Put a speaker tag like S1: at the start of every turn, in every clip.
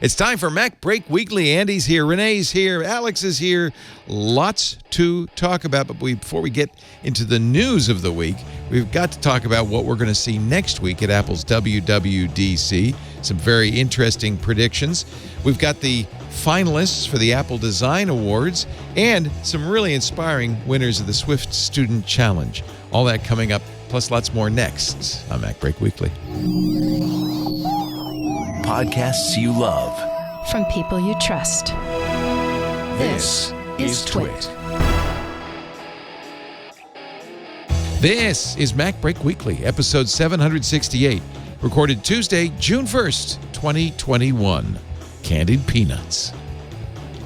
S1: It's time for MacBreak Weekly. Andy's here, Rene's here, Alex is here. Lots to talk about, but before we get into the news of the week, we've got to talk about what we're going to see next week at Apple's WWDC. Some very interesting predictions. We've got the finalists for the Apple Design Awards and some really inspiring winners of the Swift Student Challenge. All that coming up, plus lots more next on MacBreak Weekly.
S2: Podcasts you love.
S3: From people you trust.
S2: This is TWiT.
S1: This is MacBreak Weekly, episode 768, recorded Tuesday, June 1st, 2021. Candied Peanuts.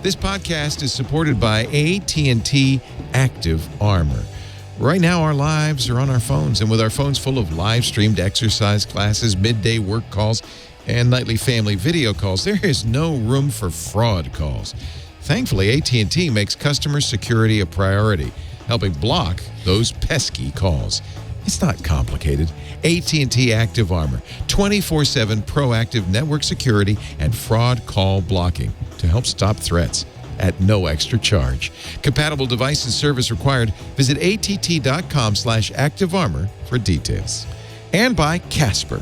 S1: This podcast is supported by AT&T Active Armor. Right now, our lives are on our phones, and with our phones full of live-streamed exercise classes, midday work calls, and nightly family video calls, there is no room for fraud calls. Thankfully, AT&T makes customer security a priority, helping block those pesky calls. It's not complicated. AT&T Active Armor, 24/7 proactive network security and fraud call blocking to help stop threats at no extra charge. Compatible device and service required. Visit att.com/activearmor for details. And by Casper.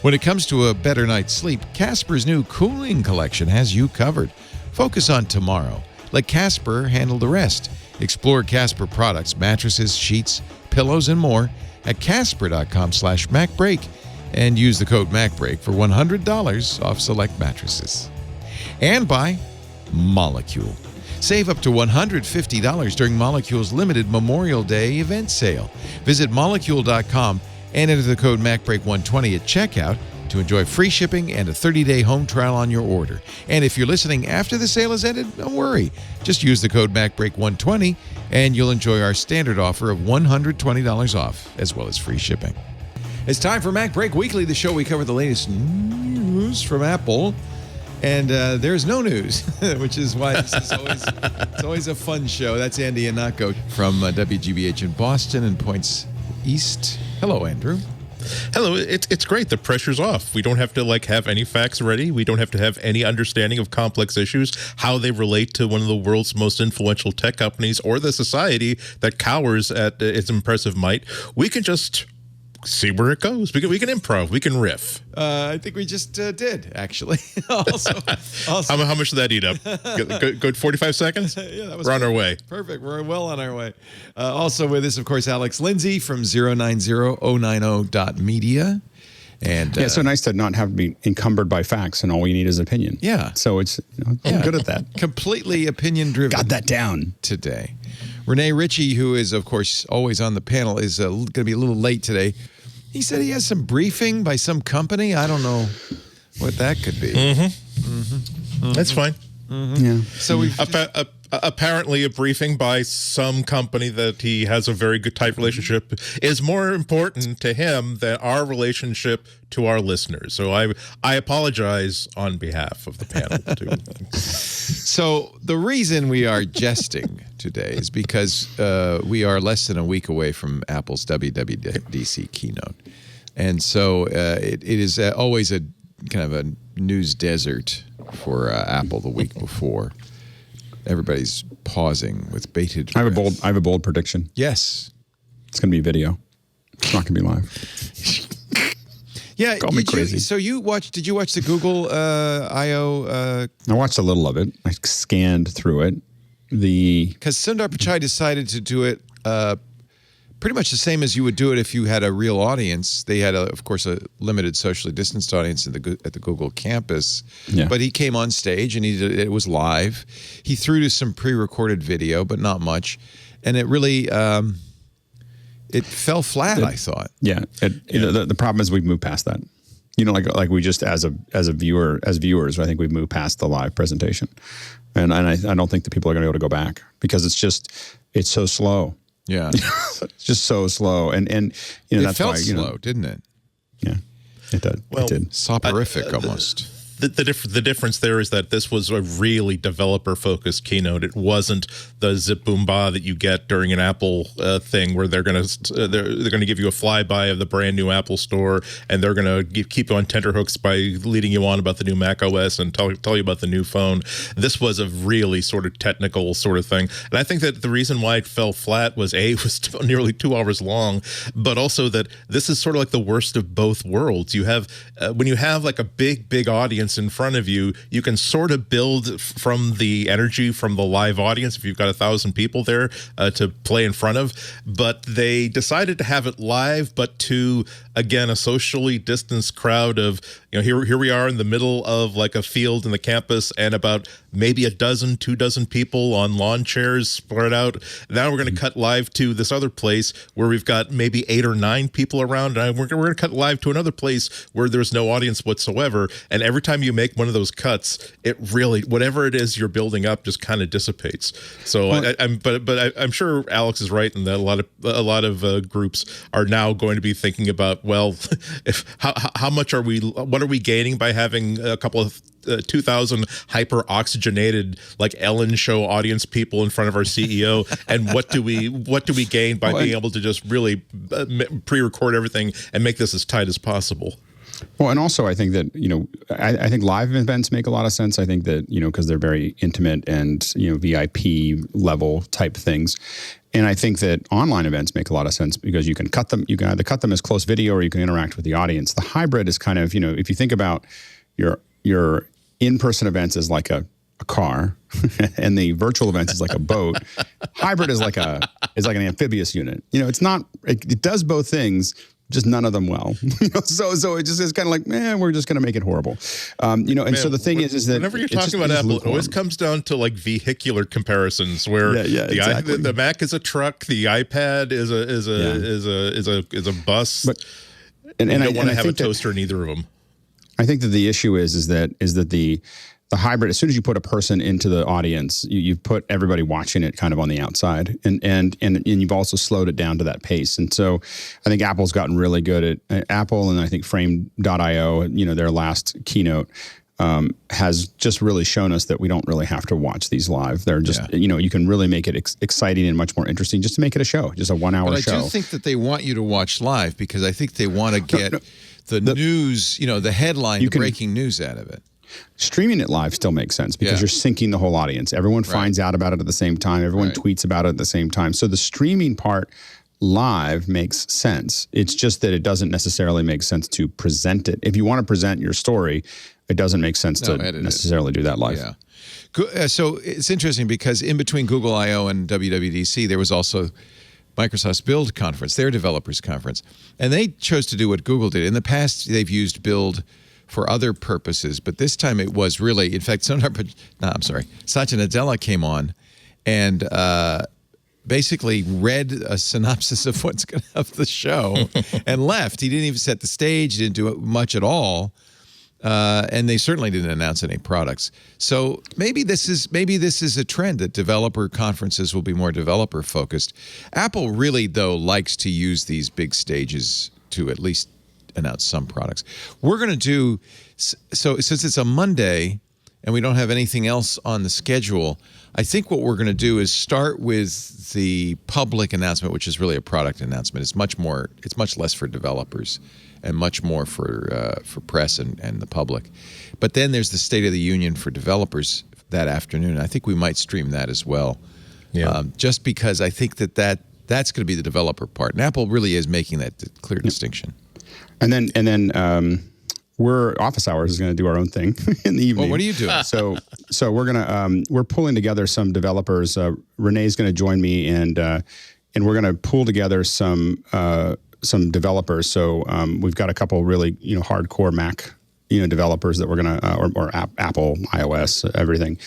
S1: When it comes to a better night's sleep, Casper's new cooling collection has you covered. Focus on tomorrow. Let Casper handle the rest. Explore Casper products, mattresses, sheets, pillows, and more at casper.com/MacBreak and use the code MacBreak for $100 off select mattresses. And by Molecule. Save up to $150 during Molecule's limited Memorial Day event sale. Visit molecule.com and enter the code MacBreak120 at checkout to enjoy free shipping and a 30-day home trial on your order. And if you're listening after the sale has ended, don't worry. Just use the code MacBreak120 and you'll enjoy our standard offer of $120 off, as well as free shipping. It's time for MacBreak Weekly, the show we cover the latest news from Apple. And there's no news, which is why this is always a fun show. That's Andy Ihnatko from WGBH in Boston and points east. Hello, Andrew.
S4: Hello, it's great. The pressure's off. We don't have to have any facts ready. We don't have to have any understanding of complex issues, how they relate to one of the world's most influential tech companies or the society that cowers at its impressive might. We can just see where it goes. We can improv. We can riff.
S1: I think we just did, actually. also,
S4: how much did that eat up? Good 45 seconds?
S1: Yeah, that was
S4: We're on our way.
S1: Perfect. We're well on our way. Also with us, of course, Alex Lindsay from 09090.media. And
S5: yeah, so nice to not have to be encumbered by facts and all we need is opinion.
S1: Yeah.
S5: So it's I'm good at that.
S1: Completely opinion-driven.
S5: Got that down.
S1: Today. Rene Ritchie, who is, of course, always on the panel, is going to be a little late today. He said he has some briefing by some company. I don't know what that could be.
S4: That's fine.
S5: Yeah.
S1: So we've
S4: apparently a briefing by some company that he has a very good tight relationship is more important to him than our relationship to our listeners. So I apologize on behalf of the panel too.
S1: So the reason we are jesting today is because we are less than a week away from Apple's WWDC keynote. And so it is always a kind of a news desert for Apple the week before. Everybody's pausing with bated breath.
S5: I have a bold prediction.
S1: Yes.
S5: It's going to be video. It's not going to be live.
S1: Yeah.
S5: Call me crazy.
S1: So did you watch the Google I/O?
S5: I watched a little of it. I scanned through it.
S1: Because Sundar Pichai decided to do it pretty much the same as you would do it if you had a real audience. They had, of course, a limited socially distanced audience at the Google campus.
S5: Yeah.
S1: But he came on stage and it was live. He threw to some pre-recorded video, but not much. And it really, it fell flat, I thought.
S5: Yeah. The problem is we've moved past that. Like we just as viewers, I think we've moved past the live presentation. And I don't think that people are going to be able to go back because it's so slow.
S1: Yeah.
S5: It's just so slow. And
S1: it
S5: that's
S1: felt
S5: why,
S1: slow, didn't it?
S5: Yeah, it did.
S4: Well,
S5: it did.
S1: Soporific almost.
S4: the difference there is that this was a really developer-focused keynote. It wasn't the zip boom ba that you get during an Apple thing, where they're gonna give you a flyby of the brand new Apple Store, and they're gonna keep you on tenterhooks by leading you on about the new Mac OS and tell you about the new phone. This was a really sort of technical sort of thing, and I think that the reason why it fell flat was it was nearly 2 hours long, but also that this is sort of like the worst of both worlds. You have when you have like a big audience in front of you, you can sort of build from the energy from the live audience if you've got 1,000 people there to play in front of. But they decided to have it live, but to, again, a socially distanced crowd of, here we are in the middle of like a field in the campus, and about maybe 2 dozen people on lawn chairs spread out. Now we're going to cut live to this other place where we've got maybe 8 or 9 people around, and we're going to cut live to another place where there's no audience whatsoever. And every time you make one of those cuts, it really, whatever it is you're building up, just kind of dissipates. So, I'm sure Alex is right in that a lot of groups are now going to be thinking about, well, how much are what are we gaining by having a couple of 2,000 hyper oxygenated like Ellen show audience people in front of our CEO, and what do we gain by being able to just really pre-record everything and make this as tight as possible?
S5: Well, and also I think that, I think live events make a lot of sense. I think that, because they're very intimate and, VIP level type things. And I think that online events make a lot of sense because you can cut them. You can either cut them as close video or you can interact with the audience. The hybrid is kind of, if you think about your in-person events as like a car and the virtual events is like a boat, hybrid is like an amphibious unit. It does both things, just none of them well. So it just is kind of like, we're just going to make it horrible. So the thing is that
S4: whenever you're talking about Apple, it always comes down to like vehicular comparisons where
S5: exactly.
S4: the Mac is a truck, the iPad is a bus, and you don't want to have a toaster in either of them.
S5: I think that the issue is that the hybrid, as soon as you put a person into the audience, you've put everybody watching it kind of on the outside, and you've also slowed it down to that pace. And so I think Apple's gotten really good at Apple, and I think Frame.io, their last keynote, has just really shown us that we don't really have to watch these live. They're just, you can really make it exciting and much more interesting just to make it a show, just a 1 hour show.
S1: But I do think that they want you to watch live because I think they want to get the news, the headline, the breaking news out of it.
S5: Streaming it live still makes sense because you're syncing the whole audience. Everyone finds out about it at the same time. Everyone tweets about it at the same time. So the streaming part live makes sense. It's just that it doesn't necessarily make sense to present it. If you want to present your story, it doesn't make sense to necessarily do that live.
S1: Yeah. So it's interesting because in between Google I/O and WWDC, there was also Microsoft's Build conference, their developers conference. And they chose to do what Google did. In the past, they've used Build for other purposes, but this time it was really, in fact, Satya Nadella came on and basically read a synopsis of what's going to have the show and left. He didn't even set the stage, didn't do much at all. And they certainly didn't announce any products. So maybe this is a trend that developer conferences will be more developer focused. Apple really, though, likes to use these big stages to at least announce some products. We're going to do, so since it's a Monday and we don't have anything else on the schedule, I think what we're going to do is start with the public announcement, which is really a product announcement. It's much less for developers and much more for press and the public. But then there's the State of the Union for developers that afternoon. I think we might stream that as well. Yeah. Just because I think that's going to be the developer part. And Apple really is making that clear distinction. And
S5: then we're Office Hours is going to do our own thing in the evening.
S1: Well, what are you doing?
S5: So we're gonna we're pulling together some developers. Renee's going to join me, and we're going to pull together some developers. So we've got a couple really hardcore Mac developers that we're gonna or Apple iOS everything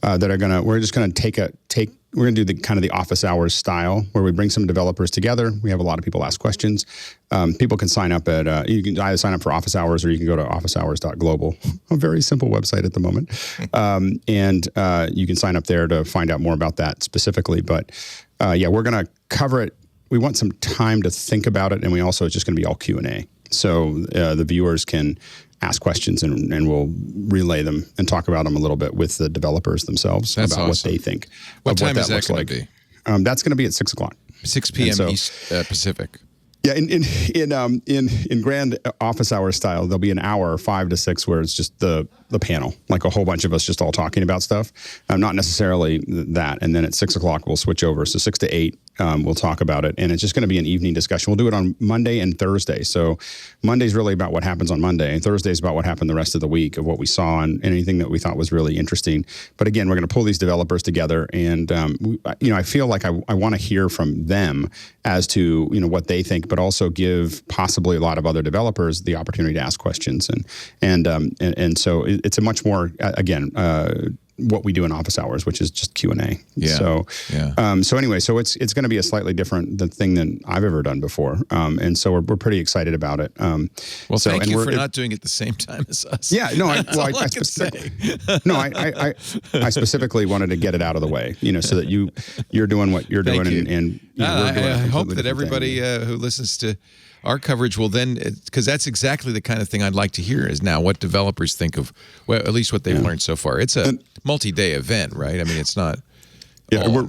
S5: that are gonna. We're just going to we're going to do the kind of the Office Hours style where we bring some developers together. We have a lot of people ask questions. People can sign up at, you can either sign up for Office Hours or you can go to officehours.global, a very simple website at the moment. And you can sign up there to find out more about that specifically. But we're going to cover it. We want some time to think about it. And we also, it's just going to be all Q&A. So the viewers can ask questions, and we'll relay them and talk about them a little bit with the developers themselves about what they think.
S1: What
S5: of
S1: time
S5: what
S1: is
S5: that looks
S1: that going
S5: like.
S1: to be?
S5: That's going to be at 6 o'clock.
S1: 6 p.m. East Pacific.
S5: Yeah, in grand office hour style, there'll be an hour, 5 to 6, where it's just the panel, like a whole bunch of us just all talking about stuff. Not necessarily that. And then at 6 o'clock, we'll switch over. So 6 to 8, we'll talk about it. And it's just going to be an evening discussion. We'll do it on Monday and Thursday. So Monday's really about what happens on Monday, and Thursday's about what happened the rest of the week, of what we saw and anything that we thought was really interesting. But again, we're going to pull these developers together, and I feel like I want to hear from them as to what they think, but also give possibly a lot of other developers the opportunity to ask questions, and so it's a much more what we do in office hours, which is just Q&A.
S1: Yeah.
S5: So anyway, so it's going to be a slightly different thing than I've ever done before, and so we're pretty excited about it.
S1: Well, thank you for not doing it the same time as us.
S5: Yeah, no, I specifically wanted to get it out of the way, so that you're doing what you're doing, and
S1: I hope that everybody who listens to our coverage will then, because that's exactly the kind of thing I'd like to hear is now what developers think of, well, at least what they've learned so far. It's a multi-day event, right? I mean, it's not.
S5: Yeah, we're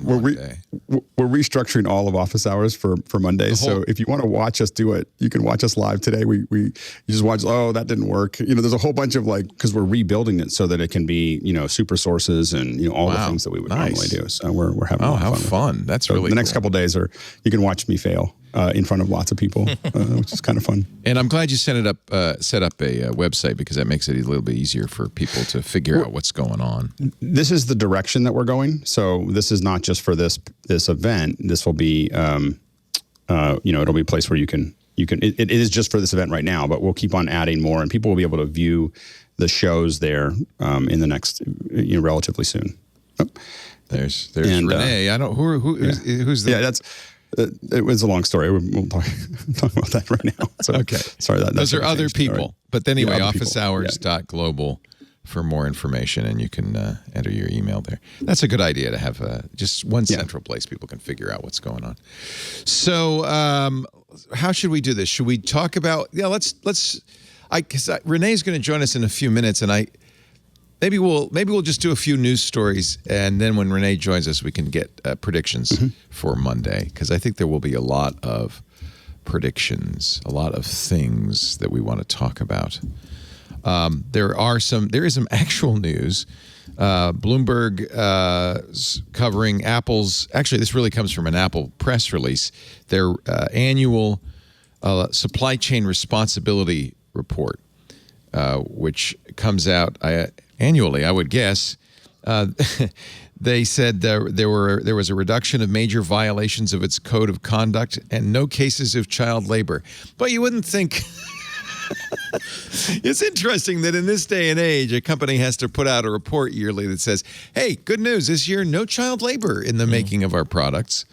S5: restructuring all of office hours for Monday. So if you want to watch us do it, you can watch us live today. You just watch. Oh, that didn't work. There's a whole bunch of because we're rebuilding it so that it can be super sources and all the things that we would normally do. So we're having a lot of fun.
S1: That's really
S5: the next couple of days you can watch me fail in front of lots of people, which is kind of fun.
S1: And I'm glad you set up a website, because that makes it a little bit easier for people to figure out what's going on.
S5: This is the direction that we're going. So this is not just for this event. This will be, it'll be a place where you can. It is just for this event right now, but we'll keep on adding more, and people will be able to view the shows there in the next, relatively soon. Oh.
S1: There's Rene. I don't who's the.
S5: Yeah, that's. It was a long story. We'll talk about that right now. So,
S1: okay.
S5: Sorry.
S1: Those are other people. Right. But anyway, officehours.global for more information, and you can enter your email there. That's a good idea to have just one central place people can figure out what's going on. So how should we do this? Should we talk about, let's because Renee's going to join us in a few minutes, and Maybe we'll just do a few news stories, and then when Rene joins us, we can get predictions for Monday, because I think there will be a lot of predictions, a lot of things that we want to talk about. There is some actual news. Bloomberg covering Apple's. Actually, this really comes from an Apple press release. Their annual supply chain responsibility report, which comes out annually, I would guess. They said there was a reduction of major violations of its code of conduct and no cases of child labor. But you wouldn't think. It's interesting that in this day and age, a company has to put out a report yearly that says, hey, good news, this year, no child labor in the making of our products.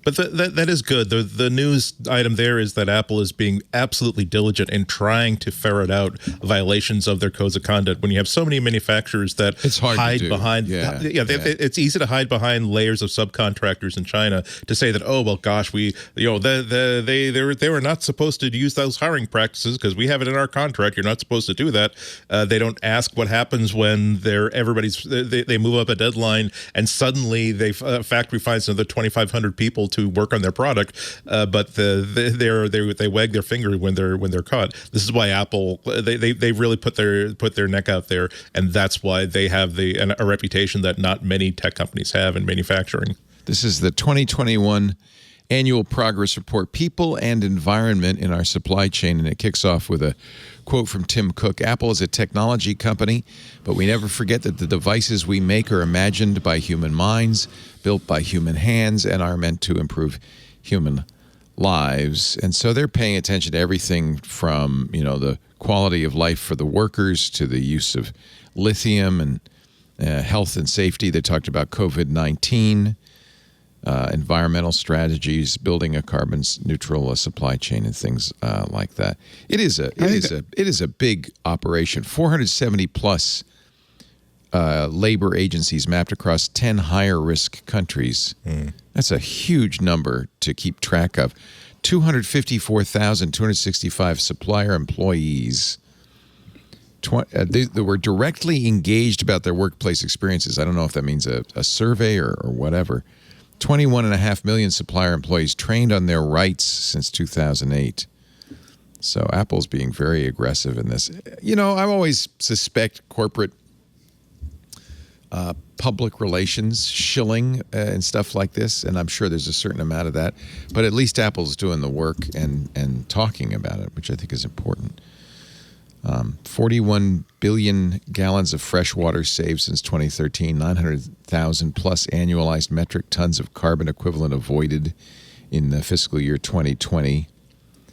S4: But that is good. The news item there is that Apple is being absolutely diligent in trying to ferret out violations of their codes of conduct. When you have so many manufacturers that hide behind, it's easy to hide behind layers of subcontractors in China to say that, oh well, gosh, they were not supposed to use those hiring practices because we have it in our contract. You're not supposed to do that. They don't ask what happens when they move up a deadline and suddenly a factory finds another 2,500 people to work on their product, but they wag their finger when they're caught. This is why Apple they really put their neck out there, and that's why they have a reputation that not many tech companies have in manufacturing.
S1: This is the 2021 Annual Progress Report, People and Environment in Our Supply Chain, and it kicks off with a quote from Tim Cook. Apple is a technology company, but we never forget that the devices we make are imagined by human minds, built by human hands, and are meant to improve human lives. And so they're paying attention to everything from, the quality of life for the workers to the use of lithium and health and safety. They talked about COVID-19. Environmental strategies, building a carbon neutral supply chain, and things like that. It is a big operation. 470 plus labor agencies mapped across 10 higher risk countries. That's a huge number to keep track of. 254,265 supplier employees. They were directly engaged about their workplace experiences. I don't know if that means a survey or whatever. 21.5 million supplier employees trained on their rights since 2008. So Apple's being very aggressive in this. You know, I always suspect corporate public relations shilling and stuff like this, and I'm sure there's a certain amount of that. But at least Apple's doing the work and talking about it, which I think is important. 41 billion gallons of fresh water saved since 2013, 900,000 plus annualized metric tons of carbon equivalent avoided in the fiscal year 2020.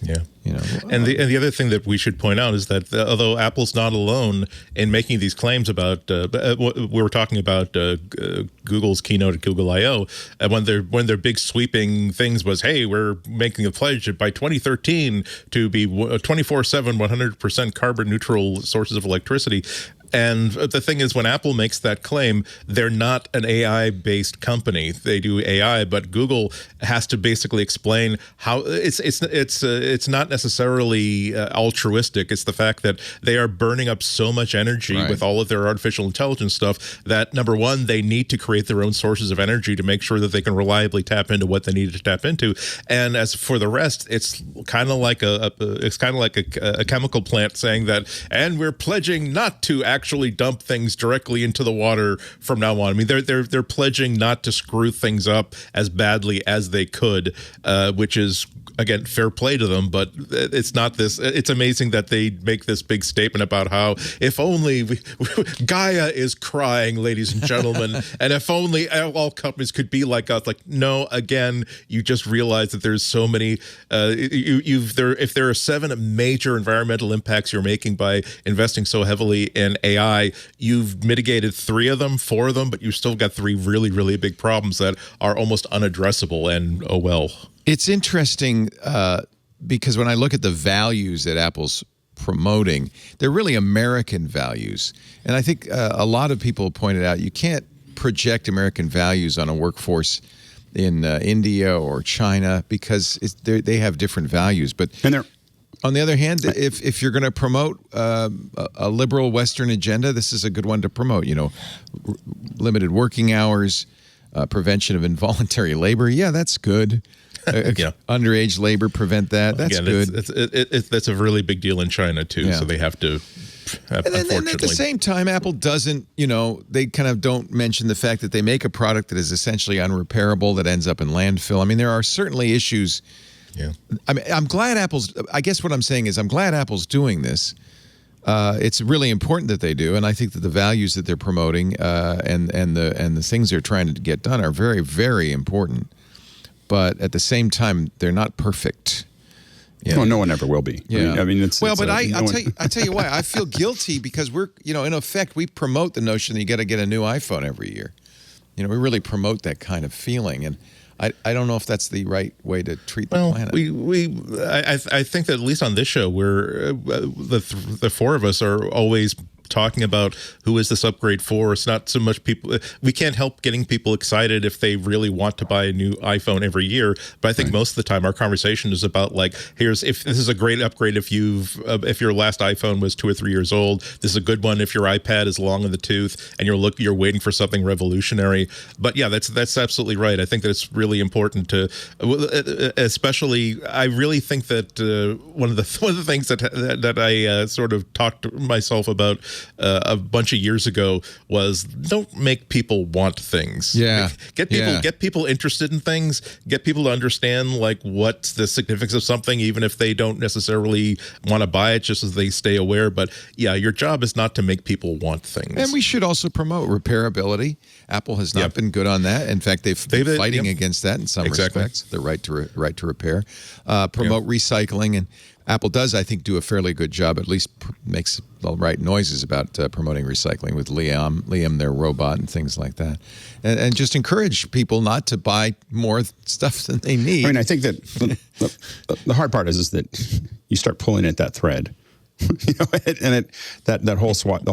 S4: Yeah.
S1: You know,
S4: and the other thing that we should point out is that although Apple's not alone in making these claims about, we were talking about Google's keynote at Google I/O, and one of their big sweeping things was, hey, we're making a pledge by 2013 to be 24/7, 100% carbon neutral sources of electricity. And the thing is, when Apple makes that claim, they're not an AI-based company. They do AI, but Google has to basically explain how it's not necessarily altruistic. It's the fact that they are burning up so much energy with all of their artificial intelligence stuff that, number one, they need to create their own sources of energy to make sure that they can reliably tap into what they need to tap into. And as for the rest, it's kind of like a chemical plant saying that, and we're pledging not to actually dump things directly into the water from now on. I mean, they're pledging not to screw things up as badly as they could, which is, again, fair play to them, but it's not this. It's amazing that they make this big statement about how if only Gaia is crying, ladies and gentlemen, and if only all companies could be like us. Like, no, again, you just realize that there's so many. If there are 7 major environmental impacts you're making by investing so heavily in AI, you've mitigated 3 of them, 4 of them, but you've still got 3 really, really big problems that are almost unaddressable. And oh well.
S1: It's interesting because when I look at the values that Apple's promoting, they're really American values. And I think a lot of people pointed out you can't project American values on a workforce in India or China because they have different values. But on the other hand, if you're going to promote a liberal Western agenda, this is a good one to promote. You know, limited working hours, prevention of involuntary labor. Yeah, that's good. Underage labor, prevent that. That's good.
S4: That's a really big deal in China too. So they have to.
S1: And at the same time, Apple doesn't. You know, they kind of don't mention the fact that they make a product that is essentially unrepairable that ends up in landfill. I mean, there are certainly issues. Yeah. I mean, I'm glad I guess what I'm saying is I'm glad Apple's doing this. It's really important that they do, and I think that the values that they're promoting and the things they're trying to get done are very, very important. But at the same time, they're not perfect.
S5: Yeah. Well, no one ever will be.
S1: Yeah.
S5: I mean, it's
S1: I'll tell you why. I feel guilty because we're, in effect, we promote the notion that you got to get a new iPhone every year. We really promote that kind of feeling, and I don't know if that's the right way to treat the planet.
S4: I think that at least on this show, we're the 4 of us are always talking about who is this upgrade for. It's not so much people. We can't help getting people excited if they really want to buy a new iPhone every year. But I think most of the time our conversation is about like, if this is a great upgrade if your last iPhone was 2 or 3 years old. This is a good one if your iPad is long in the tooth and you're waiting for something revolutionary. But yeah, that's absolutely right. I think that it's really important to, especially. I really think that one of the things that I sort of talked to myself about a bunch of years ago was don't make people want things.
S1: Yeah.
S4: Get people interested in things, get people to understand like what's the significance of something, even if they don't necessarily want to buy it, just as they stay aware. But yeah, your job is not to make people want things.
S1: And we should also promote repairability. Apple has not been good on that. In fact, they've been fighting against that in some respects, the right to repair. Promote recycling, and Apple does, I think, do a fairly good job, at least makes the right noises about promoting recycling with Liam, their robot, and things like that. And just encourage people not to buy more stuff than they need.
S5: I mean, I think that the hard part is that you start pulling at that thread. The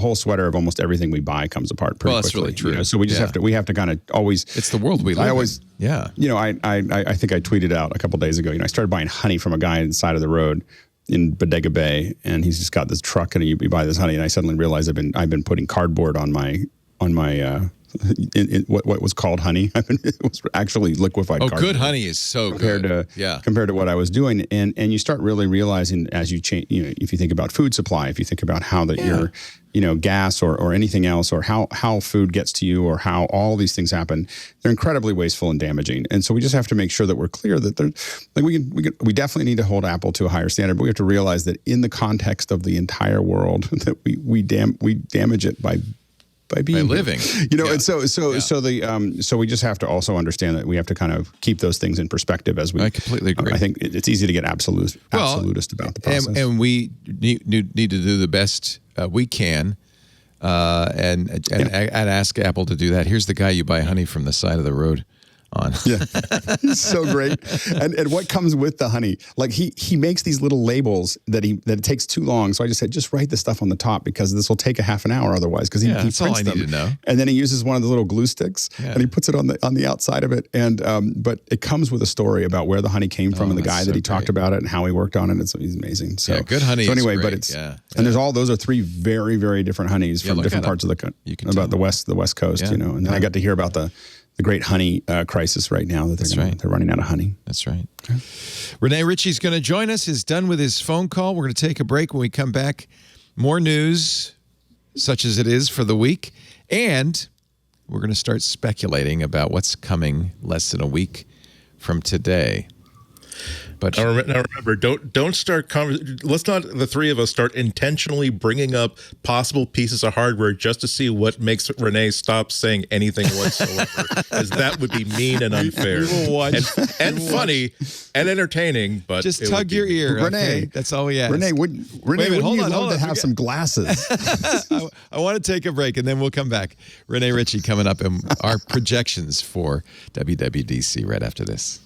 S5: whole sweater of almost everything we buy comes apart pretty quickly.
S1: That's really true.
S5: So we just have to kind of always.
S1: It's the world we live in.
S5: I think I tweeted out a couple days ago. I started buying honey from a guy on the side of the road Bodega Bay, and he's just got this truck, and you buy this honey, and I suddenly realized I've been putting cardboard on my in what was called honey. It was actually liquefied cardboard.
S1: Good honey is so
S5: compared
S1: good.
S5: Compared to what I was doing, and you start really realizing as you change. If you think about food supply, if you think about how your gas or anything else, or how food gets to you, or how all these things happen, they're incredibly wasteful and damaging. And so we just have to make sure that we're clear that we definitely need to hold Apple to a higher standard, but we have to realize that in the context of the entire world, that we damage it by being
S1: living,
S5: and so we just have to also understand that we have to kind of keep those things in perspective as we.
S1: I completely agree.
S5: I think it's easy to get absolutist about the process,
S1: and we need to do the best we can, and ask Apple to do that. Here's the guy you buy honey from the side of the road on.
S5: Yeah, he's so great. And what comes with the honey? Like he makes these little labels that it takes too long. So I just said, just write the stuff on the top, because this will take a half an hour otherwise. Because he
S1: that's
S5: prints
S1: all I
S5: them.
S1: need to know.
S5: And then he uses one of the little glue sticks and he puts it on the outside of it. And but it comes with a story about where the honey came from and the guy that he talked about it and how he worked on it. He's amazing. So
S1: good honey.
S5: So anyway,
S1: is great.
S5: but it's and there's those are three very, very different honeys from different parts of the country. About the West Coast, and then I got to hear about the great honey crisis right now that they're running out of honey.
S1: That's right. Okay. Rene Ritchie's going to join us. He's done with his phone call. We're going to take a break. When we come back, more news, such as it is for the week, and we're going to start speculating about what's coming less than a week from today. But
S4: now remember, don't start. Let's not the three of us start intentionally bringing up possible pieces of hardware just to see what makes Rene stop saying anything whatsoever, because that would be mean and unfair. And funny and entertaining, but
S1: just tug your ear,
S5: Rene.
S1: Okay? That's all we ask.
S5: Rene, wouldn't you love to have some glasses?
S1: I want to take a break, and then we'll come back. Rene Ritchie coming up, and our projections for WWDC right after this.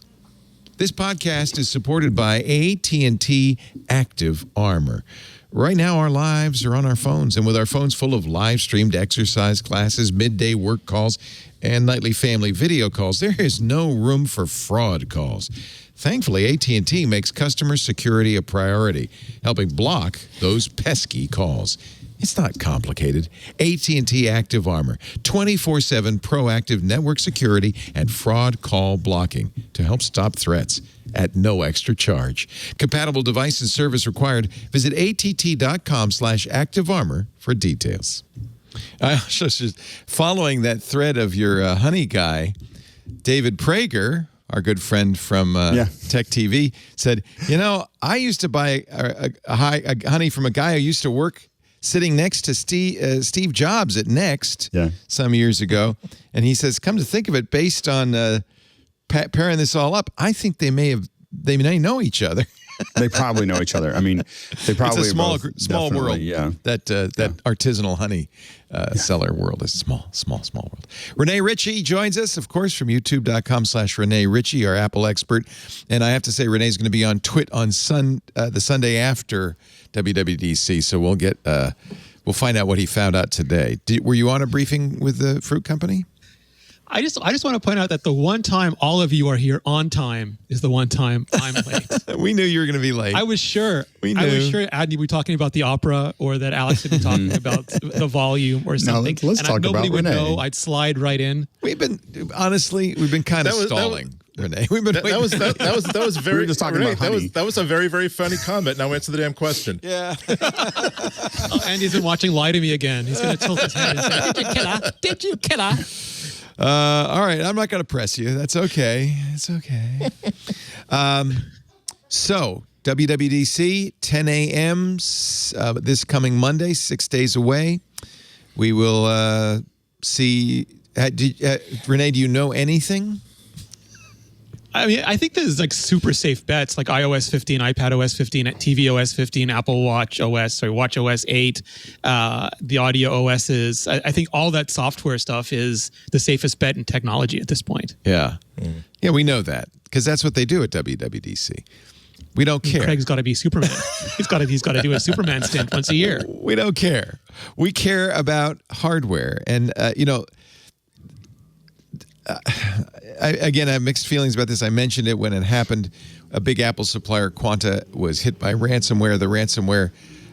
S1: This podcast is supported by AT&T Active Armor. Right now, our lives are on our phones, and with our phones full of live-streamed exercise classes, midday work calls, and nightly family video calls, there is no room for fraud calls. Thankfully, AT&T makes customer security a priority, helping block those pesky calls. It's not complicated. AT&T Active Armor, 24/7 proactive network security and fraud call blocking to help stop threats at no extra charge. Compatible device and service required. Visit att.com/activearmor for details. Following that thread of your honey guy, David Prager, our good friend from Tech TV, said, I used to buy a honey from a guy who used to work sitting next to Steve Jobs at Next some years ago. And he says, come to think of it, based on pairing this all up, I think they may know each other.
S5: They probably know each other. I mean, they probably
S1: it's a small world.
S5: Yeah.
S1: That artisanal honey seller world is small world. Rene Ritchie joins us, of course, from youtube.com/Rene Ritchie, our Apple expert. And I have to say, Rene's going to be on TWiT on the Sunday after WWDC. So we'll find out what he found out today. Were you on a briefing with the fruit company?
S6: I just want to point out that the one time all of you are here on time is the one time I'm late.
S1: We knew you were going to be late.
S6: I was sure.
S1: We knew.
S6: I was sure Adney would be talking about the opera, or that Alex would be talking about the volume or something.
S5: Let's talk about
S6: nobody would
S5: Rene.
S6: know. I'd slide right in.
S1: We've been kind of stalling. Rene, we've been
S4: that was very.
S5: We were just talking about honey.
S4: That was a very, very funny comment. Now answer the damn question.
S1: Yeah.
S6: Andy's been watching Lie to Me again. He's going to tilt his head and say, "Did you kill her?
S1: All right, I'm not going to press you. That's okay. It's okay. So, WWDC, 10 a.m. This coming Monday, 6 days away. We will see. Rene, do you know anything?
S6: I mean, I think there's like super safe bets like iOS 15, iPadOS 15, tvOS 15, Apple Watch OS, WatchOS 8, the audio OSs. I think all that software stuff is the safest bet in technology at this point.
S1: Yeah. Yeah, we know that because that's what they do at WWDC. We don't care.
S6: Craig's got to be Superman. he's got to do a Superman stint once a year.
S1: We don't care. We care about hardware. And, Again, I have mixed feelings about this. I mentioned it when it happened. A big Apple supplier, Quanta, was hit by ransomware. The ransomware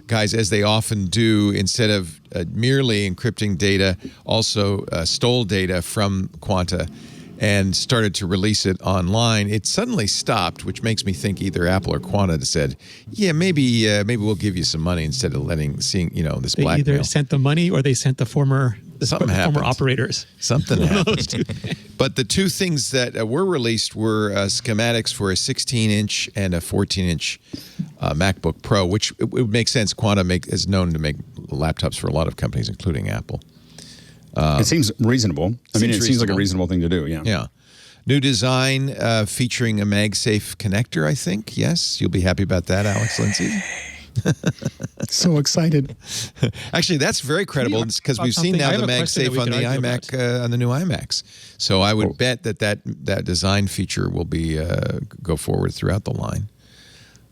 S1: guys, as they often do, instead of merely encrypting data, also stole data from Quanta and started to release it online. It suddenly stopped, which makes me think either Apple or Quanta said, "Yeah, maybe we'll give you some money instead of seeing this blackmail."
S6: They either sent the money or they sent the former operators.
S1: Something happened. But the two things that were released were schematics for a 16-inch and a 14-inch MacBook Pro, which it would make sense. Quanta is known to make laptops for a lot of companies, including Apple.
S5: It seems reasonable. It seems like a reasonable thing to do. Yeah.
S1: Yeah. New design featuring a MagSafe connector, I think. Yes, you'll be happy about that, Alex Lindsay.
S5: So excited.
S1: Actually, that's very credible because we've seen now the MagSafe on the iMac, on the new iMacs. So I would bet that design feature will be go forward throughout the line.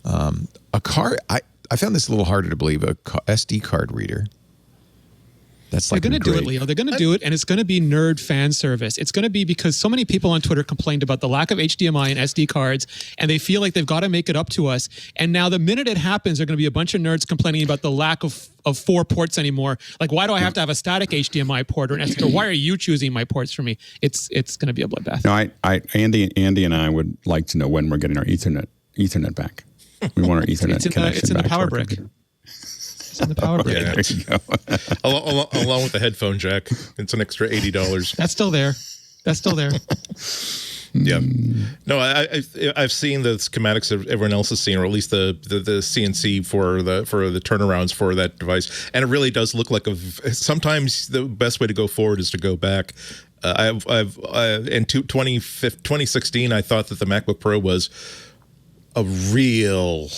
S1: A card. I found this a little harder to believe. A SD card reader.
S6: They're going to do it, Leo. They're going to do it, and it's going to be nerd fan service. It's going to be because so many people on Twitter complained about the lack of HDMI and SD cards, and they feel like they've got to make it up to us. And now the minute it happens, there are going to be a bunch of nerds complaining about the lack of 4 ports anymore. Like, why do I have to have a static HDMI port or an SD? Or why are you choosing my ports for me? It's going to be a bloodbath.
S5: No, Andy and I would like to know when we're getting our Ethernet back. We want our Ethernet connection back.
S6: It's in the power brick. In the power brick.
S4: Yeah.
S5: There you go.
S4: along with the headphone jack, it's an extra $80.
S6: That's still there.
S4: Yeah. No, I've seen the schematics that everyone else has seen, or at least the CNC for the turnarounds for that device, and it really does look like sometimes the best way to go forward is to go back. In 2016, I thought that the MacBook Pro was a real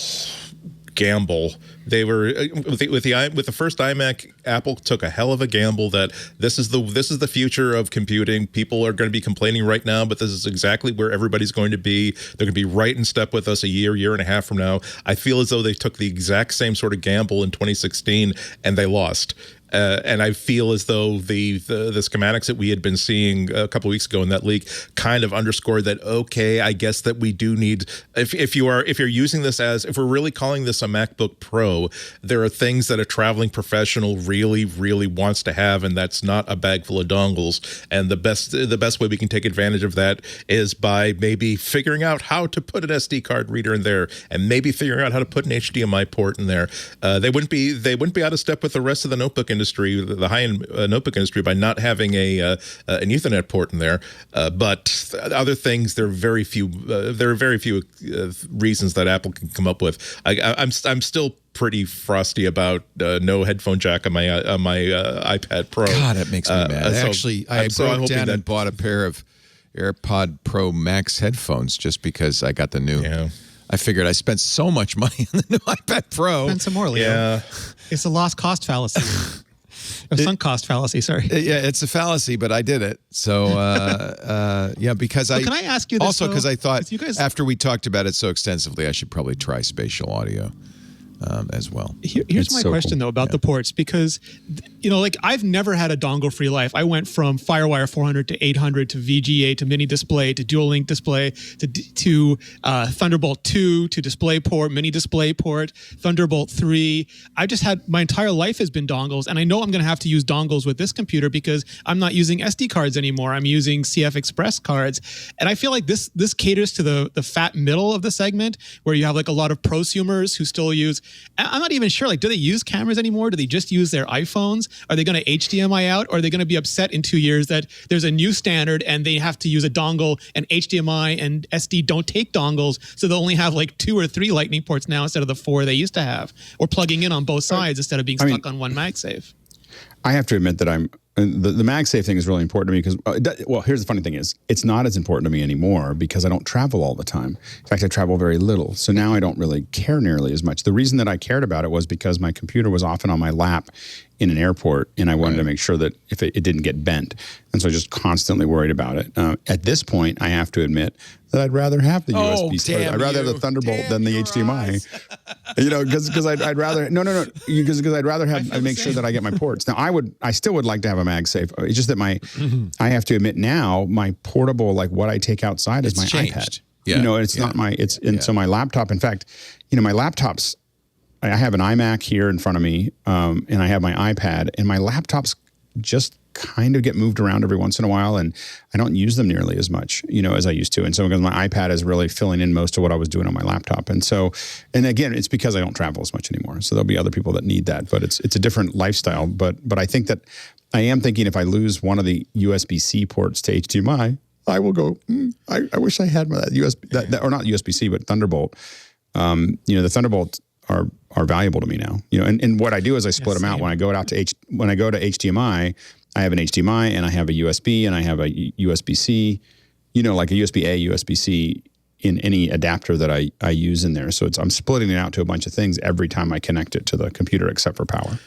S4: gamble. They were with the first iMac. Apple took a hell of a gamble that this is the future of computing. People are going to be complaining right now, but this is exactly where everybody's going to be. They're going to be right in step with us a year and a half from now. I feel as though they took the exact same sort of gamble in 2016 and they lost. And I feel as though the schematics that we had been seeing a couple of weeks ago in that leak kind of underscored that, okay, I guess that we do need, if you're using this if we're really calling this a MacBook Pro, there are things that a traveling professional really, really wants to have, and that's not a bag full of dongles. And the best way we can take advantage of that is by maybe figuring out how to put an SD card reader in there, and maybe figuring out how to put an HDMI port in there. They wouldn't be out of step with the rest of the notebook industry, the high-end notebook industry, by not having an Ethernet port in there. But other things, there are very few reasons that Apple can come up with. I'm still pretty frosty about no headphone jack on my iPad Pro.
S1: God, that makes me mad. Actually, I broke down and bought a pair of AirPod Pro Max headphones just because I got the new.
S4: Yeah.
S1: I figured I spent so much money on the new iPad Pro.
S6: Spend some more, Leo.
S4: Yeah.
S6: It's a lost cost fallacy. Sunk cost fallacy, sorry.
S1: Yeah, it's a fallacy, but I did it. So, because
S6: can I ask you this,
S1: also because I thought after we talked about it so extensively, I should probably try spatial audio as well.
S6: Here's my question, though, about the ports, because, I've never had a dongle-free life. I went from FireWire 400 to 800 to VGA to mini display to dual link display to Thunderbolt 2 to DisplayPort, mini DisplayPort, Thunderbolt 3. I just had, my entire life has been dongles, and I know I'm going to have to use dongles with this computer because I'm not using SD cards anymore. I'm using CF Express cards, and I feel like this caters to the fat middle of the segment, where you have like a lot of prosumers who still use. I'm not even sure, do they use cameras anymore? Do they just use their iPhones? Are they going to HDMI out? Or are they going to be upset in 2 years that there's a new standard and they have to use a dongle, and HDMI and SD don't take dongles, so they'll only have 2 or 3 Lightning ports now instead of the 4 they used to have, or plugging in on both sides instead of being stuck on one MagSafe?
S5: I have to admit that the MagSafe thing is really important to me because, here's the funny thing is, it's not as important to me anymore because I don't travel all the time. In fact, I travel very little. So now I don't really care nearly as much. The reason that I cared about it was because my computer was often on my lap in an airport, and I wanted to make sure that if it didn't get bent. And so I just constantly worried about it. At this point, I have to admit that I'd rather have the USB. I'd rather have the Thunderbolt than the HDMI. Because I'd rather because I'd rather make sure that I get my ports. Now I still would like to have a MagSafe. It's just that I have to admit now my portable, like what I take outside is my iPad. Yeah. It's not my so my laptop. In fact, my laptops. I have an iMac here in front of me, and I have my iPad, and my laptops just kind of get moved around every once in a while, and I don't use them nearly as much, as I used to. And so because my iPad is really filling in most of what I was doing on my laptop. And so, and again, it's because I don't travel as much anymore. So there'll be other people that need that, but it's a different lifestyle. But I think that I am thinking if I lose one of the USB-C ports to HDMI, I will go, I wish I had that USB, or not USB-C, but Thunderbolt. The Thunderbolt are valuable to me now, and what I do is I split them out. When I go to HDMI, I have an HDMI and I have a USB and I have a USB-C, like a USB-A, USB-C in any adapter that I use in there. So I'm splitting it out to a bunch of things every time I connect it to the computer, except for power.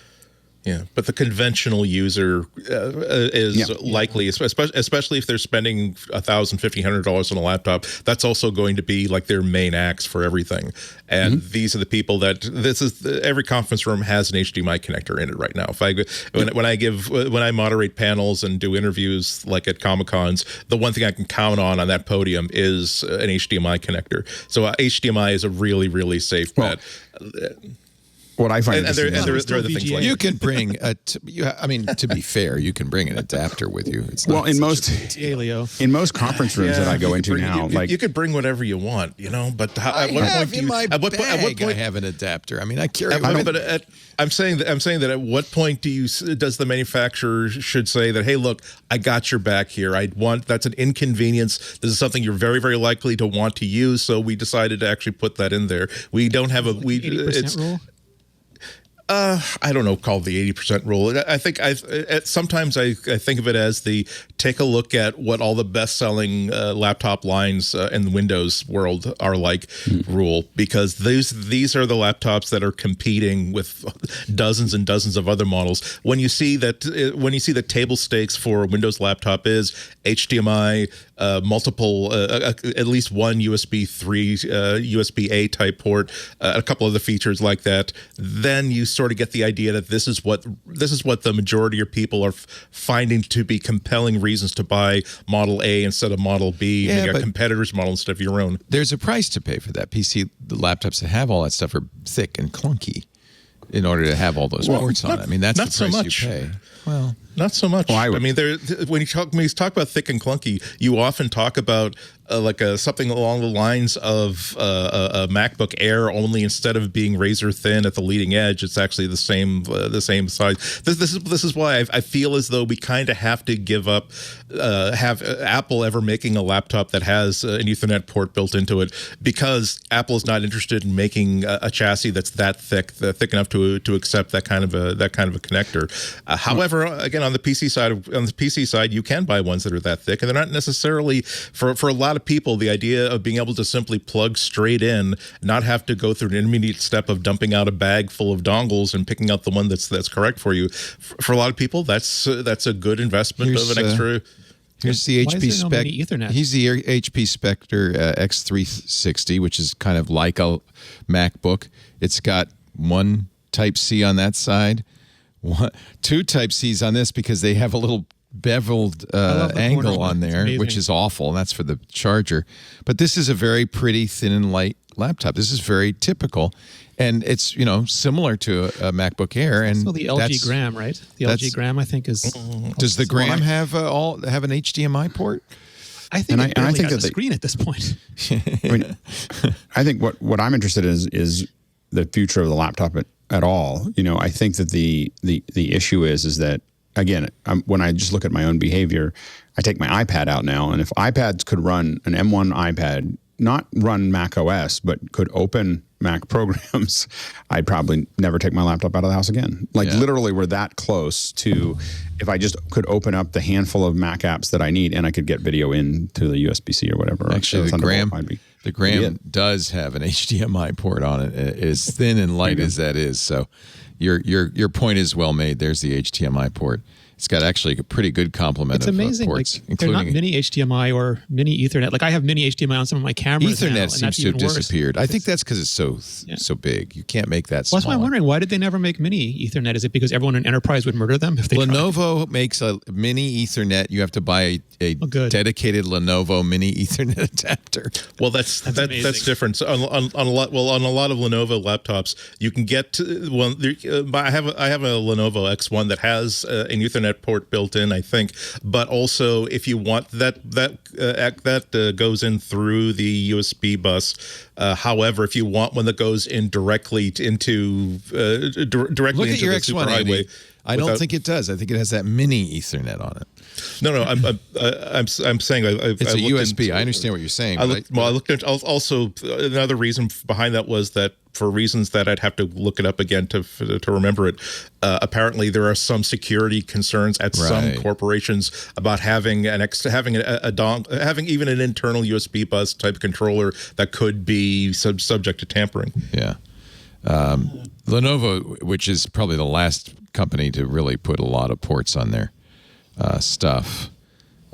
S4: Yeah, but the conventional user is likely, especially if they're spending $1,000, $1,500 on a laptop. That's also going to be like their main axe for everything. And these are the people that every conference room has an HDMI connector in it right now. When I moderate panels and do interviews like at Comic-Cons, the one thing I can count on that podium is an HDMI connector. So HDMI is a really, really safe bet.
S5: What I find,
S4: and there are other things like
S1: you can bring to be fair, you can bring an adapter with you. It's not
S5: in most conference rooms that I go into now,
S4: you could bring whatever you want, But
S1: at what point I have an adapter? I mean, I carry.
S4: I'm saying that at what point does the manufacturer should say that, hey, look, I got your back here. That's an inconvenience. This is something you're very, very likely to want to use. So we decided to actually put that in there. We don't have
S6: 80% rule.
S4: I don't know, called the 80% rule. I think sometimes I think of it as the take a look at what all the best-selling laptop lines in the Windows world are like rule, because these are the laptops that are competing with dozens and dozens of other models. When you see that table stakes for a Windows laptop is HDMI, multiple, at least one USB 3, USB-A type port, a couple of the features like that, then you sort of get the idea that this is what the majority of people are finding to be compelling reasons to buy Model A instead of Model B, and a competitor's model instead of your own.
S1: There's a price to pay for that. The laptops that have all that stuff are thick and clunky in order to have all those ports on it. I mean, that's the price you pay. Well,
S4: not so much. When you talk about thick and clunky, you often talk about something along the lines of a MacBook Air, only instead of being razor thin at the leading edge, it's actually the same size. This is why I feel as though we kind of have to give up have Apple ever making a laptop that has an Ethernet port built into it, because Apple is not interested in making a chassis that's that thick enough to accept that kind of a connector. However, again, on the PC side, you can buy ones that are that thick, and they're not necessarily for a lot of people. The idea of being able to simply plug straight in, not have to go through an intermediate step of dumping out a bag full of dongles and picking out the one that's correct for you. For a lot of people, that's a good investment of an extra.
S1: Here's the HP Spectre.
S6: Ethernet?
S1: He's the HP Spectre X360, which is kind of like a MacBook. It's got one Type-C on that side, two Type-Cs on this, because they have a little beveled angle on there, which is awful. And that's for the charger. But this is a very pretty thin and light laptop. This is very typical. And it's, similar to a MacBook Air. And
S6: so the LG Gram, right? The LG Gram, I think, is.
S1: Does the Gram have an HDMI port?
S6: I think it barely has a screen at this point.
S5: I think what I'm interested in is the future of the laptop at all. I think that the issue is that, again, when I just look at my own behavior, I take my iPad out now, and if iPads could run an M1 iPad, not run Mac OS, but could open Mac programs, I'd probably never take my laptop out of the house again. Literally, we're that close to, if I just could open up the handful of Mac apps that I need, and I could get video into the USB-C or whatever.
S1: Actually, the Gram does have an HDMI port on it. As thin and light as that is, so Your point is well made. There's the HDMI port. It's got actually a pretty good complement
S6: It's
S1: of
S6: amazing.
S1: ports,
S6: Like,
S1: including
S6: they're not mini HDMI or mini Ethernet. Like I have mini HDMI on some of my cameras.
S1: Ethernet
S6: now, and
S1: seems
S6: that's
S1: to have
S6: even worse.
S1: disappeared. I think that's because it's so big. You can't make that
S6: Well,
S1: smaller.
S6: that's why I'm wondering, why did they never make mini Ethernet? Is it because everyone in enterprise would murder them if they tried?
S1: Lenovo makes a mini Ethernet. You have to buy a dedicated Lenovo mini Ethernet adapter.
S4: Well, that's different. So on a lot of Lenovo laptops, you can get I have a Lenovo X1 that has an Ethernet port built in, I think. But also, if you want that goes in through the USB bus. However, if you want one that goes in directly into directly
S1: Look
S4: into
S1: at your
S4: the
S1: X1,
S4: superhighway.
S1: Andy. I don't think it does. I think it has that mini Ethernet on it.
S4: No, I'm saying
S1: it's a USB. I understand what you're saying.
S4: I looked at also another reason behind that was that for reasons that I'd have to look it up again to remember it. Apparently, there are some security concerns at some corporations about having having even an internal USB bus type controller that could be subject to tampering.
S1: Yeah. Lenovo, which is probably the last company to really put a lot of ports on their stuff,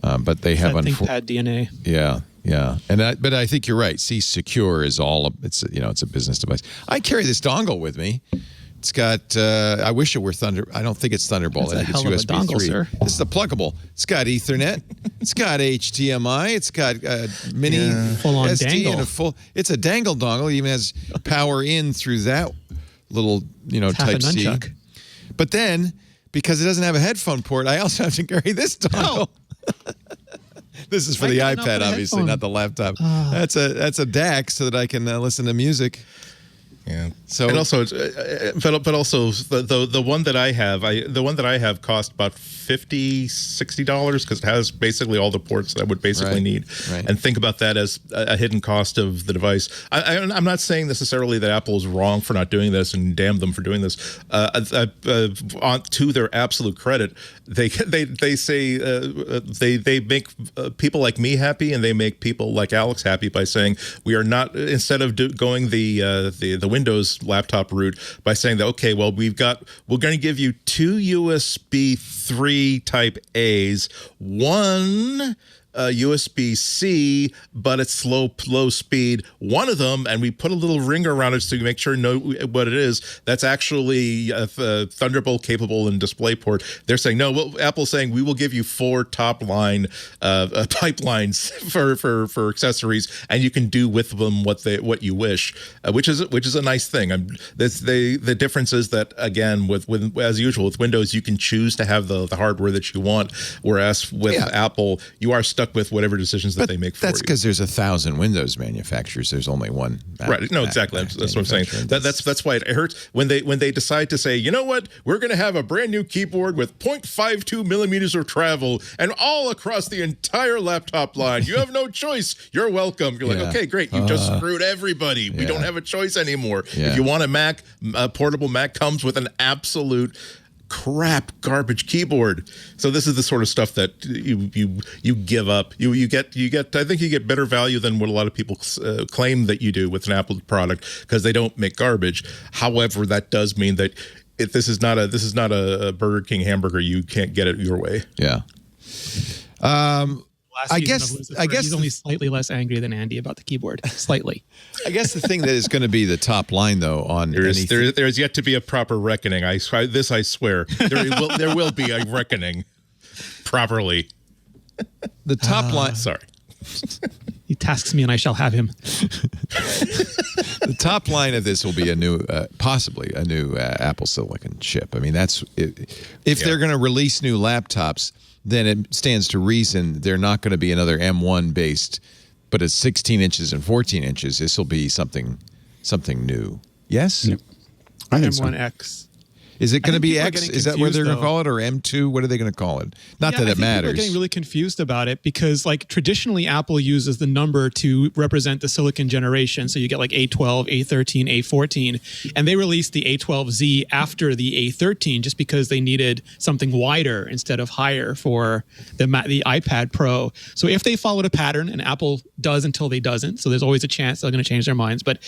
S1: but they have
S6: ThinkPad DNA.
S1: Yeah, but I think you're right. C Secure is it's a business device. I carry this dongle with me. It's got. I wish it were Thunder. I don't think it's Thunderbolt.
S6: That's
S1: I think
S6: a hell
S1: it's
S6: of a
S1: USB
S6: dongle,
S1: 3.
S6: sir.
S1: This is the pluggable. It's got Ethernet. It's got HDMI. It's got mini
S6: full-on
S1: SD
S6: dangle.
S1: and it's a dangle dongle. It even has power in through that little Type C.
S6: Nunchuck.
S1: But then, because it doesn't have a headphone port, I also have to carry this dongle. This is for the iPad, obviously, not the laptop. That's a DAC so that I can listen to music.
S4: Yeah.
S1: So
S4: and also, but also the one that I have cost about $50-$60 because it has basically all the ports that I would basically need.
S1: Right.
S4: And think about that as a hidden cost of the device. I'm not saying necessarily that Apple is wrong for not doing this and damn them for doing this. To their absolute credit, they say they make people like me happy and they make people like Alex happy by saying we are not, instead of going the Windows laptop route, by saying that we're going to give you 2 USB 3 type A's, one USB-C, but it's low speed. One of them, and we put a little ring around it so you make sure you know what it is. That's actually a Thunderbolt capable and DisplayPort. They're saying no. Apple's saying we will give you 4 top line pipelines for accessories, and you can do with them what you wish, which is a nice thing. The difference is that again with as usual with Windows, you can choose to have the hardware that you want, whereas with Apple, you are stuck with whatever decisions that they make for you.
S1: That's because there's 1,000 Windows manufacturers. There's only one.
S4: Right. No, exactly. That's what I'm saying. That's why it hurts when they decide to say, you know what, we're going to have a brand new keyboard with 0.52 millimeters of travel and all across the entire laptop line. You have no choice. You're welcome. You're like, okay, great. You just screwed everybody. We don't have a choice anymore.
S1: Yeah.
S4: If you want a Mac, a portable Mac comes with an absolute crap garbage keyboard. So this is the sort of stuff that you give up. You get I think you get better value than what a lot of people claim that you do with an Apple product because they don't make garbage. However, that does mean that if this is not a Burger King hamburger, you can't get it your way.
S1: Yeah. I guess
S6: he's only slightly less angry than Andy about the keyboard. Slightly.
S1: I guess the thing that is going to be the top line, though, on
S4: there's yet to be a proper reckoning. I swear there will be a reckoning properly.
S1: The top line.
S4: Sorry.
S6: He tasks me, and I shall have him.
S1: The top line of this will be possibly a new Apple Silicon chip. I mean, that's if they're going to release new laptops, then it stands to reason they're not going to be another M1 based, but it's 16 inches and 14 inches. This will be something new. Yes?
S5: Yep. I think so.
S6: M1X.
S1: Is it going to be
S6: people are
S1: X?
S6: getting
S1: Is that what they're going to
S6: confused,
S1: call it, or M2? What are they going to call it? Not that
S6: I
S1: it
S6: think
S1: matters.
S6: People are getting really confused about it because, like, traditionally Apple uses the number to represent the silicon generation. So you get like A12, A13, A14, and they released the A12Z after the A13 just because they needed something wider instead of higher for the iPad Pro. So if they followed a pattern, and Apple does until they doesn't, so there's always a chance they're going to change their minds. But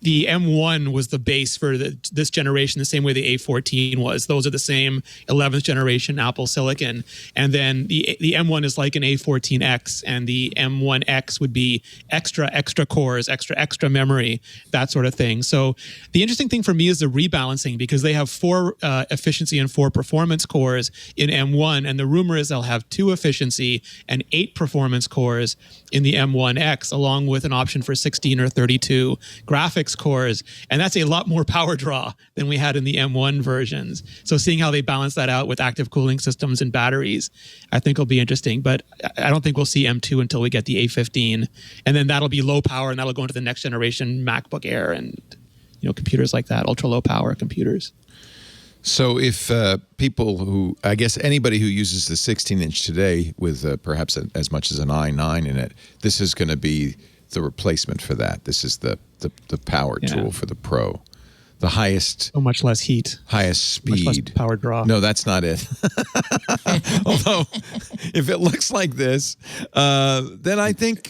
S6: the M1 was the base for this generation, the same way the A14 was. Those are the same 11th generation Apple silicon. And then the M1 is like an A14X, and the M1X would be extra cores, extra memory, that sort of thing. So the interesting thing for me is the rebalancing, because they have 4 efficiency and 4 performance cores in M1, and the rumor is they'll have 2 efficiency and 8 performance cores in the M1X, along with an option for 16 or 32 graphics cores. And that's a lot more power draw than we had in the M1 versions. So seeing how they balance that out with active cooling systems and batteries, I think will be interesting. But I don't think we'll see M2 until we get the A15. And then that'll be low power, and that'll go into the next generation MacBook Air and computers like that, ultra low power computers.
S1: So if people who, I guess anybody who uses the 16-inch today with perhaps as much as an i9 in it, this is going to be the replacement for that. This is the power tool for the Pro. The highest...
S6: So much less heat.
S1: Highest speed.
S6: Much less power draw.
S1: No, that's not it. Although, if it looks like this, then I think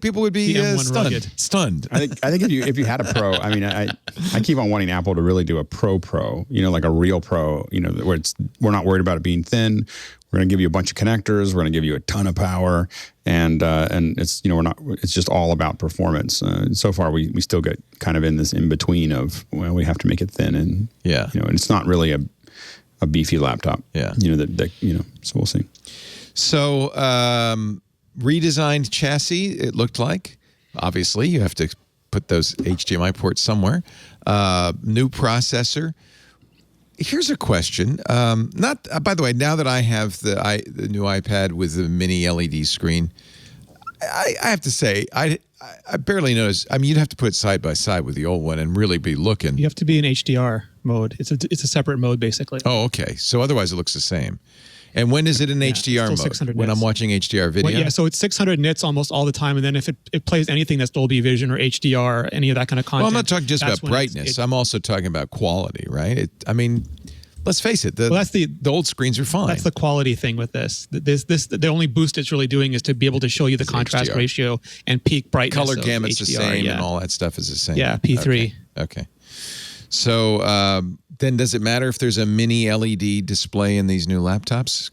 S1: people would be stunned.
S5: I think if you had a Pro, I mean, I keep on wanting Apple to really do a Pro, like a real Pro, where we're not worried about it being thin. We're going to give you a bunch of connectors. We're going to give you a ton of power, and it's it's just all about performance. So far, we still get kind of in this in between of, well, we have to make it thin, and and it's not really a beefy laptop.
S1: Yeah,
S5: so we'll see.
S1: So redesigned chassis, it looked like. Obviously, you have to put those HDMI ports somewhere. New processor. Here's a question. By the way, now that I have the new iPad with the mini LED screen, I have to say I barely noticed. I mean, you'd have to put it side by side with the old one and really be looking.
S6: You have to be in HDR mode. It's a separate mode basically.
S1: Oh, okay. So otherwise, it looks the same. And when is it in HDR mode? When I'm watching HDR video?
S6: Well, so it's 600 nits almost all the time. And then if it plays anything that's Dolby Vision or HDR, any of that kind of content.
S1: Well, I'm not talking just about brightness. I'm also talking about quality, right? Let's face it. The old screens are fine.
S6: That's the quality thing with this. The only boost it's really doing is to be able to show you the contrast ratio and peak brightness.
S1: Color gamut's the same, and all that stuff is the same.
S6: Yeah, P3.
S1: Okay. So then does it matter if there's a mini LED display in these new laptops?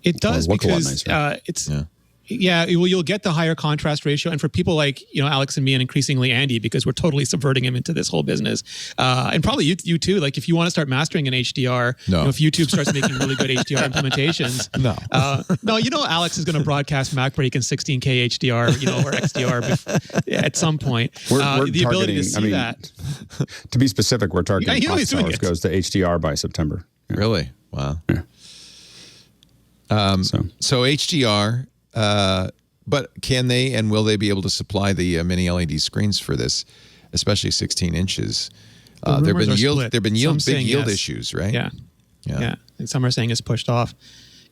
S6: It does, because
S5: it's...
S6: Yeah, well, you'll get the higher contrast ratio, and for people like Alex and me, and increasingly Andy, because we're totally subverting him into this whole business, and probably you too. Like, if you want to start mastering an HDR, if YouTube starts making really good HDR implementations, Alex is going to broadcast MacBreak in 16K HDR, or XDR at some point.
S5: We're
S6: the ability to see that.
S5: To be specific, we're targeting Office Hours goes to HDR by September.
S1: Yeah. Really? Wow.
S5: Yeah.
S1: So HDR. But can they and will they be able to supply the mini LED screens for this, especially 16 inches? There've been big yield issues, right?
S6: Yeah. And some are saying it's pushed off.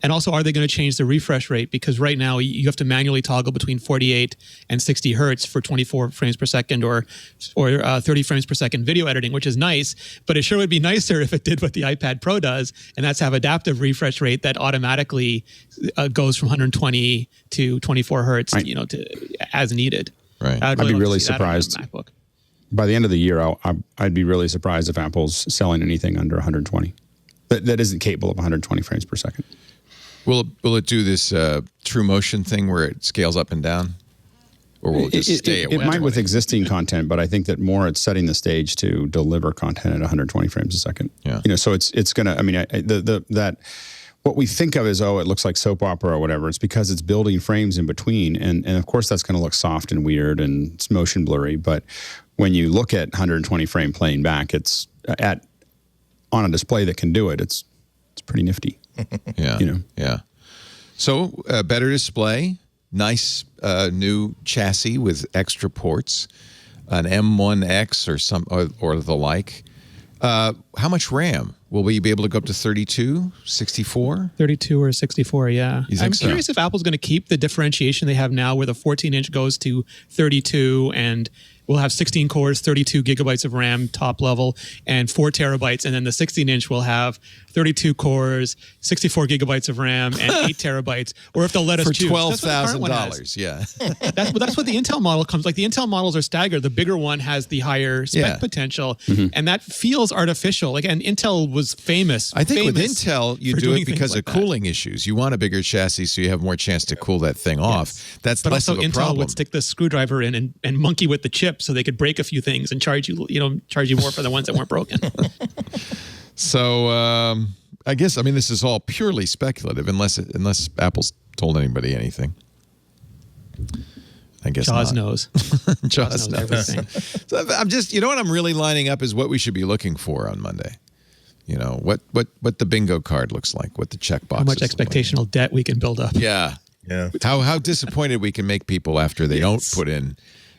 S6: And also, are they going to change the refresh rate? Because right now you have to manually toggle between 48 and 60 hertz for 24 frames per second or 30 frames per second video editing, which is nice. But it sure would be nicer if it did what the iPad Pro does, and that's have adaptive refresh rate that automatically goes from 120 to 24 hertz, as needed.
S1: Right.
S5: I'd be really surprised. By the end of the year, I'd be really surprised if Apple's selling anything under 120 that isn't capable of 120 frames per second.
S1: Will it do this true motion thing where it scales up and down? Or will it just stay at 120?
S5: It might with existing content, but I think that more it's setting the stage to deliver content at 120 frames a second.
S1: Yeah.
S5: So it's going to, I mean, that what we think of as, it looks like soap opera or whatever, it's because it's building frames in between. And of course that's going to look soft and weird and it's motion blurry. But when you look at 120 frame playing back, it's on a display that can do it. It's pretty nifty.
S1: Yeah. Yeah. So better display, nice new chassis with extra ports, an M1X or the like, How much RAM? Will we be able to go up to 32, 64?
S6: 32 or 64, yeah. I'm curious if Apple's going to keep the differentiation they have now where the 14-inch goes to 32 and we'll have 16 cores, 32 gigabytes of RAM top level, and 4 terabytes. And then the 16-inch will have 32 cores, 64 gigabytes of RAM, and 8 terabytes. Or if they'll let us choose.
S1: For $12,000, yeah.
S6: That's what the Intel model comes. Like the Intel models are staggered. The bigger one has the higher spec potential, and that feels artificial. Like, and Intel was famous.
S1: I think with Intel, you do it because of cooling issues. You want a bigger chassis so you have more chance to cool that thing off.
S6: Yes.
S1: That's
S6: but
S1: less
S6: also
S1: of a
S6: Intel
S1: problem.
S6: would stick the screwdriver in and monkey with the chip so they could break a few things and charge you more for the ones that weren't broken.
S1: So I guess this is all purely speculative, unless Apple's told anybody anything. I guess
S6: Jaws
S1: not.
S6: knows.
S1: Jaws knows
S6: everything.
S1: So I'm just, what I'm really lining up is what we should be looking for on Monday. What the bingo card looks like, what the checkbox.
S6: How much expectational debt we can build up.
S1: Yeah. How disappointed we can make people after they don't put in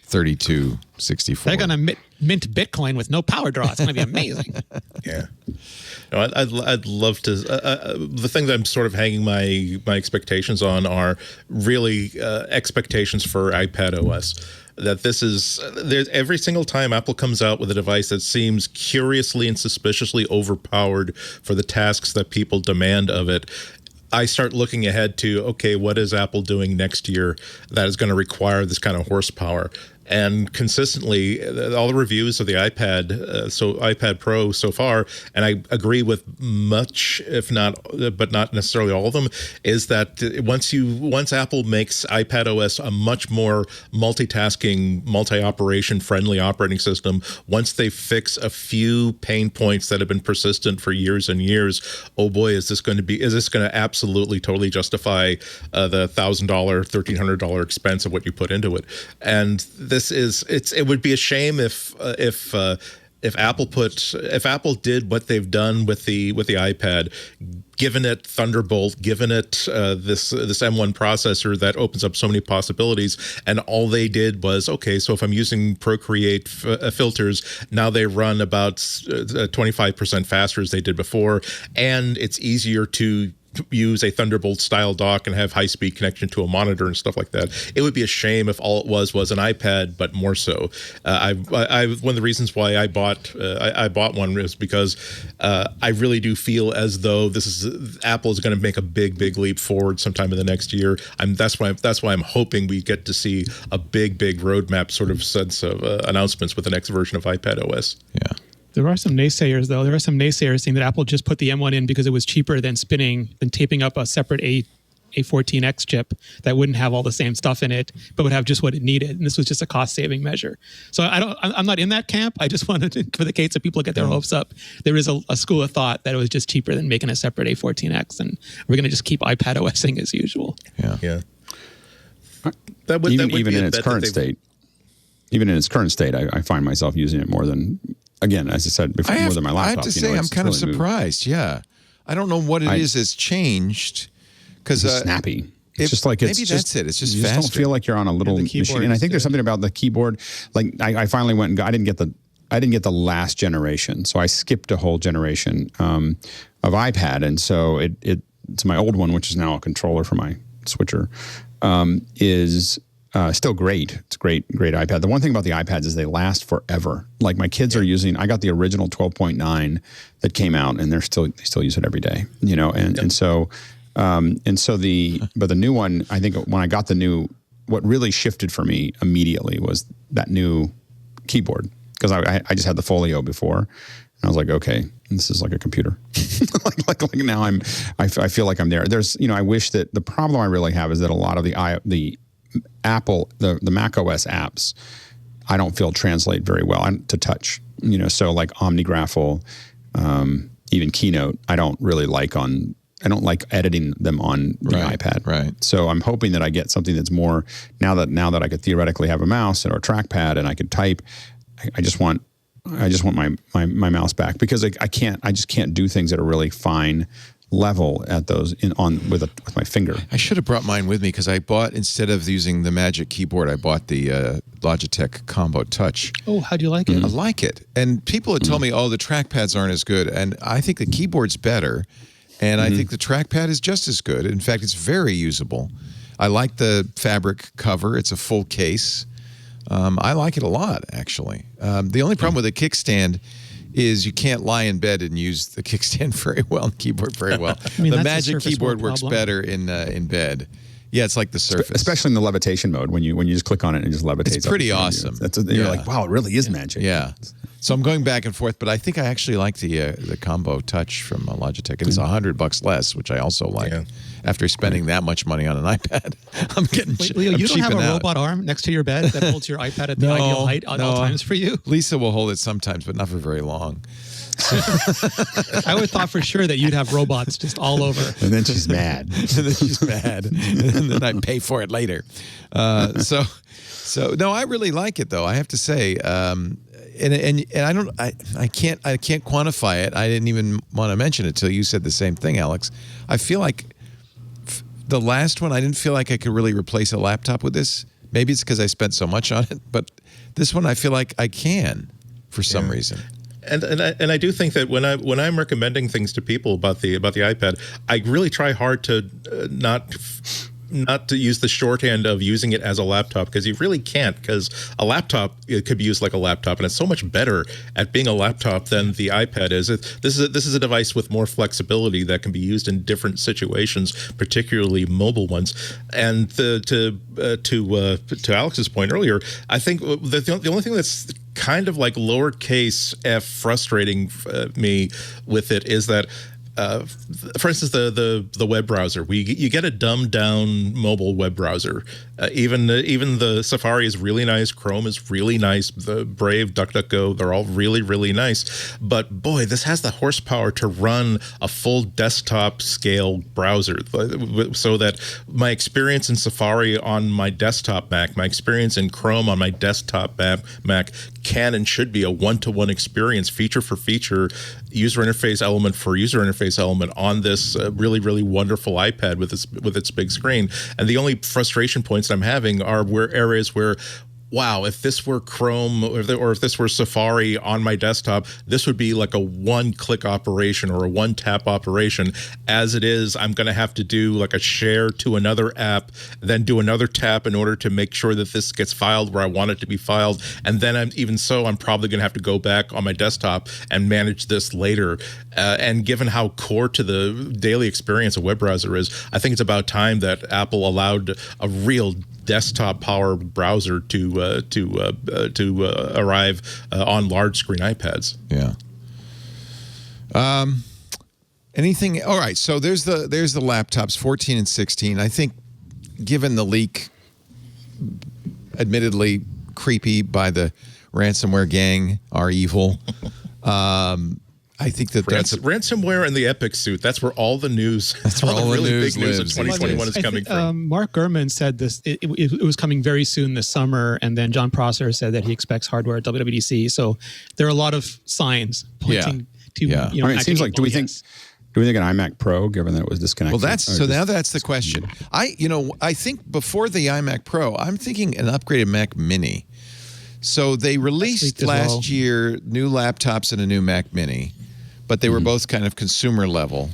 S1: 32, 64.
S6: They're going to mint Bitcoin with no power draw. It's going to be amazing.
S4: Yeah. No, I'd love to. The thing that I'm sort of hanging my expectations on are really expectations for iPadOS. That this is every single time Apple comes out with a device that seems curiously and suspiciously overpowered for the tasks that people demand of it, I start looking ahead to, okay, what is Apple doing next year that is going to require this kind of horsepower? And consistently, all the reviews of the iPad Pro so far, and I agree with much, if not, but not necessarily all of them, is that once Apple makes iPadOS a much more multitasking, multi-operation friendly operating system, once they fix a few pain points that have been persistent for years and years, oh boy, is this going to absolutely totally justify the $1,000, $1,300 expense of what you put into it? And it would be a shame if Apple did what they've done with the iPad, given it Thunderbolt, given it this M1 processor that opens up so many possibilities, and all they did was, okay, so if I'm using Procreate filters, now they run about 25% faster as they did before, and it's easier to use a Thunderbolt style dock and have high-speed connection to a monitor and stuff like that. It would be a shame if all it was an iPad, but more so. One of the reasons why I bought one is because I really do feel as though Apple is going to make a big leap forward sometime in the next year. That's why I'm hoping we get to see a big roadmap sort of sense of announcements with the next version of iPadOS.
S1: Yeah.
S6: There are some naysayers, though. There are some naysayers saying that Apple just put the M1 in because it was cheaper than taping up a separate A14X chip that wouldn't have all the same stuff in it, but would have just what it needed. And this was just a cost-saving measure. So I'm not in that camp. I just wanted to, for the case that people get their hopes up, there is a school of thought that it was just cheaper than making a separate A14X, and we're going to just keep iPadOSing as usual.
S1: Yeah.
S5: Even in its current state, I find myself using it more than. Again, as I said before, more than my laptop.
S1: I have to say, I'm kind of surprised. Yeah, I don't know what it is that's changed because
S5: it's snappy. It's just like it's
S1: maybe
S5: just,
S1: that's it. It's just
S5: you
S1: faster.
S5: Just don't feel like you're on a little machine. And I think there's something about the keyboard. Like I finally went and I didn't get the last generation, so I skipped a whole generation of iPad, and so it's my old one, which is now a controller for my switcher, is. Still great. It's a great iPad. The one thing about the iPads is they last forever. Like my kids are using, I got the original 12.9 that came out, and they still use it every day. But the new one, I think when I got the new, what really shifted for me immediately was that new keyboard, because I just had the Folio before. And I was like, okay, this is like a computer. like now I feel like I'm there. There's, I wish that the problem I really have is that a lot of the Apple, the macOS apps, I don't feel translate very well to touch. So like OmniGraffle, even Keynote, I don't like editing them on the iPad.
S1: Right.
S5: So I'm hoping that I get something that's more now that I could theoretically have a mouse or a trackpad and I could type. I just want my mouse back, because I just can't do things at a really fine level at those with my finger.
S1: I should have brought mine with me, because I bought, instead of using the Magic Keyboard, I bought the Logitech Combo Touch.
S6: Oh, how do you like it?
S1: I like it. And people had told me, oh, the trackpads aren't as good. And I think the keyboard's better. And I think the trackpad is just as good. In fact, it's very usable. I like the fabric cover. It's a full case. I like it a lot, actually. The only problem with the kickstand is you can't lie in bed and use the kickstand very well and keyboard very well.
S6: I mean,
S1: the
S6: that's a
S1: Magic
S6: Surface
S1: keyboard
S6: One
S1: works
S6: problem.
S1: better in bed. Yeah, it's like the Surface.
S5: Especially in the levitation mode, when you just click on it and it just levitates.
S1: It's pretty
S5: up in
S1: awesome.
S5: front of you. You're like, wow, it really is magic.
S1: Yeah. So I'm going back and forth, but I think I actually like the Combo Touch from Logitech. It is $100 less, which I also like.
S4: Yeah.
S1: After spending that much money on an iPad, I'm getting
S6: Wait, Leo,
S1: I'm
S6: you don't have a
S1: cheaping out.
S6: robot arm next to your bed that holds your iPad at the ideal height at all times for you?
S1: Lisa will hold it sometimes, but not for very long.
S6: I would thought for sure that you'd have robots just all over.
S5: And then she's mad.
S1: And then she's mad, and then I pay for it later. So no, I really like it though. I have to say, and I can't quantify it. I didn't even want to mention it till you said the same thing, Alex. I feel like the last one, I didn't feel like I could really replace a laptop with this. Maybe it's because I spent so much on it, but this one I feel like I can for some reason.
S4: And I do think that when I'm recommending things to people about the iPad, I really try hard to not to use the shorthand of using it as a laptop, because you really can't, because a laptop, it could be used like a laptop, and it's so much better at being a laptop than the iPad is. This is a device with more flexibility that can be used in different situations, particularly mobile ones. And to Alex's point earlier, I think the only thing that's kind of like lowercase f frustrating me with it is that for instance, the web browser, you get a dumbed down mobile web browser. Even the Safari is really nice. Chrome is really nice. The Brave, DuckDuckGo, they're all really, really nice. But boy, this has the horsepower to run a full desktop scale browser, so that my experience in Safari on my desktop Mac, my experience in Chrome on my desktop Mac can and should be a one-to-one experience, feature for feature, user interface element for user interface element on this really, really wonderful iPad with its big screen. And the only frustration points I'm having are areas where, wow, if this were Chrome or if this were Safari on my desktop, this would be like a one-click operation or a one-tap operation. As it is, I'm going to have to do like a share to another app, then do another tap in order to make sure that this gets filed where I want it to be filed. And then I'm probably going to have to go back on my desktop and manage this later. And given how core to the daily experience a web browser is, I think it's about time that Apple allowed a real desktop power browser to arrive on large screen iPads.
S1: Yeah. Anything? All right. So there's the laptops, 14 and 16. I think, given the leak, admittedly creepy by the ransomware gang, are evil. I think that's
S4: ransomware and the Epic suit. That's where all the news.
S1: That's where all the
S4: really
S1: news
S4: big news of
S1: lives.
S4: 2021 is coming from.
S6: Mark Gurman said this. It was coming very soon this summer, and then John Prosser said that he expects hardware at WWDC. So there are a lot of signs pointing to.
S1: Yeah.
S6: You know,
S5: I mean, it seems like do we think an iMac Pro, given that it was disconnected?
S1: Well, now that's the question. I think before the iMac Pro, I'm thinking an upgraded Mac Mini. So they released last year new laptops and a new Mac Mini, but they were both kind of consumer level.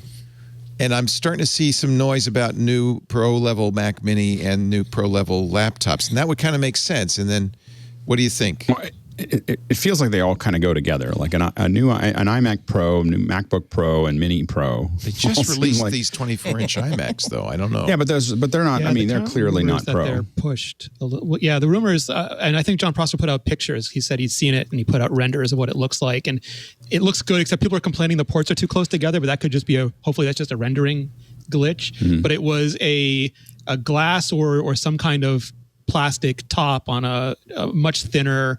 S1: And I'm starting to see some noise about new Pro level Mac Mini and new Pro level laptops. And that would kind of make sense. And then what do you think?
S5: Well, it feels like they all kind of go together, like an iMac Pro, new MacBook Pro, and Mini Pro.
S1: They just released these 24-inch iMacs, though. I don't know.
S5: Yeah, but they're not.
S6: Yeah,
S5: I mean, they're clearly not Pro.
S6: They're pushed. Yeah, the rumors, and I think John Prosser put out pictures. He said he'd seen it, and he put out renders of what it looks like, and it looks good. Except people are complaining the ports are too close together, but that could just be hopefully that's just a rendering glitch. Mm-hmm. But it was a glass or some kind of plastic top on a much thinner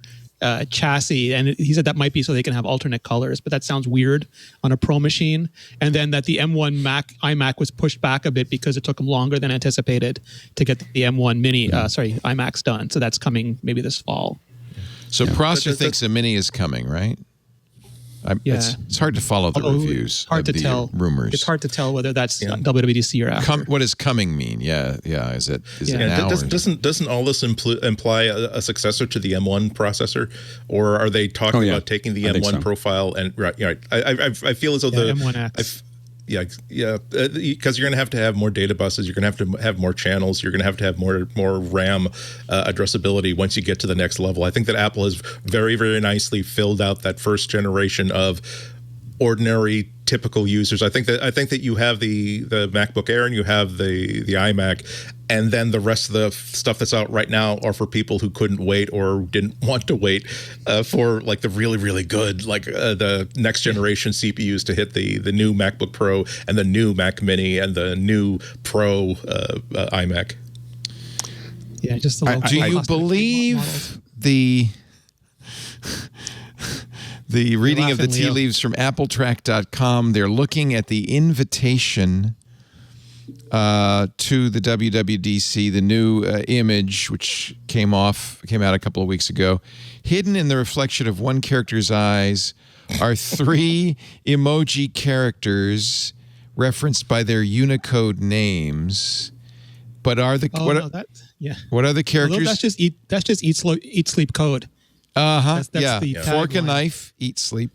S6: chassis, and he said that might be so they can have alternate colors, but that sounds weird on a Pro machine. And then that the M1 iMac was pushed back a bit because it took them longer than anticipated to get the M1 Mini, iMacs done. So that's coming maybe this fall.
S1: So Prosser thinks a Mini is coming, right? It's hard to follow the reviews.
S6: Hard to
S1: the
S6: tell.
S1: Rumors.
S6: It's hard to tell whether that's WWDC or after.
S1: What does coming mean? Yeah. Is it now?
S4: Doesn't all this imply a successor to the M1 processor, or are they talking about taking the M1 profile and right? I feel as though the
S6: M1X.
S4: Because you're going to have more data buses. You're going to have more channels. You're going to have more RAM addressability once you get to the next level. I think that Apple has very, very nicely filled out that first generation of ordinary, typical users. I think that you have the MacBook Air and you have the iMac, and then the rest of the stuff that's out right now are for people who couldn't wait or didn't want to wait for like the really, really good, the next generation CPUs to hit the new MacBook Pro and the new Mac Mini and the new Pro iMac.
S6: Yeah, just
S1: do you believe the reading of the tea leaves from appletrack.com? They're looking at the invitation to the WWDC, the new image, which came out a couple of weeks ago. Hidden in the reflection of one character's eyes are 3 emoji characters referenced by their Unicode names. But are the what are the characters?
S6: Although that's just eat sleep code. That's the
S1: fork and knife, eat sleep.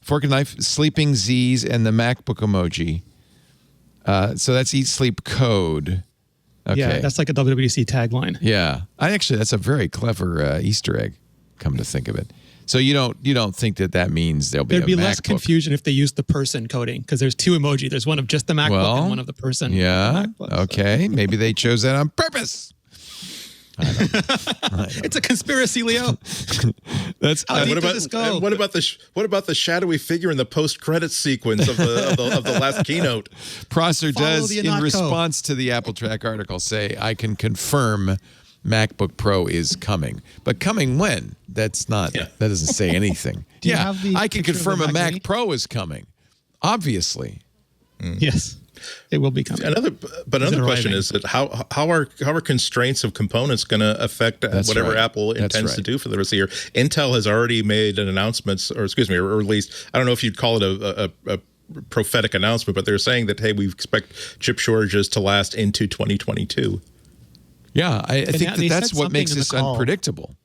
S1: Fork and knife, sleeping Z's, and the MacBook emoji. So that's eat sleep code. Okay.
S6: Yeah, that's like a WWDC tagline.
S1: Yeah, that's a very clever Easter egg. Come to think of it, so you don't think that means there'd be
S6: less confusion if they used the person coding, because there's 2 emoji. There's one of just the MacBook and one of the person.
S1: Yeah. Okay. Maybe they chose that on purpose. I don't know.
S6: It's a conspiracy, Leo.
S1: That's
S6: how deep does this go?
S4: What about the shadowy figure in the post-credits sequence of the last keynote?
S1: Prosser does, in response to the Apple Track article, say, "I can confirm MacBook Pro is coming, but coming when? That's not. That doesn't say anything. I can confirm a Mac Pro is coming. Obviously,
S6: yes." It will be coming.
S4: Another question is that how are constraints of components going to affect whatever Apple intends to do for the rest of the year? Intel has already made an announcement, or at least I don't know if you'd call it a prophetic announcement, but they're saying that, hey, we expect chip shortages to last into 2022.
S1: Yeah, I think that's what makes this unpredictable.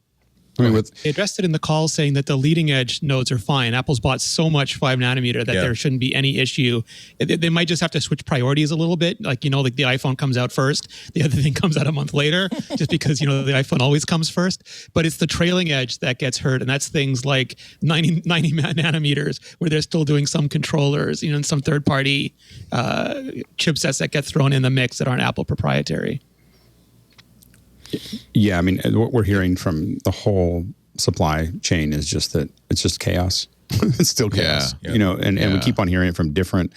S6: They addressed it in the call, saying that the leading edge nodes are fine. Apple's bought so much 5 nanometer that there shouldn't be any issue. They might just have to switch priorities a little bit. Like the iPhone comes out first, the other thing comes out a month later, just because the iPhone always comes first. But it's the trailing edge that gets hurt, and that's things like 90 nanometers, where they're still doing some controllers, and some third party chipsets that get thrown in the mix that aren't Apple proprietary.
S5: Yeah, I mean, what we're hearing from the whole supply chain is just that it's just chaos. It's still chaos, and we keep on hearing it from different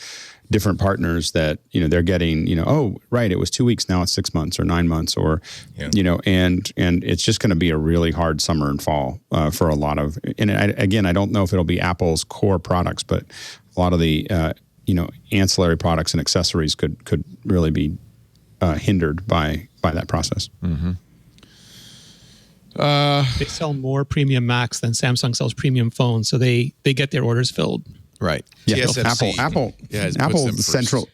S5: partners that, they're getting, it was 2 weeks, now it's 6 months or 9 months and it's just going to be a really hard summer and fall for a lot of, and I don't know if it'll be Apple's core products, but a lot of the, ancillary products and accessories could really be hindered by that process.
S1: Mm-hmm.
S6: They sell more premium Macs than Samsung sells premium phones, so they get their orders filled.
S1: Right.
S5: Yeah. Apple central.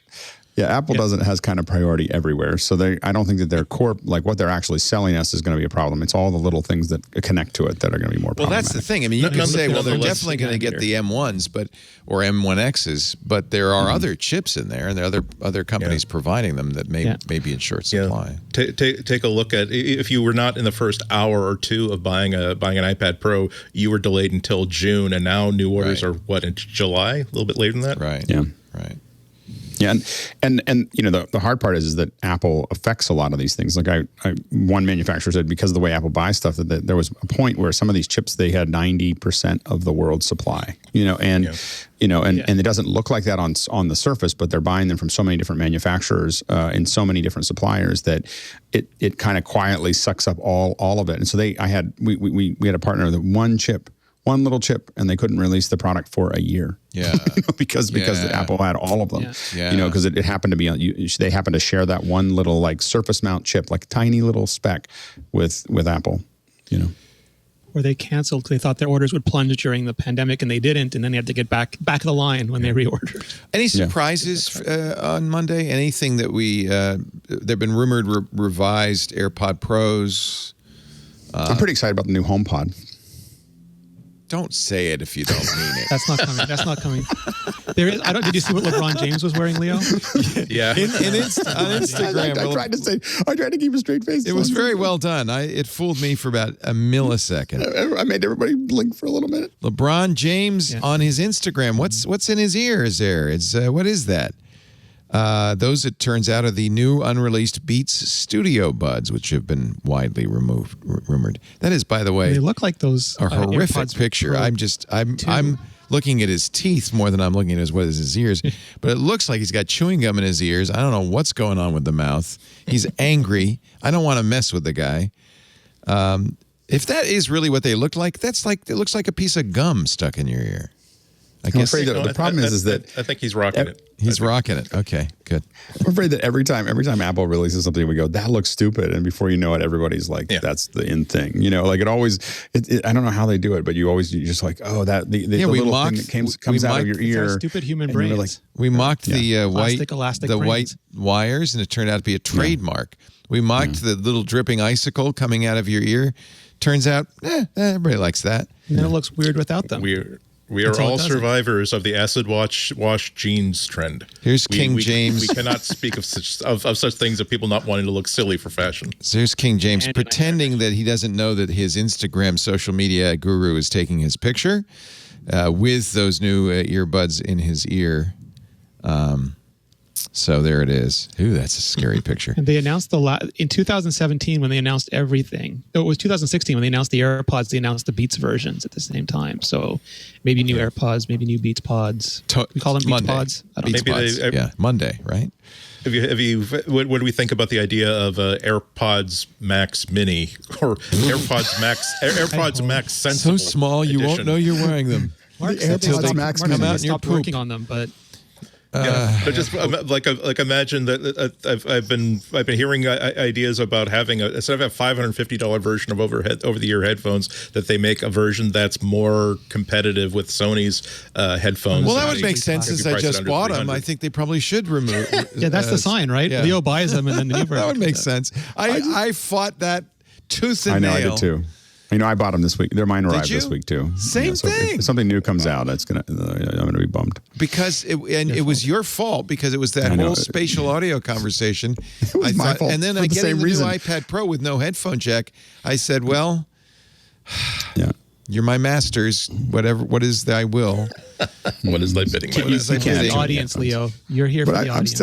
S5: Yeah, Apple has kind of priority everywhere. So I don't think that their core, like what they're actually selling us, is going to be a problem. It's all the little things that connect to it that are going to be more problematic.
S1: Well, that's the thing. I mean, you can say, they're definitely going to get the M1s, or M1Xs, but there are other chips in there, and there are other companies providing them that may be in short supply.
S4: Take a look at, if you were not in the first hour or two of buying an iPad Pro, you were delayed until June, and now new orders are in July, a little bit later than that.
S1: Right.
S5: Yeah.
S1: Right.
S5: Yeah, and the hard part is that Apple affects a lot of these things. Like one manufacturer said, because of the way Apple buys stuff, that there was a point where some of these chips, they had 90% of the world's supply. And it doesn't look like that on the surface, but they're buying them from so many different manufacturers and so many different suppliers that it kind of quietly sucks up all of it. And so we had a partner that one little chip, and they couldn't release the product for a year.
S1: Yeah,
S5: because Apple had all of them.
S1: Yeah.
S5: Because it happened to be they happened to share that one little surface mount chip, like tiny little speck, with Apple.
S6: where they canceled because they thought their orders would plunge during the pandemic, and they didn't, and then they had to get back of the line when they reordered.
S1: Any surprises on Monday? Anything that there've been rumored revised AirPod Pros?
S5: I'm pretty excited about the new HomePod.
S1: Don't say it if you don't mean it.
S6: That's not coming. That's not coming. There is. Did you see what LeBron James was wearing, Leo?
S4: Yeah.
S1: On Instagram.
S5: I tried to keep a straight face.
S1: It was very well done. It fooled me for about a millisecond.
S5: I made everybody blink for a little minute.
S1: LeBron James on his Instagram. What's in his ears there? It's what is that? Those, it turns out, are the new unreleased Beats Studio Buds, which have been widely rumored. That is, by the way,
S6: they look like those
S1: a horrific
S6: AirPods
S1: picture.
S6: Pro
S1: I'm looking at his teeth more than I'm looking at his ears. But it looks like he's got chewing gum in his ears. I don't know what's going on with the mouth. He's angry. I don't want to mess with the guy. If that is really what they look like, it looks like a piece of gum stuck in your ear.
S5: I'm afraid that the problem is that
S4: I think he's rocking it.
S1: He's rocking it. Okay, good.
S5: I'm afraid that every time Apple releases something, we go, that looks stupid, and before you know it, everybody's like, that's the in thing. Like it always. I don't know how they do it, but you're just like, oh, that the little thing that comes out of your ear.
S6: Stupid human brains.
S5: Like,
S1: we mocked the
S6: elastic
S1: white wires, and it turned out to be a trademark. We mocked the little dripping icicle coming out of your ear. Turns out, everybody likes that.
S6: And then it looks weird without them.
S4: We are all survivors of the acid wash jeans trend.
S1: Here's King James.
S4: We cannot speak of such things of people not wanting to look silly for fashion.
S1: So here's King James pretending that he doesn't know that his Instagram social media guru is taking his picture with those new earbuds in his ear. So there it is. Ooh, that's a scary picture.
S6: And they announced in 2017 when they announced everything. It was 2016 when they announced the AirPods. They announced the Beats versions at the same time. So maybe new AirPods, maybe new Beats Pods. We call them Beats
S1: Monday.
S6: Pods. I don't
S1: Beats
S6: know.
S1: Pods. Monday, right?
S4: What do we think about the idea of AirPods Max Mini or AirPods Max Sensible?
S1: So small you won't know you're wearing them.
S6: Mark
S5: the AirPods Max
S6: Mini.
S1: Come out in your
S6: stopped
S1: poop.
S6: working on them, but.
S4: But just like imagine that I've been hearing ideas about having instead of a $550 version of over-the-ear headphones, that they make a version that's more competitive with Sony's headphones.
S1: Well, that would make sense since I just bought them. I think they probably should remove.
S6: Yeah, that's the sign, right?
S1: Yeah.
S6: Leo buys them and then the new version.
S1: That would make sense. I fought that tooth and nail.
S5: I did too. I bought them this week. Mine arrived this week too.
S1: Same thing.
S5: If something new comes out, I'm gonna be bummed.
S1: Because it was your fault, because it was that whole spatial audio conversation.
S5: It was my fault.
S1: And then I get the new iPad Pro with no headphone jack. I said, well, you're my masters. What is thy will?
S4: What is thy bidding?
S6: What is thy bidding? The audience, Leo. You're here for the audience.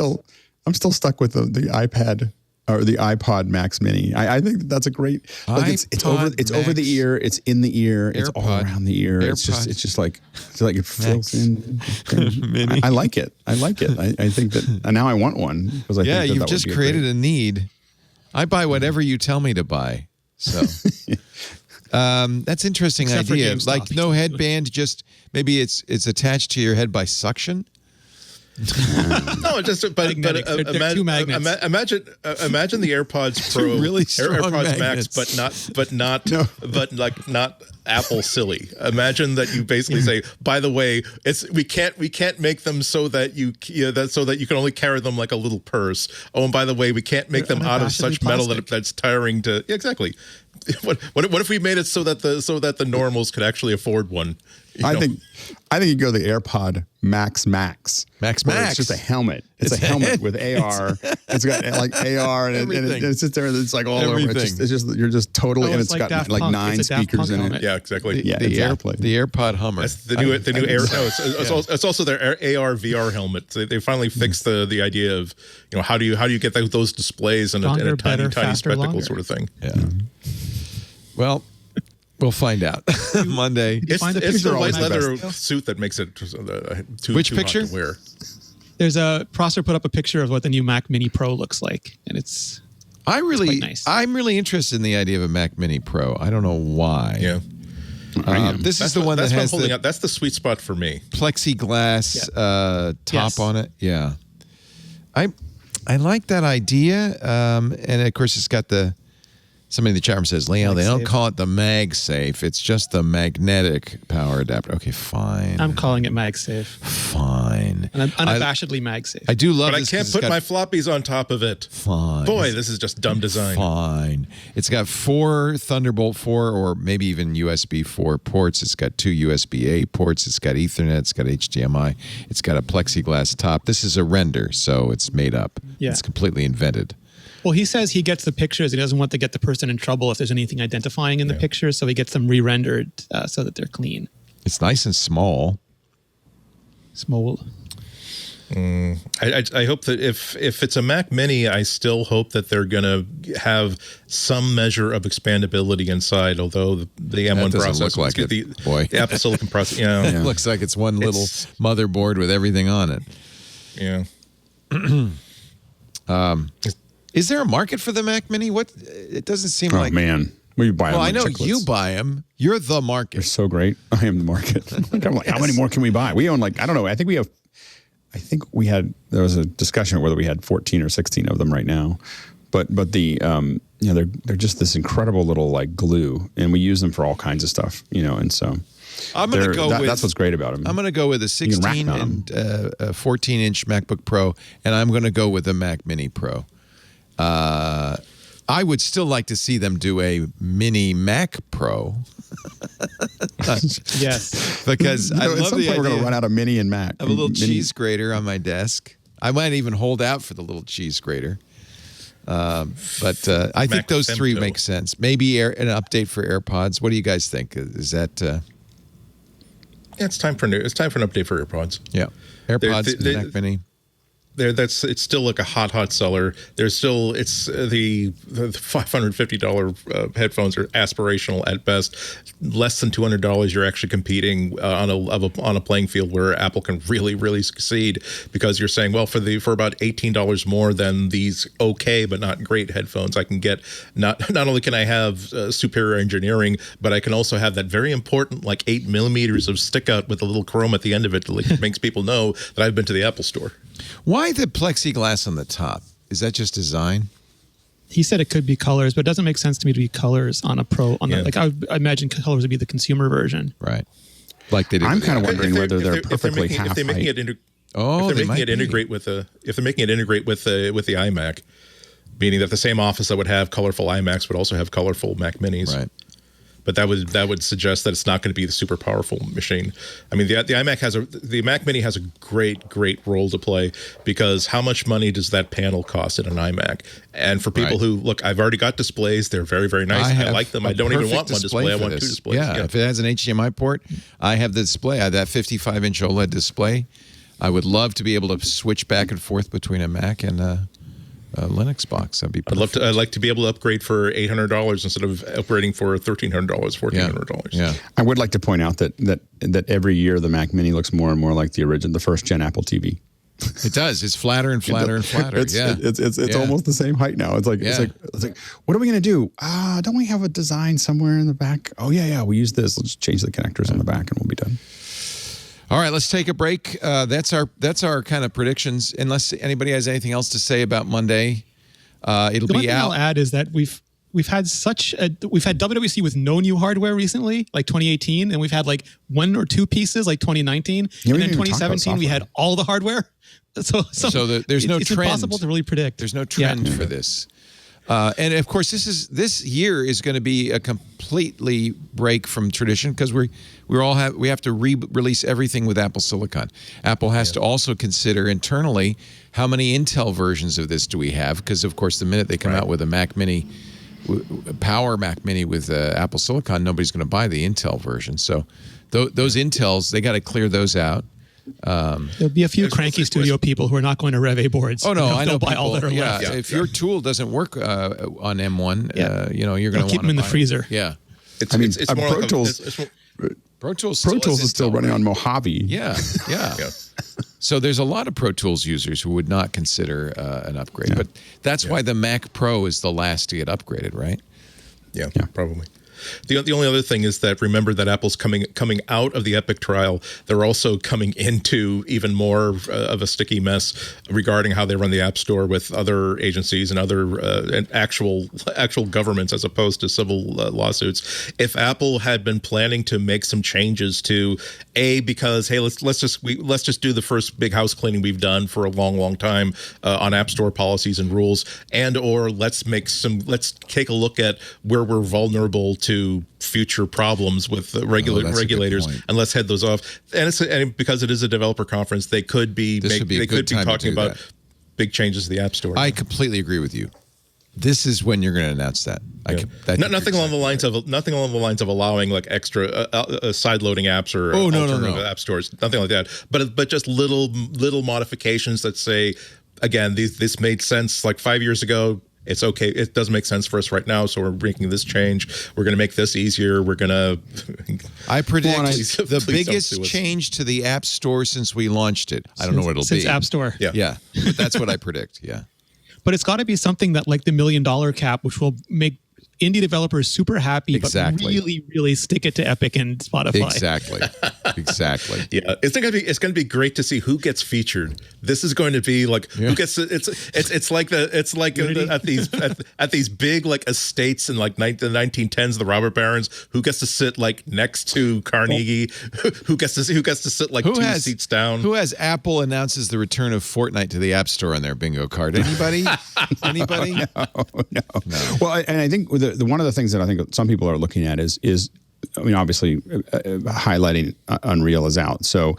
S5: I'm still stuck with the iPad. Or the iPod Max Mini. I think that's a great. It's over the ear. It's in the ear. It's all around the ear. It's just like it fills in.
S1: Mini.
S5: I like it. I think that now I want one because I think
S1: you've just created a need. I buy whatever you tell me to buy. So that's interesting idea. Like no headband, just maybe it's attached to your head by suction.
S4: No, just but
S6: imagine
S4: the AirPods Pro,
S1: really strong
S4: AirPods
S1: magnets.
S4: Max, but not Apple silly. Imagine that you basically say, by the way, we can't make them so that you can only carry them like a little purse. Oh, and by the way, we can't make them out of such metal that's tiring to. Yeah, exactly. What if we made it so that the normals could actually afford one?
S5: I think you go the AirPod Max. It's just a helmet. It's a helmet with AR. It's got like AR and it sits there. And it's like all over. It's just you're just totally. And it's got like 9 speakers in it.
S4: Yeah, exactly.
S5: Exactly.
S1: The AirPod Hummer.
S4: That's the new Air. No, it's also their AR VR helmet. They finally fixed the idea of how do you get those displays and a tiny spectacle sort of thing.
S1: Yeah. Well, we'll find out Monday.
S4: It's the white leather suit that makes it too hot to wear.
S6: There's Prosser put up a picture of what the new Mac Mini Pro looks like, and it's quite nice.
S1: I'm really interested in the idea of a Mac Mini Pro. I don't know why.
S4: Yeah.
S1: This is the one that has
S4: that's the sweet spot for me.
S1: Plexiglass top on it. Yeah. I like that idea. And of course it's got the Somebody in the chat room says, Leo, they don't
S6: MagSafe.
S1: call it the MagSafe. It's just the magnetic power adapter. Okay, fine.
S6: I'm calling it MagSafe.
S1: Fine.
S6: And I'm unabashedly MagSafe.
S1: I do love
S4: But I
S1: this 'cause
S4: can't
S1: it's
S4: put
S1: got-
S4: my floppies on top of it.
S1: Fine.
S4: Boy, this is just dumb design.
S1: Fine. It's got 4 Thunderbolt 4 or maybe even USB 4 ports. It's got 2 USB-A ports. It's got Ethernet. It's got HDMI. It's got a plexiglass top. This is a render, so it's made up.
S6: Yeah.
S1: It's completely invented.
S6: Well, he says he gets the pictures. He doesn't want to get the person in trouble if there's anything identifying in the pictures, so he gets them re-rendered so that they're clean.
S1: It's nice and small.
S6: Small.
S4: I hope that if it's a Mac Mini, I still hope that they're going to have some measure of expandability inside. Although the M1
S1: doesn't
S4: processor,
S1: look like it, boy.
S4: the Apple Silicon processor, yeah,
S1: It looks like it's one little motherboard with everything on it.
S4: yeah.
S1: Is there a market for the Mac Mini? What? It doesn't seem
S5: Oh
S1: like.
S5: man, we buy them.
S1: Well, I
S5: like
S1: know
S5: chiclets.
S1: you buy them. You're the market.
S5: They're so great. I am the market. I'm like, how many more can we buy? We own like, I don't know. I think we had, there was a discussion of whether we had 14 or 16 of them right now. But the, they're just this incredible little like glue, and we use them for all kinds of stuff, and so.
S1: I'm going to go with.
S5: That's what's great about them.
S1: I'm going to go with a
S5: You can rack
S1: 16
S5: mount
S1: and 14-inch MacBook Pro, and I'm going to go with the Mac Mini Pro. I would still like to see them do a mini Mac Pro.
S6: Yes.
S1: Because I
S5: at
S1: love
S5: some
S1: the
S5: point we're going
S1: idea.
S5: to run out of mini and Mac.
S1: I have a little
S5: Mini-
S1: cheese grater on my desk. I might even hold out for the little cheese grater. But I think
S4: Mac
S1: those 3
S4: Femto.
S1: make sense. Maybe an update for AirPods. What do you guys think? Is that
S4: Yeah, it's time for an update for AirPods.
S1: yeah? AirPods
S4: They-
S1: and Mac Mini.
S4: It's still like a hot seller. There's still the $550 headphones are aspirational at best. Less than $200, you're actually competing on a playing field where Apple can really succeed, because you're saying, well, for about $18 more than these okay but not great headphones, I can get not only can I have superior engineering, but I can also have that very important like 8 millimeters of stick out with a little chrome at the end of it that makes people know that I've been to the Apple Store.
S1: Why the plexiglass on the top? Is that just design?
S6: He said it could be colors, but it doesn't make sense to me to be colors on a Pro. I imagine colors would be the consumer version.
S1: Right. Like they did.
S5: I'm
S1: with
S5: kind of
S1: the-
S5: wondering whether they're perfectly
S4: if
S5: half
S4: they're making
S5: height.
S4: it
S1: Oh,
S4: if
S1: they
S4: they're
S1: might
S4: making it
S1: be.
S4: integrate with the iMac, meaning that the same office that would have colorful iMacs would also have colorful Mac Minis.
S1: Right.
S4: But that would suggest that it's not going to be the super powerful machine. I mean, the Mac Mini has a great role to play, because how much money does that panel cost in an iMac? And for people
S1: Right.
S4: who look, I've already got displays. They're very nice. I
S1: have
S4: like them.
S1: a
S4: I don't even
S1: perfect
S4: want one display. I
S1: for
S4: want 2
S1: this.
S4: displays.
S1: Yeah, if it has an HDMI port, I have the display. I have that 55-inch OLED display. I would love to be able to switch back and forth between a Mac and a Linux box. That'd be perfect.
S4: I'd like to be able to upgrade for $800 instead of upgrading for $1,300, $1,400.
S1: Yeah.
S5: I would like to point out that every year the Mac Mini looks more and more like the first gen Apple TV.
S1: It does. It's flatter and flatter and flatter.
S5: It's
S1: Yeah.
S5: almost the same height now. It's like what are we gonna do? Don't we have a design somewhere in the back? Oh yeah, we use this. Let's change the connectors on the back and we'll be done.
S1: All right, let's take a break. That's our kind of predictions. Unless anybody has anything else to say about Monday, it'll
S6: The one
S1: be
S6: thing I'll
S1: out.
S6: add is that we've had WWDC with no new hardware recently, like 2018, and we've had like 1 or 2 pieces like 2019,
S5: Yeah,
S6: and
S5: we
S6: then
S5: didn't even talk about
S6: 2017 we had all the hardware. So
S1: There's no
S6: it's
S1: trend.
S6: impossible to really predict.
S1: There's no trend for this. And of course, this year is going to be a completely break from tradition, because we have to re-release everything with Apple Silicon. Apple has to also consider internally how many Intel versions of this do we have, because of course the minute they come out with a Mac Mini, Power Mac Mini with Apple Silicon, nobody's going to buy the Intel version. So those Intels, they got to clear those out.
S6: There'll be a few cranky studio people who are not going to Rev A boards.
S1: Oh no, I know
S6: they'll buy
S1: people.
S6: all that are left.
S1: If your tool doesn't work on M1, you're going to
S6: They'll keep them in the freezer.
S1: Yeah,
S4: It's more
S5: Pro
S4: like
S5: Tools.
S1: Pro Tools.
S5: Pro Tools
S1: has
S5: is still
S1: Intel,
S5: running
S1: right?
S5: on Mojave.
S1: Yeah. So there's a lot of Pro Tools users who would not consider an upgrade, but that's why the Mac Pro is the last to get upgraded, right?
S4: Yeah, probably. The only other thing is that remember that Apple's coming out of the Epic trial. They're also coming into even more of a sticky mess regarding how they run the App Store with other agencies and other and actual governments as opposed to civil lawsuits. If Apple had been planning to make some changes to because hey, let's just do the first big house cleaning we've done for a long time on App Store policies and rules, and or let's take a look at where we're vulnerable to future problems with regulators, and let's head those off. And because it is a developer conference, they could be talking about big changes to the App Store.
S1: I completely agree with you. This is when you're going to announce that.
S4: Nothing along the lines of allowing like extra side loading apps or alternative app stores. Nothing like that. But just little modifications that say, again, this made sense like 5 years ago. It's okay. It doesn't make sense for us right now, so we're making this change. We're going to make this easier. We're going to.
S1: I predict the biggest change to the App Store since we launched it. I don't know what it'll be.
S6: Since App Store.
S1: Yeah. But that's what I predict. Yeah.
S6: But it's got to be something that like the $1 million cap, which will make indie developers super happy, but really, really stick it to Epic and Spotify.
S1: Exactly.
S4: Yeah, it's going to be great to see who gets featured. This is going to be like who gets it's like at these big like estates in like the 1910s, the robber barons. Who gets to sit like next to Carnegie? Who gets to sit like two seats down?
S1: Who has Apple announces the return of Fortnite to the App Store on their bingo card? Anybody? Anybody?
S5: No. Well, and I think one of the things that I think some people are looking at is I mean, obviously highlighting Unreal is out. So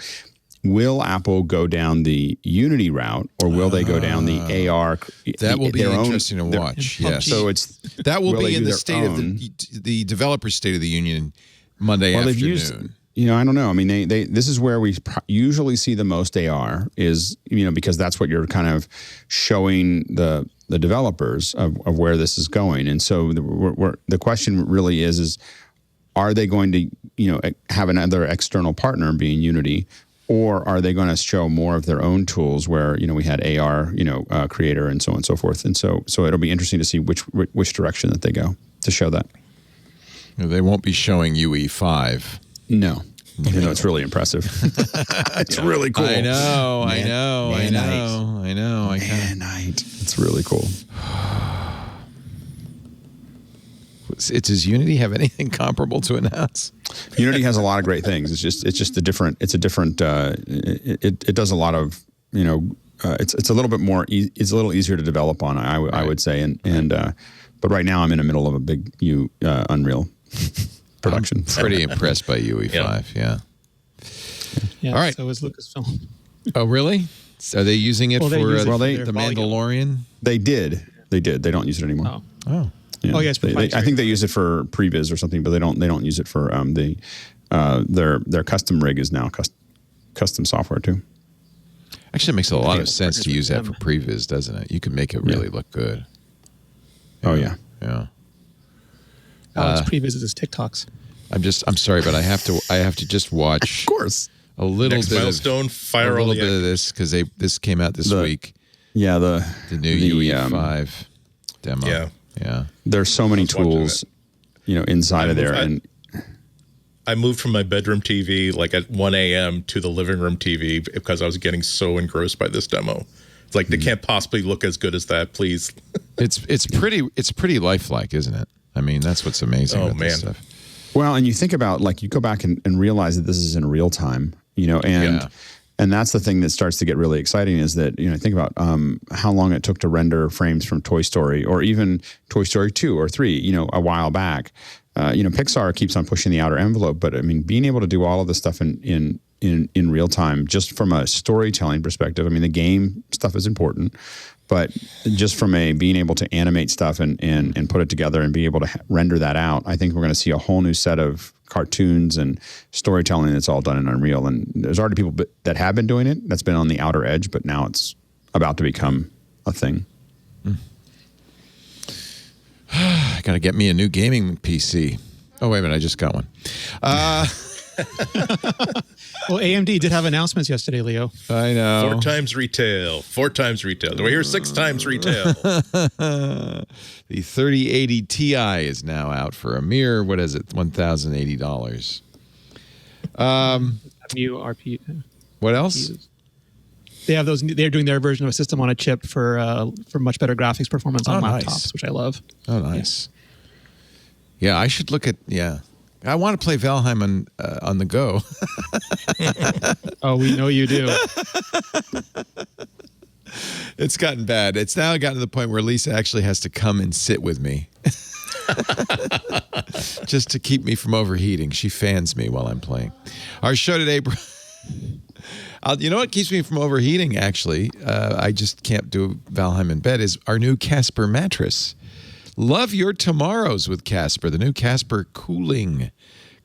S5: will Apple go down the Unity route, or will they go down the AR?
S1: That will be interesting to watch. Yes.
S5: So
S1: that will be in the state of the developer State of the Union Monday afternoon.
S5: I don't know. I mean, this is where we usually see the most AR is, because that's what you're kind of showing the developers of where this is going. And so the question really is are they going to, have another external partner being Unity, or are they going to show more of their own tools where, we had AR, Creator and so on and so forth. And so it'll be interesting to see which direction that they go to show that.
S1: They won't be showing UE5.
S5: No. It's really impressive. It's really cool.
S1: I know.
S5: It's really cool.
S1: Does Unity have anything comparable to announce?
S5: Unity has a lot of great things. It does a lot of, it's a little bit more, it's a little easier to develop on, I would say. But right now I'm in the middle of a big Unreal production.
S1: I'm pretty impressed by UE5. Yeah. All right.
S6: So is Lucasfilm.
S1: Oh, really? Are they using it for the Mandalorian?
S5: They did. They don't use it anymore.
S1: Oh.
S5: Yeah.
S6: Yes.
S5: I think they use it for previs or something, but they don't use it for their custom rig is now custom software too.
S1: Actually, it makes a lot of sense to use that for previs, doesn't it? You can make it really look good.
S5: Oh yeah.
S6: Alex previs is TikToks.
S1: I'm sorry, but I have to just watch.
S5: Of course.
S1: A little
S4: Next
S1: bit
S4: milestone,
S1: of of this because this came out this week.
S5: Yeah, the
S1: new UE5 demo. Yeah.
S5: There's so many tools, inside of there, and
S4: I moved from my bedroom TV like at 1 a.m. to the living room TV because I was getting so engrossed by this demo. It's like they can't possibly look as good as that, please.
S1: It's pretty lifelike, isn't it? I mean, that's what's amazing about this stuff.
S5: Well, and you think about you go back and realize that this is in real time, and that's the thing that starts to get really exciting is that, think about how long it took to render frames from Toy Story or even Toy Story 2 or 3, a while back. Pixar keeps on pushing the outer envelope, but I mean, being able to do all of this stuff in real time, just from a storytelling perspective, I mean, the game stuff is important, but just from being able to animate stuff and put it together and be able to render that out, I think we're going to see a whole new set of cartoons and storytelling that's all done in Unreal. And there's already people that have been doing it. That's been on the outer edge, but now it's about to become a thing.
S1: I got to get me a new gaming PC. Oh, wait a minute. I just got one.
S6: Well, AMD did have announcements yesterday, Leo.
S1: I know.
S4: 4 times retail. 4 times retail. Do I hear 6 times retail?
S1: The 3080 Ti is now out for a mere, what is it, $1,080.
S6: New RP.
S1: What else?
S6: They have those. They're doing their version of a system on a chip for much better graphics performance on laptops,
S1: nice.
S6: which I love.
S1: Oh, nice. Yeah, I should look at, I want to play Valheim on the go.
S6: Oh, we know you do.
S1: It's gotten bad. It's now gotten to the point where Lisa actually has to come and sit with me. Just to keep me from overheating. She fans me while I'm playing. Our show today, you know what keeps me from overheating, actually? I just can't do Valheim in bed, is our new Casper mattress. Love your tomorrows with Casper. The new Casper cooling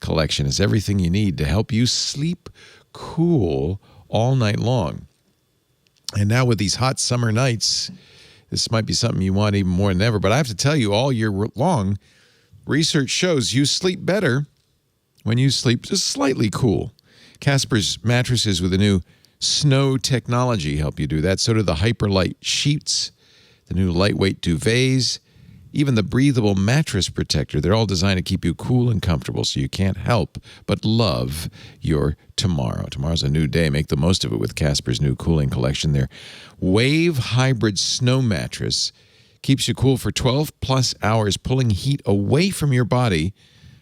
S1: collection is everything you need to help you sleep cool all night long. And now with these hot summer nights, this might be something you want even more than ever. But I have to tell you, all year long, research shows you sleep better when you sleep just slightly cool. Casper's mattresses with the new snow technology help you do that. So do the Hyperlight sheets, the new lightweight duvets, even the breathable mattress protector. They're all designed to keep you cool and comfortable, so you can't help but love your tomorrow. Tomorrow's a new day. Make the most of it with Casper's new cooling collection. Their Wave Hybrid Snow Mattress keeps you cool for 12-plus hours, pulling heat away from your body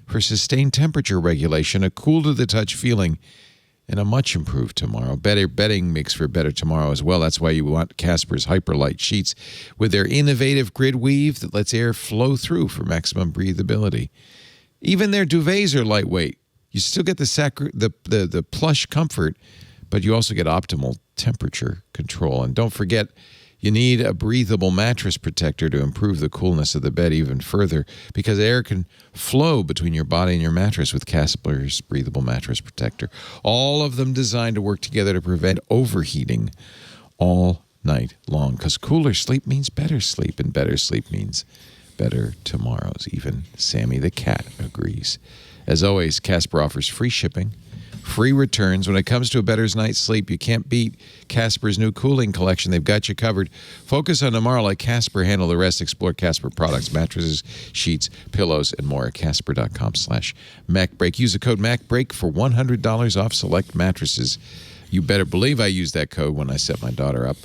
S1: for sustained temperature regulation, a cool-to-the-touch feeling, and a much improved tomorrow. Better bedding makes for better tomorrow as well. That's why you want Casper's Hyperlight sheets with their innovative grid weave that lets air flow through for maximum breathability. Even their duvets are lightweight. You still get the plush comfort, but you also get optimal temperature control. And don't forget, you need a breathable mattress protector to improve the coolness of the bed even further, because air can flow between your body and your mattress with Casper's breathable mattress protector. All of them designed to work together to prevent overheating all night long, because cooler sleep means better sleep, and better sleep means better tomorrows. Even Sammy the cat agrees. As always, Casper offers free shipping, free returns. When it comes to a better night's sleep, you can't beat Casper's new cooling collection. They've got you covered. Focus on tomorrow, like Casper. Handle the rest. Explore Casper products, mattresses, sheets, pillows, and more at Casper.com/MacBreak. Use the code MacBreak for $100 off select mattresses. You better believe I used that code when I set my daughter up.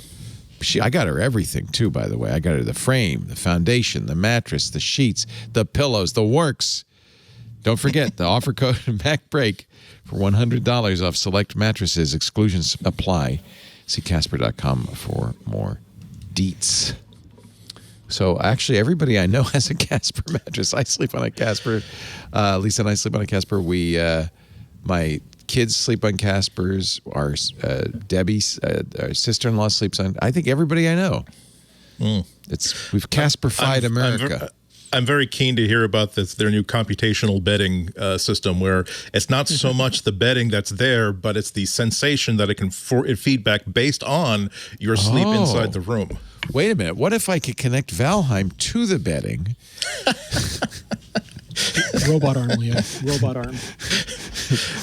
S1: I got her everything, too, by the way. I got her the frame, the foundation, the mattress, the sheets, the pillows, the works. Don't forget the offer code MacBreak for $100 off select mattresses. Exclusions apply. See Casper.com for more deets. So actually, everybody I know has a Casper mattress. I sleep on a Casper. Lisa and I sleep on a Casper. My kids sleep on Caspers. Our Debbie's our sister-in-law sleeps on. I think everybody I know. We've Casper-fied America.
S4: I'm very keen to hear about their new computational bedding system, where it's not so much the bedding that's there, but it's the sensation that it can feedback based on your sleep inside the room.
S1: Wait a minute. What if I could connect Valheim to the bedding?
S6: Robot arm, Leo. Robot arm.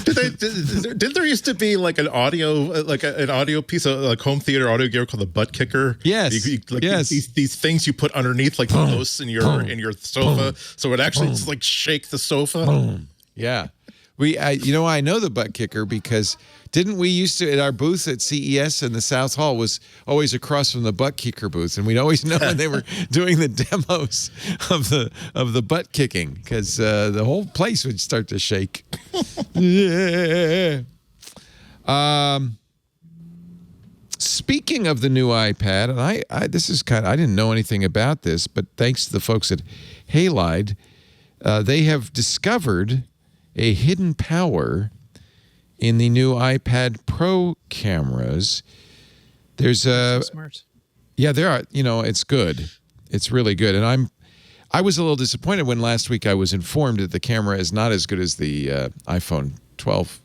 S4: Did there used to be like an audio piece of like home theater audio gear called the butt kicker?
S1: Yes.
S4: Yes. These things you put underneath like the posts in your sofa, so it actually just like shake the sofa.
S1: Yeah. I know the butt kicker because didn't we used to, at our booth at CES in the South Hall was always across from the butt kicker booth, and we'd always know when they were doing the demos of the butt kicking, because the whole place would start to shake. Yeah. Speaking of the new iPad, and I didn't know anything about this, but thanks to the folks at Halide, they have discovered a hidden power in the new iPad Pro cameras. There's
S6: So smart.
S1: Yeah, there are. It's good. It's really good. And I was a little disappointed when last week I was informed that the camera is not as good as the iPhone 12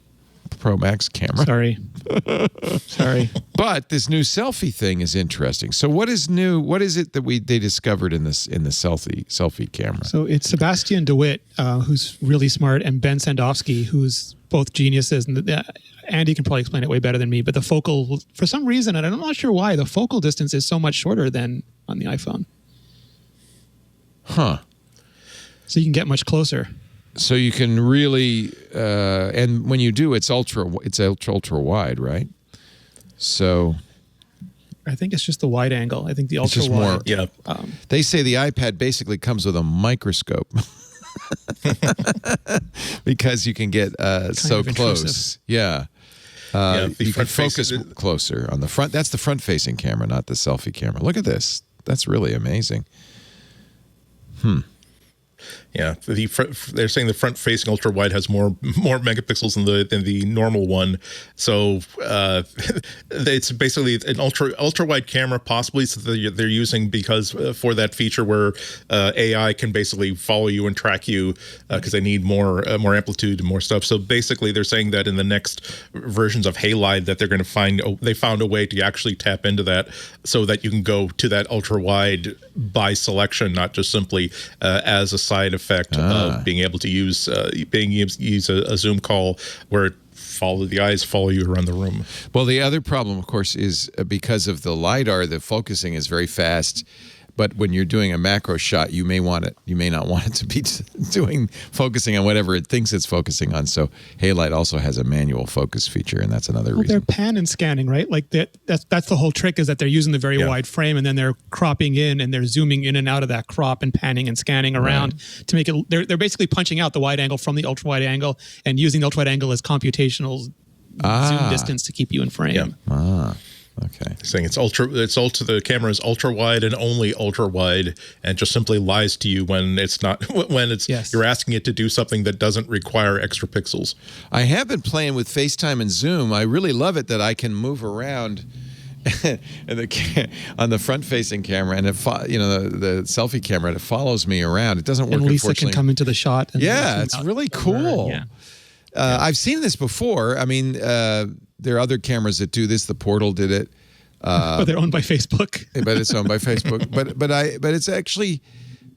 S1: Pro Max camera.
S6: Sorry.
S1: But this new selfie thing is interesting. So what is new? What is it that they discovered in the selfie camera?
S6: So it's Sebastian DeWitt, who's really smart, and Ben Sandowski, who's both geniuses. And Andy can probably explain it way better than me. But the focal, for some reason, and I'm not sure why, the focal distance is so much shorter than on the iPhone.
S1: Huh.
S6: So you can get much closer.
S1: So you can really, and when you do, it's ultra wide, right? So
S6: I think it's just the wide angle. I think the ultra wide.
S1: More,
S4: yeah.
S1: They say the iPad basically comes with a microscope because you can get so close. Yeah. You can focus closer on the front. That's the front-facing camera, not the selfie camera. Look at this. That's really amazing.
S4: Yeah, they're saying the front-facing ultra-wide has more megapixels than the normal one. So it's basically an ultra-wide camera, possibly so they're using because for that feature where AI can basically follow you and track you because they need more amplitude and more stuff. So basically, they're saying that in the next versions of Halide that they're going to they found a way to actually tap into that so that you can go to that ultra-wide by selection, not just simply as a side effect of being able to use a Zoom call where the eyes follow you around the room.
S1: Well, the other problem, of course, is because of the LiDAR, the focusing is very fast. But when you're doing a macro shot, you may not want it to be focusing on whatever it thinks it's focusing on. So Halide also has a manual focus feature, and that's another reason.
S6: They're pan and scanning, right? Like that's the whole trick, is that they're using the very wide frame, and then they're cropping in and they're zooming in and out of that crop and panning and scanning around to make it. They're basically punching out the wide angle from the ultra wide angle and using the ultra wide angle as computational zoom distance to keep you in frame.
S1: Yeah. Okay.
S4: Saying the camera is ultra wide and only ultra wide, and just simply lies to you when it's not you're asking it to do something that doesn't require extra pixels.
S1: I have been playing with FaceTime and Zoom. I really love it that I can move around on the front-facing camera, and the selfie camera, it follows me around. It doesn't work.
S6: And Lisa
S1: unfortunately.
S6: can come into the shot. And
S1: it's really cool.
S6: Yeah.
S1: I've seen this before. I mean, there are other cameras that do this. The Portal did it.
S6: But they're owned by Facebook.
S1: But it's owned by Facebook. But it's actually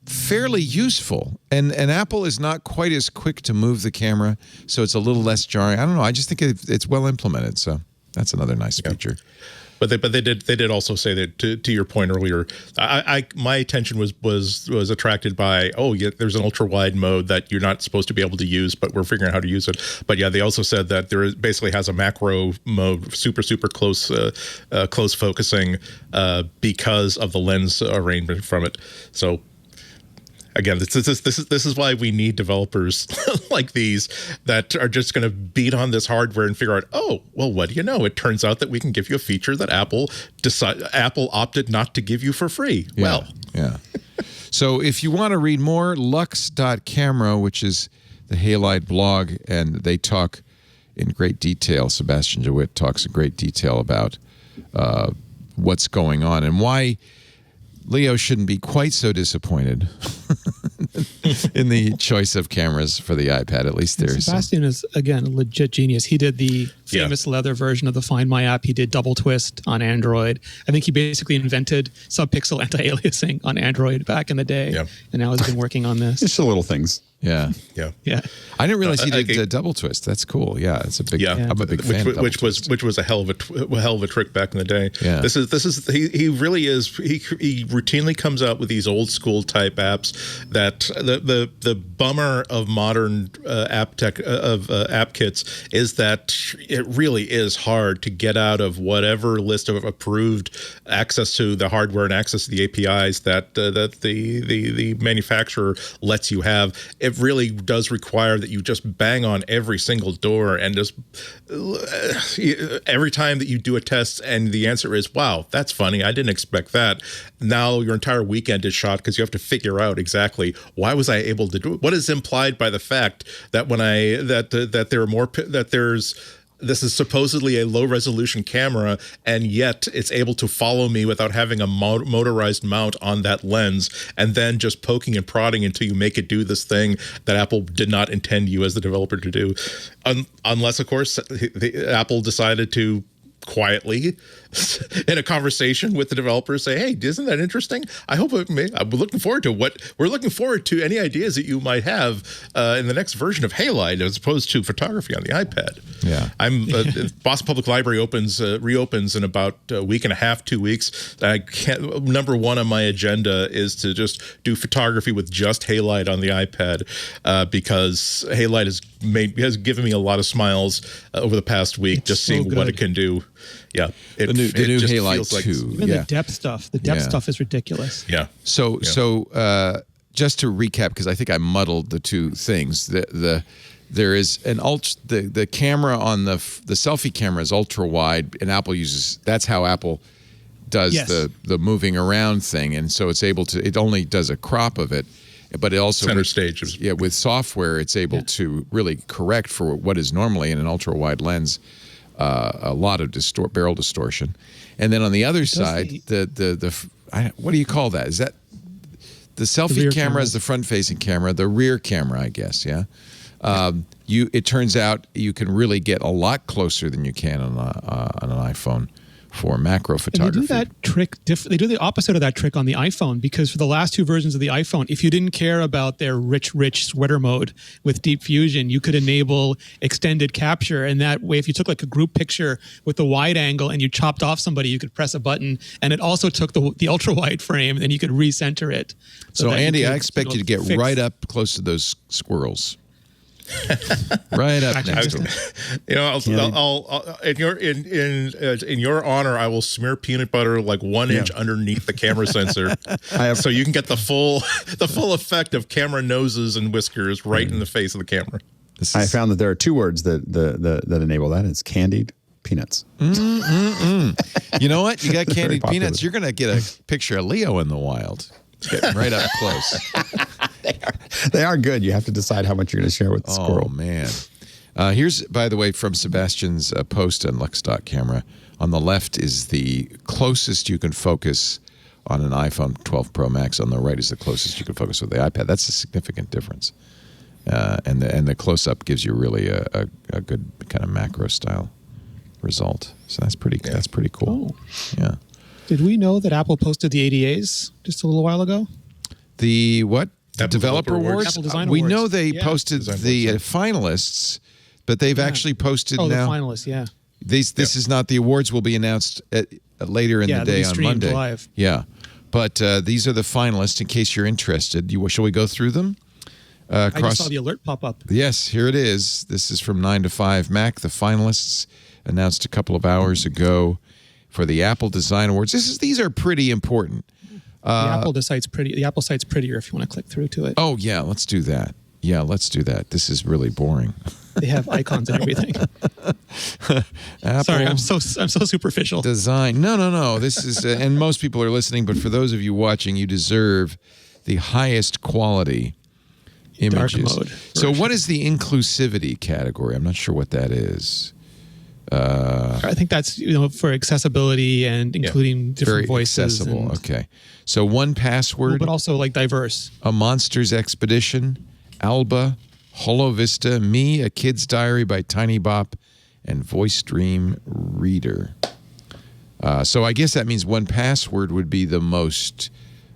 S1: fairly useful. And Apple is not quite as quick to move the camera, so it's a little less jarring. I don't know. I just think it's well implemented. So that's another nice feature.
S4: But they did also say that to your point earlier, my attention was attracted by there's an ultra wide mode that you're not supposed to be able to use, but we're figuring out how to use it. But yeah, they also said that basically has a macro mode, super close focusing because of the lens arrangement from it. So. Again, this is why we need developers like these that are just going to beat on this hardware and figure out, what do you know? It turns out that we can give you a feature that Apple opted not to give you for free.
S1: Yeah. So if you want to read more, lux.camera, which is the Halide blog, and they talk in great detail. Sebastian DeWitt talks in great detail about what's going on and why Leo shouldn't be quite so disappointed in the choice of cameras for the iPad. At least there's
S6: Sebastian is, again, a legit genius. He did the famous leather version of the Find My app. He did Double Twist on Android. I think he basically invented subpixel anti-aliasing on Android back in the day. Yeah. And now has been working on this.
S5: It's the little things.
S1: Yeah. I didn't realize he did Double Twist. That's cool. Yeah, it's a big. I'm a big fan.
S4: Which was a hell of a trick back in the day.
S1: Yeah.
S4: This is he really is. He routinely comes out with these old school type apps that the bummer of modern app kits is that it really is hard to get out of whatever list of approved access to the hardware and access to the APIs that the manufacturer lets you have. It really does require that you just bang on every single door and just every time that you do a test and the answer is, wow, that's funny, I didn't expect that. Now your entire weekend is shot because you have to figure out exactly why was I able to do it? What is implied by the fact that when there's this is supposedly a low-resolution camera, and yet it's able to follow me without having a motorized mount on that lens, and then just poking and prodding until you make it do this thing that Apple did not intend you as the developer to do. Unless, of course, Apple decided to quietly in a conversation with the developers say, hey, isn't that interesting? I'm looking forward to any ideas that you might have in the next version of Halide as opposed to photography on the iPad.
S1: Yeah.
S4: Boston Public Library reopens in about a week and a half, 2 weeks. Number one on my agenda is to just do photography with just Halide on the iPad because Halide has given me a lot of smiles over the past week,
S6: It's
S4: just
S6: so
S4: seeing what
S6: good.
S4: it can do. Yeah,
S1: The new
S4: just
S1: Halide
S4: feels like-
S1: 2.
S6: Even
S1: yeah.
S6: the depth stuff. The depth stuff is ridiculous.
S4: Yeah.
S1: So just to recap, because I think I muddled the two things. There is the camera on the selfie camera is ultra wide, and Apple uses that's how Apple does
S6: Yes.
S1: the moving around thing, and so it only does a crop of it, but it also
S4: Center stage is-
S1: with software it's able to really correct for what is normally in an ultra wide lens. A lot of barrel distortion, and then on the other side, what do you call that? Is that the selfie
S6: rear
S1: camera
S6: camera.
S1: is the front-facing camera, the rear camera, I guess. Yeah. It turns out you can really get a lot closer than you can on an iPhone for macro
S6: And
S1: photography.
S6: they do that trick. They do the opposite of that trick on the iPhone, because for the last two versions of the iPhone, if you didn't care about their rich sweater mode with Deep Fusion, you could enable extended capture. And that way, if you took like a group picture with the wide angle and you chopped off somebody, you could press a button, and it also took the ultra wide frame, and you could recenter it.
S1: So
S6: that
S1: Andy,
S6: could,
S1: I expect you to get
S6: fix-
S1: right up close to those squirrels. Right up
S6: Actually,
S1: next to
S6: just-
S1: them.
S4: I'll in your honor, I will smear peanut butter like 1 inch underneath the camera sensor, so you can get the full effect of camera noses and whiskers right in the face of the camera.
S5: I found that there are two words that enable that. It's Candied Peanuts.
S1: You know what? You got Candied
S5: popular.
S1: Peanuts. You're going to get a picture of Leo in the wild. Get right up close.
S5: They are good. You have to decide how much you're going to share with the
S1: Oh,
S5: squirrel.
S1: man. Here's, by the way, from Sebastian's post on Luxdot camera. On the left is the closest you can focus on an iPhone 12 Pro Max. On the right is the closest you can focus with the iPad. That's a significant difference. And the close-up gives you really a good kind of macro-style result. So that's pretty cool. Yeah.
S6: Did we know that Apple posted the ADAs just a little while ago?
S1: The what?
S4: Apple
S1: Developer
S4: Developer
S1: Awards?
S6: Apple Design
S1: We
S6: Awards.
S1: know they
S6: Yeah.
S1: posted
S4: Design
S1: the
S4: Awards,
S1: finalists, but they've actually posted
S6: Oh,
S1: now.
S6: the finalists, yeah.
S1: This is not the awards will be announced later in the
S6: they'll
S1: day
S6: be
S1: on
S6: streamed
S1: Monday.
S6: live.
S1: Yeah, but these are the finalists. In case you're interested, shall we go through them?
S6: I just saw the alert pop up.
S1: Yes, here it is. This is from 9 to 5 Mac. The finalists announced a couple of hours ago for the Apple Design Awards. These are pretty important.
S6: The Apple site's pretty. The Apple site's prettier if you want to click through to it.
S1: Oh yeah, let's do that. Yeah, let's do that. This is really boring.
S6: They have icons and everything.
S1: Apple
S6: Sorry, I'm so superficial.
S1: Design. No. This is, and most people are listening, but for those of you watching, you deserve the highest quality images.
S6: mode
S1: So,
S6: version.
S1: what is the inclusivity category? I'm not sure what that is.
S6: I think that's for accessibility and including different
S1: Very
S6: voices,
S1: accessible.
S6: and-
S1: Okay. So, 1Password,
S6: but also like diverse.
S1: A Monster's Expedition, Alba, Holo Vista, Me, A Kid's Diary by Tiny Bop, and Voice Dream Reader. So I guess that means 1Password would be the most,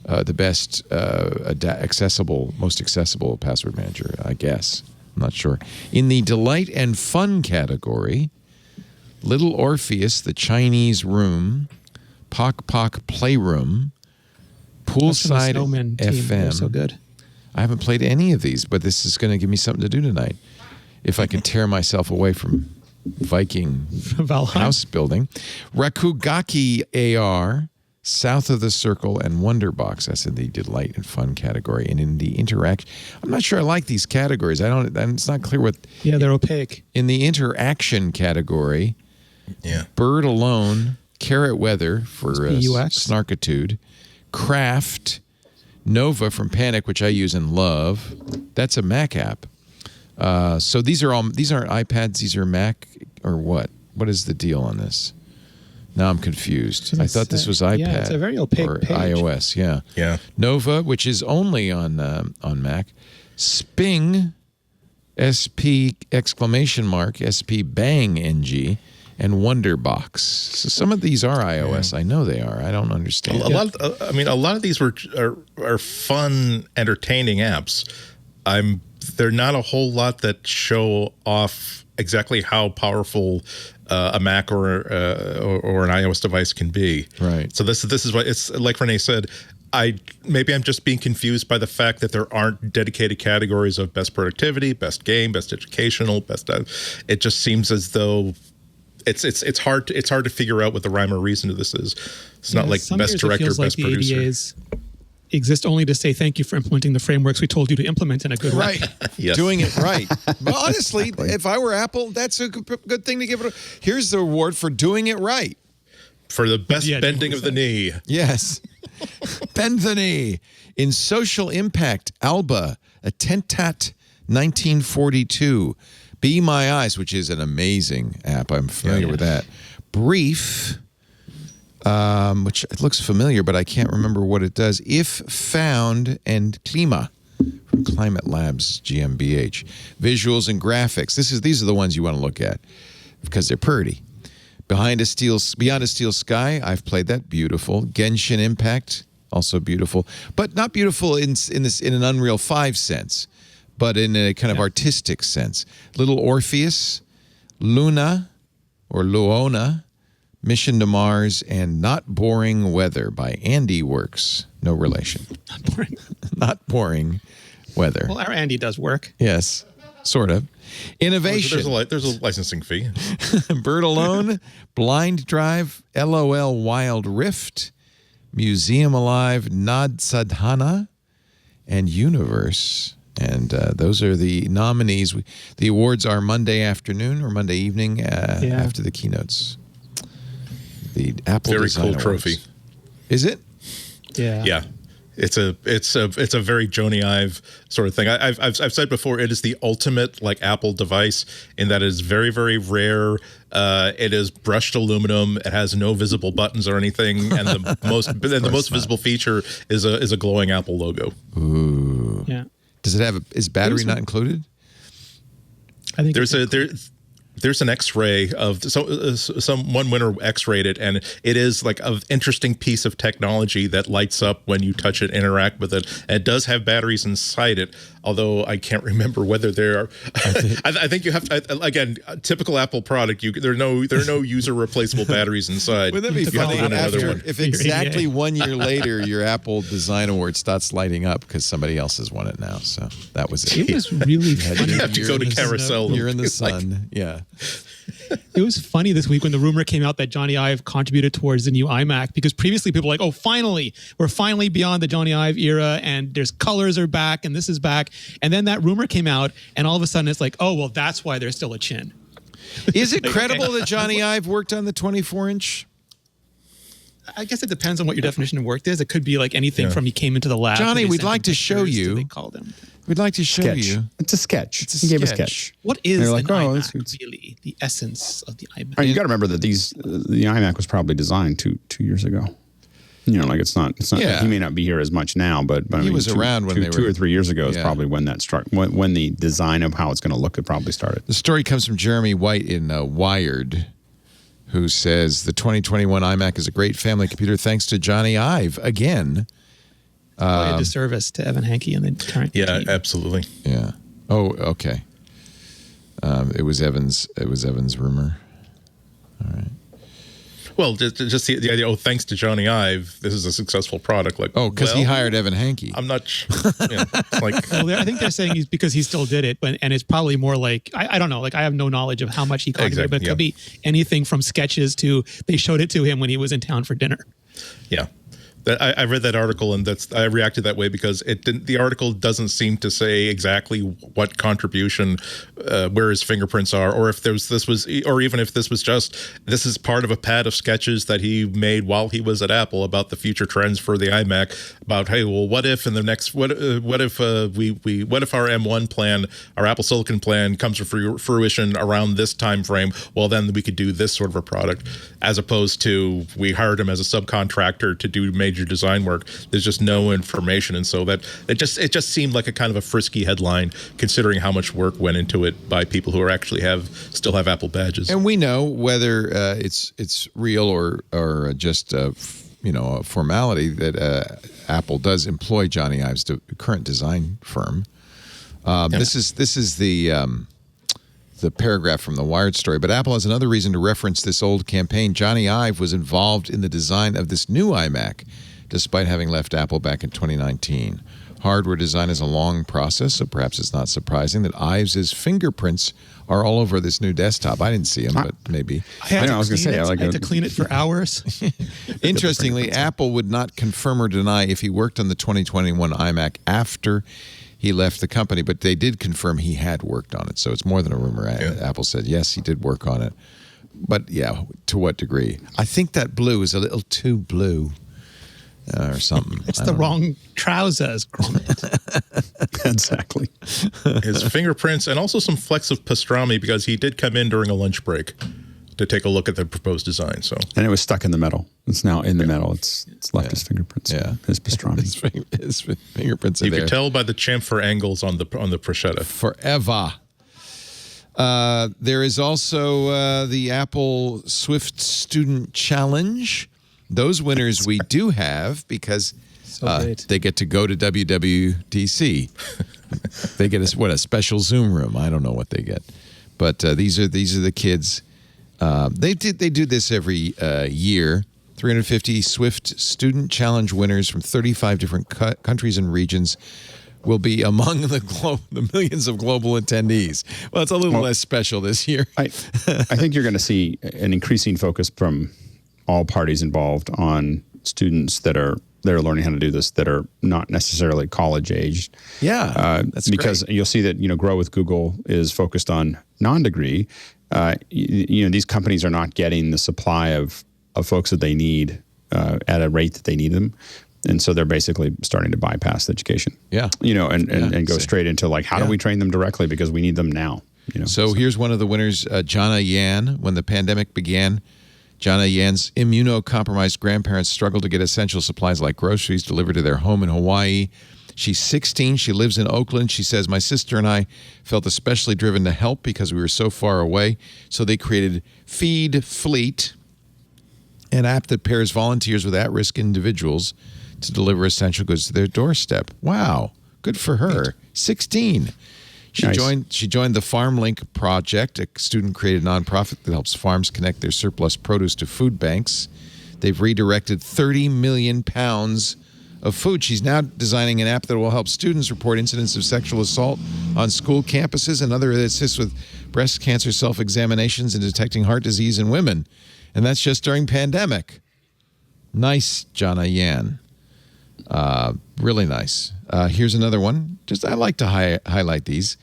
S1: the best most accessible password manager, I guess. I'm not sure. In the Delight and Fun category, Little Orpheus, The Chinese Room, Pock Pock Playroom,
S6: That's from the
S1: Poolside
S6: Snowman team. They're
S1: FM.
S6: so good.
S1: I haven't played any of these, but this is going to give me something to do tonight. If I can tear myself away from Viking
S6: Valheim.
S1: house building. Rakugaki AR, South of the Circle, and Wonderbox. That's in the Delight and Fun category. And in the Interact, I'm not sure I like these categories. It's not clear what.
S6: Yeah, they're opaque.
S1: In the Interaction category,
S4: Yeah.
S1: Bird Alone, Carrot Weather for
S6: UX.
S1: Snarkitude, Craft, Nova from Panic, which I use and love. That's a Mac app. So these aren't iPads; these are Mac or what? What is the deal on this? Now I'm confused. I thought this was iPad.
S6: Yeah, it's a very opaque
S1: or
S6: page.
S1: iOS. Yeah.
S4: Yeah.
S1: Nova, which is only on Mac. Sping, SP exclamation mark, SP Bang NG, and Wonderbox. So some of these are iOS. I know they are. I don't understand.
S4: A lot of these are fun, entertaining apps. They're not a whole lot that show off exactly how powerful a Mac or an iOS device can be.
S1: Right.
S4: So this is what it's like. Rene said, maybe I'm just being confused by the fact that there aren't dedicated categories of best productivity, best game, best educational, best. It just seems as though it's hard to figure out what the rhyme or reason to this is. It's not like best director, best
S6: the
S4: producer.
S6: ADAs exist only to say thank you for implementing the frameworks we told you to implement in a good way.
S1: Right.
S4: Yes.
S1: Doing it right. But honestly, if I were Apple, that's a good thing to give it. Here's the award for doing it right.
S4: For the best bending of the knee.
S1: Yes. Bend the knee. In social impact, Alba, Attentat 1942. Be My Eyes, which is an amazing app. I'm familiar with that. Brief, which it looks familiar, but I can't remember what it does. If Found, and Klima from Climate Labs GmbH. Visuals and graphics. These are the ones you want to look at because they're pretty. Beyond a Steel Sky, I've played that. Beautiful. Genshin Impact, also beautiful, but not beautiful in an Unreal 5 sense, but in a kind of artistic sense. Little Orpheus, Luna or Luona, Mission to Mars, and Not Boring Weather by Andy Works. No relation.
S6: Not boring.
S1: Not boring weather.
S6: Well, our Andy does work.
S1: Yes, sort of. Innovation.
S4: There's a licensing fee.
S1: Bird Alone, Blind Drive, LOL Wild Rift, Museum Alive, Nad Sadhana, and Universe. And those are the nominees. The awards are Monday afternoon or Monday evening after the keynotes. The Apple
S4: Very
S1: Design
S4: cool
S1: Awards.
S4: trophy.
S1: Is it?
S6: Yeah.
S4: Yeah. It's a very Joni Ive sort of thing. I've said before, it is the ultimate like Apple device in that it is very, very rare. It is brushed aluminum. It has no visible buttons or anything, and the most visible feature is a glowing Apple logo.
S1: Ooh.
S6: Yeah.
S1: Does it have is battery not included?
S6: I think
S4: there's an X-ray of one winner X-rayed it, and it is like an interesting piece of technology that lights up when you touch it, interact with it. And it does have batteries inside it, although I can't remember whether there are. I think you have to, again, typical Apple product. There are no user replaceable batteries inside.
S1: Wouldn't that be
S4: You have to
S1: funny
S4: win another one.
S1: if exactly 1 year later your Apple Design Award starts lighting up because somebody else has won it now? So that was it.
S6: it was really funny.
S4: You have to go to carousel.
S1: You're in the sun. Yeah.
S6: It was funny this week when the rumor came out that Johnny Ive contributed towards the new iMac, because previously people were like, oh, finally, we're finally beyond the Johnny Ive era and there's colors are back and this is back. And then that rumor came out and all of a sudden it's like, oh, well, that's why there's still a chin.
S1: Is it credible that Johnny Ive worked on the 24-inch?
S6: I guess it depends on what your definition of work is. It could be like anything from he came into the lab.
S1: Johnny,
S6: to they
S1: we'd
S6: sent
S1: like
S6: him
S1: to show
S6: pictures
S1: you.
S6: They called him.
S1: We'd like to show you.
S5: It's a sketch.
S1: It's a
S5: He gave a
S1: sketch.
S5: sketch.
S6: What is
S5: They're
S6: an
S5: like, oh,
S6: iMac,
S5: it's-
S6: really? The essence of the iMac.
S5: I mean, you got to remember that the iMac was probably designed two years ago. You know, like it's not.
S1: Yeah.
S5: He may not be here as much now, but I
S1: He
S5: mean,
S1: was around when they were-
S5: 2 or 3 years ago is
S1: Yeah.
S5: probably when that struck. When the design of how it's going to look, it probably started.
S1: The story comes from Jeremy White in Wired, who says the 2021 iMac is a great family computer thanks to Johnny Ive again.
S6: Probably a disservice to Evan Hanke and the current team.
S4: Absolutely.
S1: Yeah. Oh, okay. It was Evan's rumor. All right.
S4: Well, just the idea. Oh, thanks to Johnny Ive, this is a successful product. Like,
S1: Oh, because he hired Evan Hanke.
S4: I'm not. Like,
S6: Well, I think they're saying he's because he still did it, and it's probably more like I don't know. Like I have no knowledge of how much he contributed, but it could be anything from sketches to they showed it to him when he was in town for dinner.
S4: yeah. I read that article, and I reacted that way because the article doesn't seem to say exactly what contribution, where his fingerprints are, or if even if this was just, this is part of a pad of sketches that he made while he was at Apple about the future trends for the iMac. About, hey, well, what if in the next, what if our M1 plan, our Apple Silicon plan, comes to fruition around this time frame? Well, then we could do this sort of a product, as opposed to we hired him as a subcontractor to do major design work. There's just no information, and so that it just seemed like a kind of a frisky headline, considering how much work went into it by people who still have Apple badges.
S1: And we know whether it's real or just a formality that Apple does employ Johnny Ive's current design firm. This is the paragraph from the Wired story. But Apple has another reason to reference this old campaign. Johnny Ive was involved in the design of this new iMac, despite having left Apple back in 2019. Hardware design is a long process, so perhaps it's not surprising that Ives' fingerprints are all over this new desktop. I didn't see them, but maybe.
S6: I had to clean it for hours.
S1: Interestingly, Apple would not confirm or deny if he worked on the 2021 iMac after he left the company, but they did confirm he had worked on it. So it's more than a rumor. Yeah. Apple said, yes, he did work on it. But yeah, to what degree? I think that blue is a little too blue or something.
S6: It's the wrong trousers.
S5: Exactly.
S4: His fingerprints and also some flecks of pastrami, because he did come in during a lunch break to take a look at the proposed design. And
S5: it was stuck in the metal. It's now in the metal. It's left his fingerprints.
S1: Yeah,
S5: his pastrami.
S1: His fingerprints are
S4: you
S1: there.
S4: You can tell by the chamfer angles on the prosciutto.
S1: Forever. There is also the Apple Swift Student Challenge. Those winners we do have because they get to go to WWDC. They get a special Zoom room. I don't know what they get, but these are the kids. They do this every year. 350 Swift Student Challenge winners from 35 different countries and regions will be among the millions of global attendees. Well, it's a little less special this year.
S5: I think you're going to see an increasing focus from all parties involved on students that are learning how to do this, that are not necessarily college aged.
S1: Yeah, that's
S5: because
S1: great.
S5: You'll see that Grow with Google is focused on non-degree. These companies are not getting the supply of folks that they need at a rate that they need them. And so they're basically starting to bypass education.
S1: Yeah.
S5: And go straight into how do we train them directly, because we need them now.
S1: So here's one of the winners, Jana Yan. When the pandemic began, Jana Yan's immunocompromised grandparents struggled to get essential supplies like groceries delivered to their home in Hawaii. She's 16. She lives in Oakland. She says, my sister and I felt especially driven to help because we were so far away. So they created Feed Fleet, an app that pairs volunteers with at-risk individuals to deliver essential goods to their doorstep. Wow. Good for her. 16. She joined the FarmLink project, a student-created nonprofit that helps farms connect their surplus produce to food banks. They've redirected 30 million pounds of food. She's now designing an app that will help students report incidents of sexual assault on school campuses and other that assists with breast cancer self-examinations and detecting heart disease in women. And that's just during pandemic. Nice, Jana Yan. Really nice. Here's another one. I like to highlight these.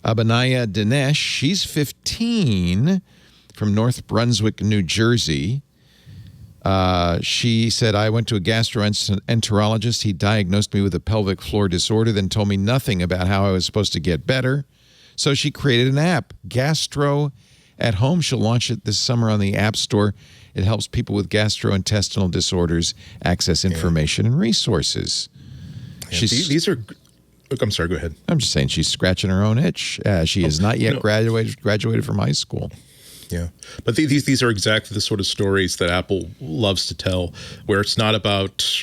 S1: Abanaya Dinesh, she's 15 from North Brunswick, New Jersey. She said, I went to a gastroenterologist. He diagnosed me with a pelvic floor disorder, then told me nothing about how I was supposed to get better. So she created an app, Gastro at Home. She'll launch it this summer on the App Store. It helps people with gastrointestinal disorders access information and resources.
S4: Yeah, these are... I'm sorry, go ahead.
S1: I'm just saying she's scratching her own itch. She has not yet graduated from high school.
S4: Yeah, but these are exactly the sort of stories that Apple loves to tell, where it's not about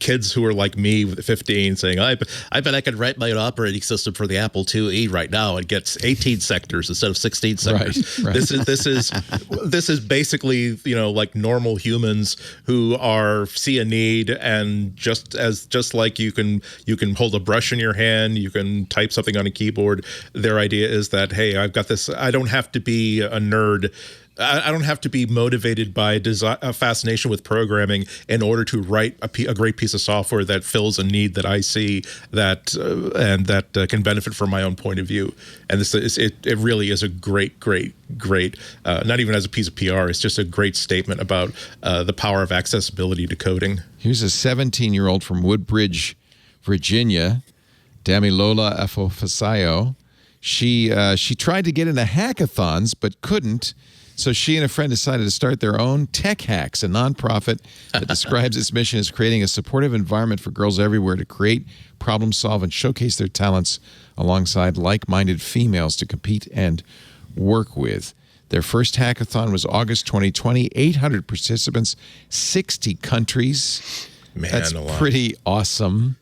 S4: kids who are like me, 15, saying, I bet I could write my own operating system for the Apple IIe right now and get 18 sectors instead of 16 sectors.
S1: Right.
S4: This is basically, like normal humans who see a need, and just like you can hold a brush in your hand, you can type something on a keyboard. Their idea is that, hey, I've got this. I don't have to be a nerd I don't have to be motivated by a fascination with programming in order to write a great piece of software that fills a need that I see that can benefit from my own point of view. And it really is a great, not even as a piece of PR, it's just a great statement about the power of accessibility to coding.
S1: Here's a 17-year-old from Woodbridge, Virginia, Damilola Afofasayo. She tried to get into hackathons but couldn't, so she and a friend decided to start their own Tech Hacks, a nonprofit that describes its mission as creating a supportive environment for girls everywhere to create, problem solve, and showcase their talents alongside like-minded females to compete and work with. Their first hackathon was August 2020, 800 participants, 60 countries.
S4: Man,
S1: that's pretty awesome.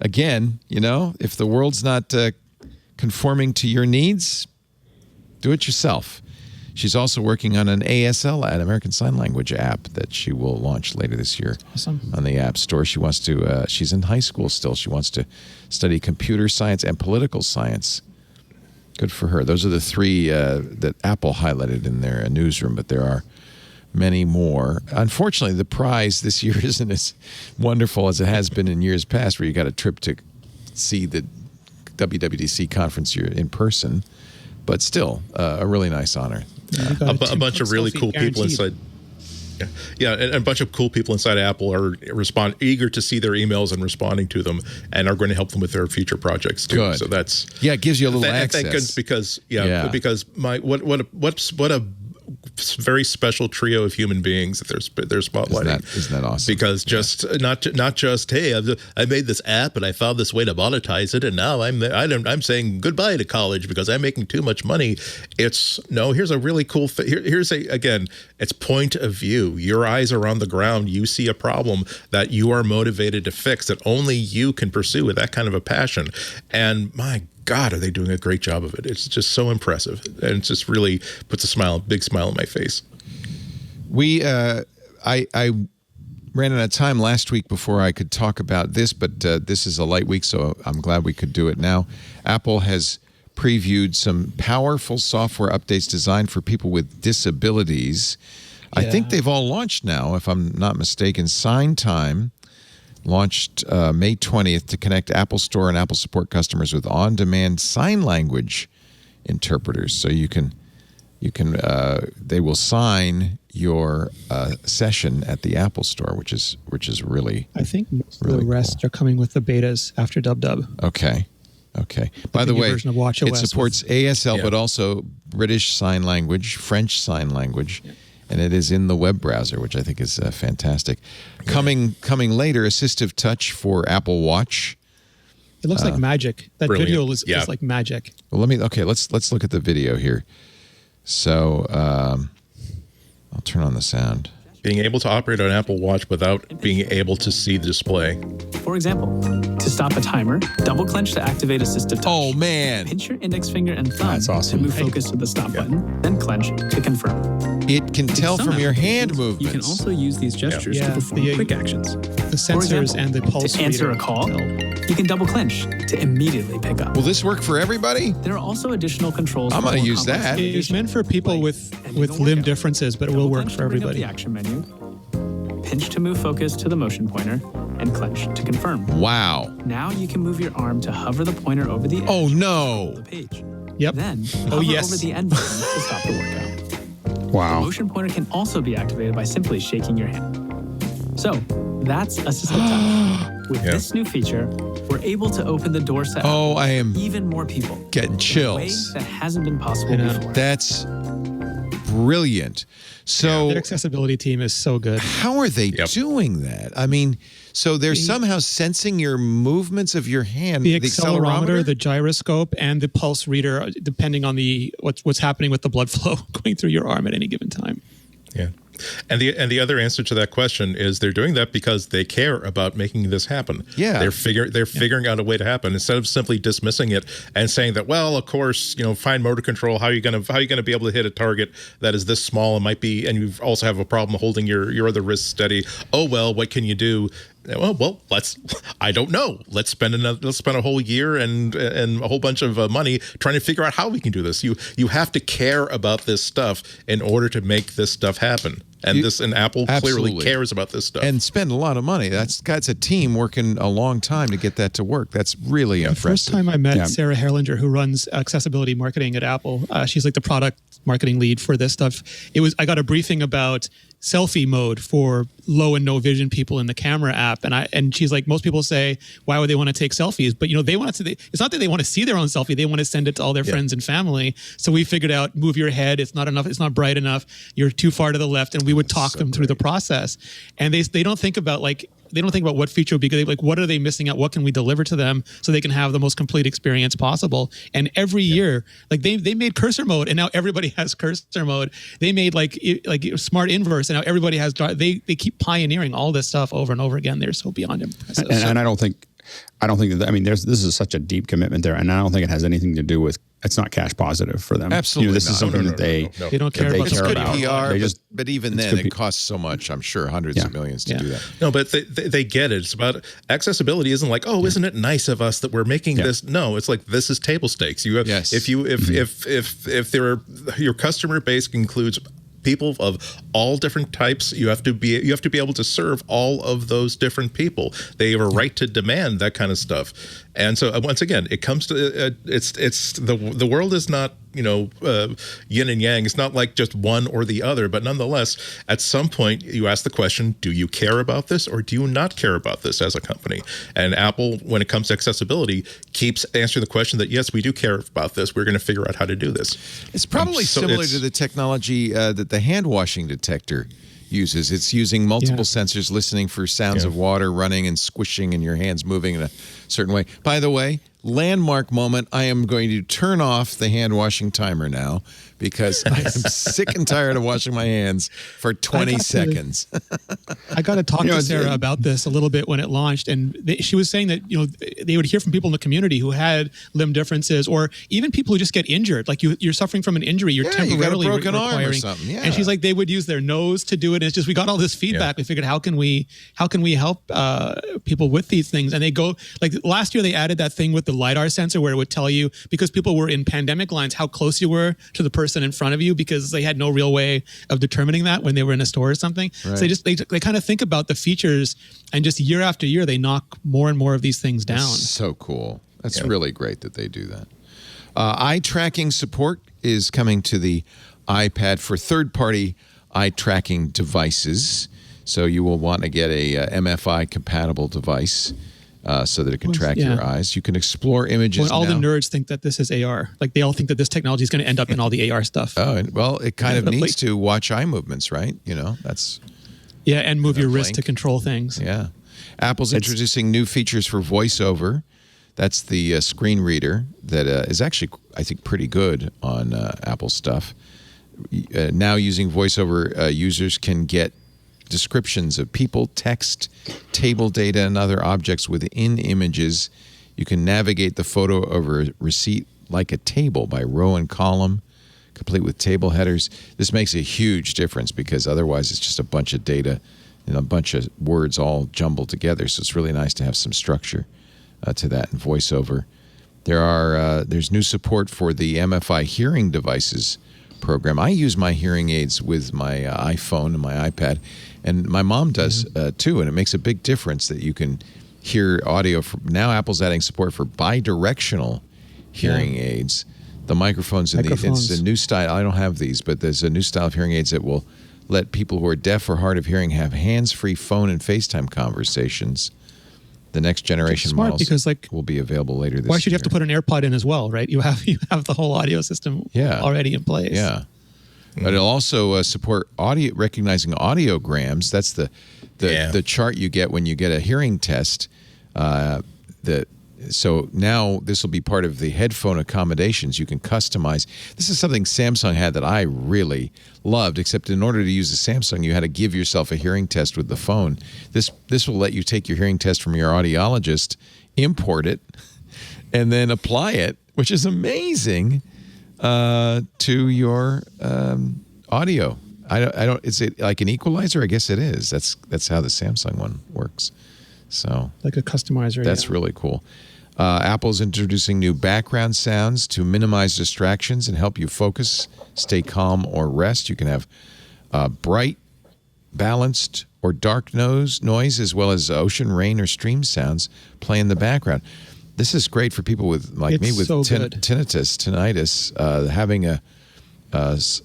S1: Again, if the world's not conforming to your needs, do it yourself. She's also working on an ASL, an American Sign Language app, that she will launch later this year on the App Store. She wants to, she's in high school still. She wants to study computer science and political science. Good for her. Those are the three that Apple highlighted in their newsroom, but there are many more. Unfortunately, the prize this year isn't as wonderful as it has been in years past, where you got a trip to see the WWDC conference in person, but still a really nice honor.
S4: A bunch of really cool people inside. Yeah, and a bunch of cool people inside Apple are eager to see their emails and responding to them, and are going to help them with their future projects too.
S1: Good.
S4: So that's
S1: it gives you a little access.
S4: Thank goodness, because what a very special trio of human beings that they're spotlighting.
S1: Isn't that awesome?
S4: Because not just hey, I made this app and I found this way to monetize it, and now I'm saying goodbye to college because I'm making too much money. Here's a really cool thing. It's point of view. Your eyes are on the ground. You see a problem that you are motivated to fix, that only you can pursue with that kind of a passion. And my God, are they doing a great job of it? It's just so impressive, and it just really puts a big smile on my face.
S1: I ran out of time last week before I could talk about this, but this is a light week, so I'm glad we could do it now. Apple has previewed some powerful software updates designed for people with disabilities. I think they've all launched now, if I'm not mistaken. Sign Time launched May 20th to connect Apple Store and Apple Support customers with on-demand sign language interpreters. So they will sign your session at the Apple Store, which is really.
S6: I think most
S1: really
S6: of the rest
S1: cool.
S6: are coming with the betas after DubDub.
S1: Okay. By the way,
S6: version of WatchOS
S1: it supports ASL, but also British Sign Language, French Sign Language. Yeah. And it is in the web browser, which I think is fantastic. Yeah. Coming later, Assistive Touch for Apple Watch.
S6: It looks like magic. That
S4: brilliant.
S6: video is like magic.
S1: Well, let's look at the video here. So I'll turn on the sound.
S4: Being able to operate on Apple Watch without being able to see the display.
S7: For example, to stop a timer, double clench to activate Assistive Touch.
S1: Oh, man.
S7: Pinch your index finger and thumb
S5: That's awesome.
S7: to move focus to the stop button, then clench to confirm.
S1: It can tell from your hand movements.
S7: You can also use these gestures to perform quick actions.
S6: The sensors and the pulse
S7: to answer
S6: reader.
S7: a call, you can double clench to immediately pick up.
S1: Will this work for everybody?
S7: There are also additional controls.
S1: I'm going to use
S7: complex
S1: that.
S6: It's meant for people with limb differences, but it will work for everybody.
S7: The action menu, pinch to move focus to the motion pointer, and clench to confirm.
S1: Wow.
S7: Now you can move your arm to hover the pointer over the edge
S1: Oh, no.
S7: of the page.
S6: Yep.
S7: Then hover over the end button to stop the workout.
S5: Wow.
S7: The motion pointer can also be activated by simply shaking your hand. So that's Assistive Touch. With this new feature, we're able to open the door to
S1: I am
S7: even more people.
S1: getting
S7: In a way
S1: chills.
S7: that hasn't been possible before.
S1: That's brilliant. So
S6: Their accessibility team is so good.
S1: how are they doing that? I mean, so they're somehow sensing your movements of your hand.
S6: The accelerometer, the gyroscope, and the pulse reader, depending on what's happening with the blood flow going through your arm at any given time.
S4: Yeah. And the other answer to that question is they're doing that because they care about making this happen.
S1: Yeah.
S4: They're figuring out a way to happen instead of simply dismissing it and saying that, well, of course, fine motor control, how are you going to be able to hit a target that is this small and you also have a problem holding your other wrist steady. Oh, well, what can you do? Well, I don't know. Let's spend a whole year and a whole bunch of money trying to figure out how we can do this. You have to care about this stuff in order to make this stuff happen. And Apple clearly cares about this stuff.
S1: And spend a lot of money. That's a team working a long time to get that to work. That's really impressive.
S6: The first time I met Sarah Herrlinger, who runs accessibility marketing at Apple, she's like the product marketing lead for this stuff. I got a briefing about selfie mode for low and no vision people in the camera app, and she's like, most people say, why would they want to take selfies? But they want to. It's not that they want to see their own selfie; they want to send it to all their friends and family. So we figured out, move your head. It's not enough. It's not bright enough. You're too far to the left, and we would talk them through the process. And they don't think about what feature would be good. What are they missing out? What can we deliver to them so they can have the most complete experience possible? And every year, they made cursor mode, and now everybody has cursor mode. They made like smart inverse, and now everybody has. They keep pioneering all this stuff over and over again. They're so beyond impressive.
S5: And I don't think that. I mean, this is such a deep commitment there, and I don't think it has anything to do with. It's not cash positive for them.
S1: Absolutely,
S5: this is something that they
S6: don't care about.
S1: It's good
S5: about.
S1: PR, but even then, it costs so much. I'm sure hundreds of millions to do that.
S4: No, but they get it. It's about accessibility. Isn't like, isn't it nice of us that we're making this? No, it's like this is table stakes. You have if your customer base includes people of all different types, you have to be able to serve all of those different people. They have a right to demand that kind of stuff. And so once again, it comes to the world is not yin and yang. It's not like just one or the other, but nonetheless, at some point you ask the question, do you care about this or do you not care about this as a company? And Apple, when it comes to accessibility, keeps answering the question that yes, we do care about this. We're going to figure out how to do this.
S1: It's probably similar to the technology that the hand washing detector uses. It's using multiple sensors, listening for sounds of water running and squishing and your hands moving in a certain way. By the way, landmark moment, I am going to turn off the hand washing timer now because I am sick and tired of washing my hands for 20 seconds.
S6: I got to talk to Sarah about this a little bit when it launched, and she was saying that they would hear from people in the community who had limb differences, or even people who just get injured. Like you're suffering from an injury, you're temporarily
S1: you got a broken arm or
S6: requiring
S1: something. Yeah.
S6: And she's like, they would use their nose to do it. And it's just we got all this feedback. We figured, how can we help people with these things? And they go like last year they added that thing with the LiDAR sensor where it would tell you, because people were in pandemic lines, how close you were to the person in front of you, because they had no real way of determining that when they were in a store or something. Right. So they kind of think about the features, and just year after year they knock more and more of these things down.
S1: That's so cool. That's really great that they do that. Eye tracking support is coming to the iPad for third-party eye tracking devices. So you will want to get a MFI compatible device. So that it can track your eyes. You can explore images
S6: all the nerds think that this is AR. Like they all think that this technology is going to end up in all the AR stuff.
S1: Oh, well, it kind of needs to watch eye movements, right? That's...
S6: Yeah, and move your wrist to control things.
S1: Yeah. Apple's introducing new features for VoiceOver. That's the screen reader that is actually, I think, pretty good on Apple stuff. Now using VoiceOver, users can get descriptions of people, text, table data, and other objects within images. You can navigate the photo over a receipt like a table by row and column, complete with table headers. This makes a huge difference because otherwise it's just a bunch of data and a bunch of words all jumbled together. So it's really nice to have some structure to that in VoiceOver. There's new support for the MFI hearing devices program. I use my hearing aids with my iPhone and my iPad, and my mom does too, and it makes a big difference that you can hear audio. Now Apple's adding support for bidirectional hearing aids. The microphones in it's a new style. I don't have these, but there's a new style of hearing aids that will let people who are deaf or hard of hearing have hands-free phone and FaceTime conversations. The next generation models
S6: because,
S1: will be available later this year.
S6: Why should you have to put an AirPod in as well, right? You have the whole audio system already in place.
S1: Yeah. But it'll also support recognizing audiograms. That's the chart you get when you get a hearing test. So now this will be part of the headphone accommodations. You can customize. This is something Samsung had that I really loved, except in order to use a Samsung, you had to give yourself a hearing test with the phone. This will let you take your hearing test from your audiologist, import it, and then apply it, which is amazing, to your audio. I don't. Is it like an equalizer? I guess it is. That's how the Samsung one works. So
S6: like a customizer.
S1: that's really cool. Apple's introducing new background sounds to minimize distractions and help you focus, stay calm, or rest. You can have bright, balanced, or dark noise, as well as ocean, rain, or stream sounds play in the background. This is great for people with, like me, with tinnitus. Having a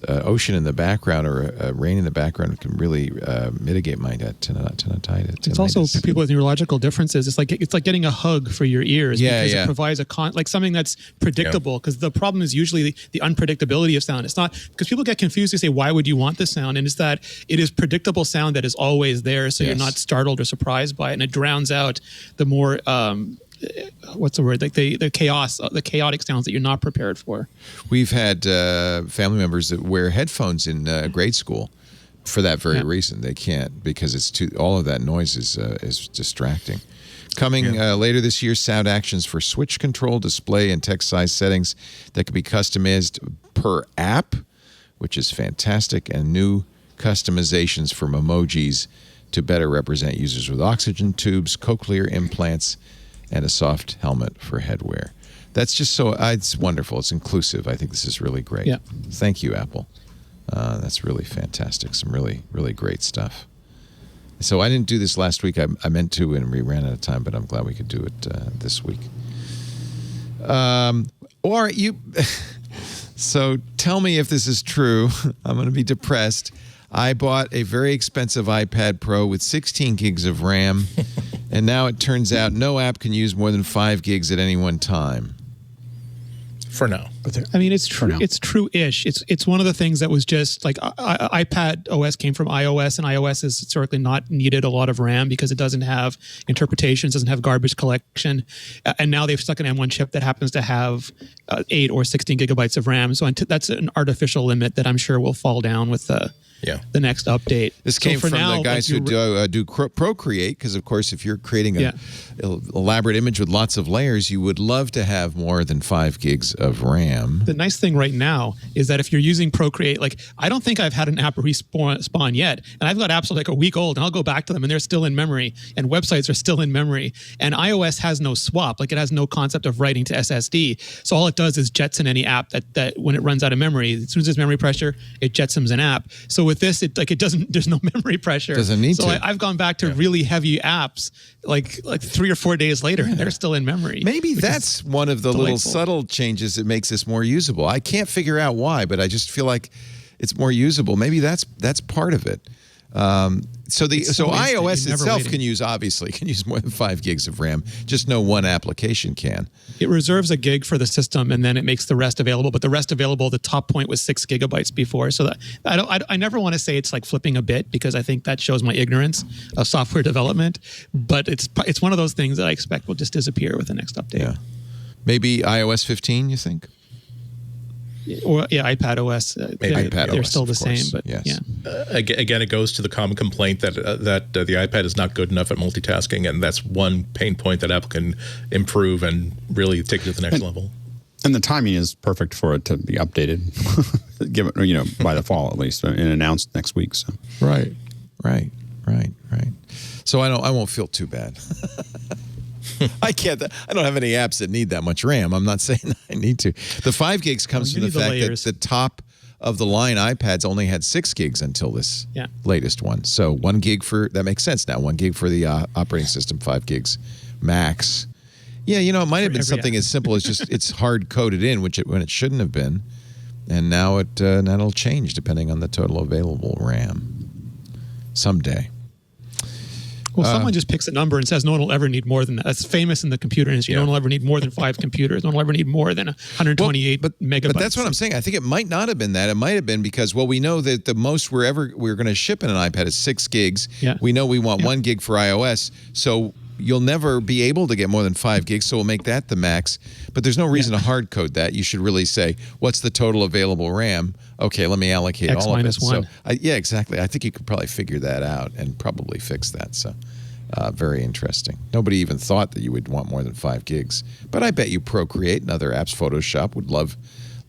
S1: ocean in the background or rain in the background can really mitigate my tinnitus.
S6: It's also for people with neurological differences. It's like getting a hug for your ears because it provides like something that's predictable. Because the problem is usually the unpredictability of sound. It's not because people get confused. They say, "Why would you want this sound?" And it's that it is predictable sound that is always there, so you're not startled or surprised by it, and it drowns out the more. What's the word? Like the chaotic sounds that you're not prepared for.
S1: We've had family members that wear headphones in grade school for that very reason. They can't because it's all of that noise is distracting. Coming later this year, sound actions for switch control, display, and text size settings that can be customized per app, which is fantastic, and new customizations for emojis to better represent users with oxygen tubes, cochlear implants, and a soft helmet for headwear. That's just so, it's wonderful. It's inclusive. I think this is really great.
S6: Yeah.
S1: Thank you, Apple. That's really fantastic. Some really, really great stuff. So I didn't do this last week. I meant to, and we ran out of time, but I'm glad we could do it this week. So tell me if this is true. I'm going to be depressed. I bought a very expensive iPad Pro with 16 gigs of RAM, and now it turns out no app can use more than 5 gigs at any one time.
S4: For now.
S6: I mean, it's true. It's true-ish. It's one of the things that was just like iPadOS came from iOS, and iOS has historically not needed a lot of RAM because it doesn't have interpretations, doesn't have garbage collection, and now they've stuck an M1 chip that happens to have 8 or 16 gigabytes of RAM. So that's an artificial limit that I'm sure will fall down with the next update.
S1: This came from the guys who do Procreate, because, of course, if you're creating an elaborate image with lots of layers, you would love to have more than 5 gigs of RAM.
S6: The nice thing right now is that if you're using Procreate, like I don't think I've had an app respawn yet, and I've got apps like a week old, and I'll go back to them, and they're still in memory, and websites are still in memory, and iOS has no swap, like it has no concept of writing to SSD, so all it does is jetson any app that when it runs out of memory, as soon as there's memory pressure, it jetsons an app. So with this, it doesn't. There's no memory pressure.
S1: Doesn't need to.
S6: So I've gone back to really heavy apps like 3 or 4 days later, and they're still in memory.
S1: Maybe that's one of the little subtle changes that makes this more usable. I can't figure out why, but I just feel like it's more usable. Maybe that's part of it. So iOS itself can use more than 5 gigs of RAM. Just no one application can.
S6: It reserves a gig for the system, and then it makes the rest available. But the rest available, the top point was 6 gigabytes before. So that I never want to say it's like flipping a bit, because I think that shows my ignorance of software development. But it's one of those things that I expect will just disappear with the next update.
S1: Yeah, maybe iOS 15. You think?
S6: Or iPadOS. They're still the same, but
S4: again, it goes to the common complaint that the iPad is not good enough at multitasking, and that's one pain point that Apple can improve and really take it to the next level.
S5: And the timing is perfect for it to be updated, given by the fall at least, and announced next week. So
S1: right. So I won't feel too bad. I don't have any apps that need that much RAM. I'm not saying I need to. The 5 gigs comes from the fact that the top of the line iPads only had 6 gigs until this latest one. So 1 gig that makes sense now. 1 gig for the operating system, 5 gigs max. Yeah, it might have been something as simple as just it's hard coded in, when it shouldn't have been, and now that'll change depending on the total available RAM someday.
S6: Well, someone just picks a number and says no one will ever need more than that. That's famous in the computer industry. No one will ever need more than 5 computers. No one will ever need more than 128 megabytes.
S1: But that's what I'm saying. I think it might not have been that. It might have been because, we know that the most we're going to ship in an iPad is 6 gigs.
S6: Yeah.
S1: We know we want 1 gig for iOS. So you'll never be able to get more than 5 gigs. So we'll make that the max. But there's no reason to hard code that. You should really say, what's the total available RAM? Okay, let me allocate
S6: X
S1: all of it.
S6: minus 1.
S1: So, exactly. I think you could probably figure that out and probably fix that. So very interesting. Nobody even thought that you would want more than 5 gigs. But I bet you Procreate and other apps, Photoshop would love,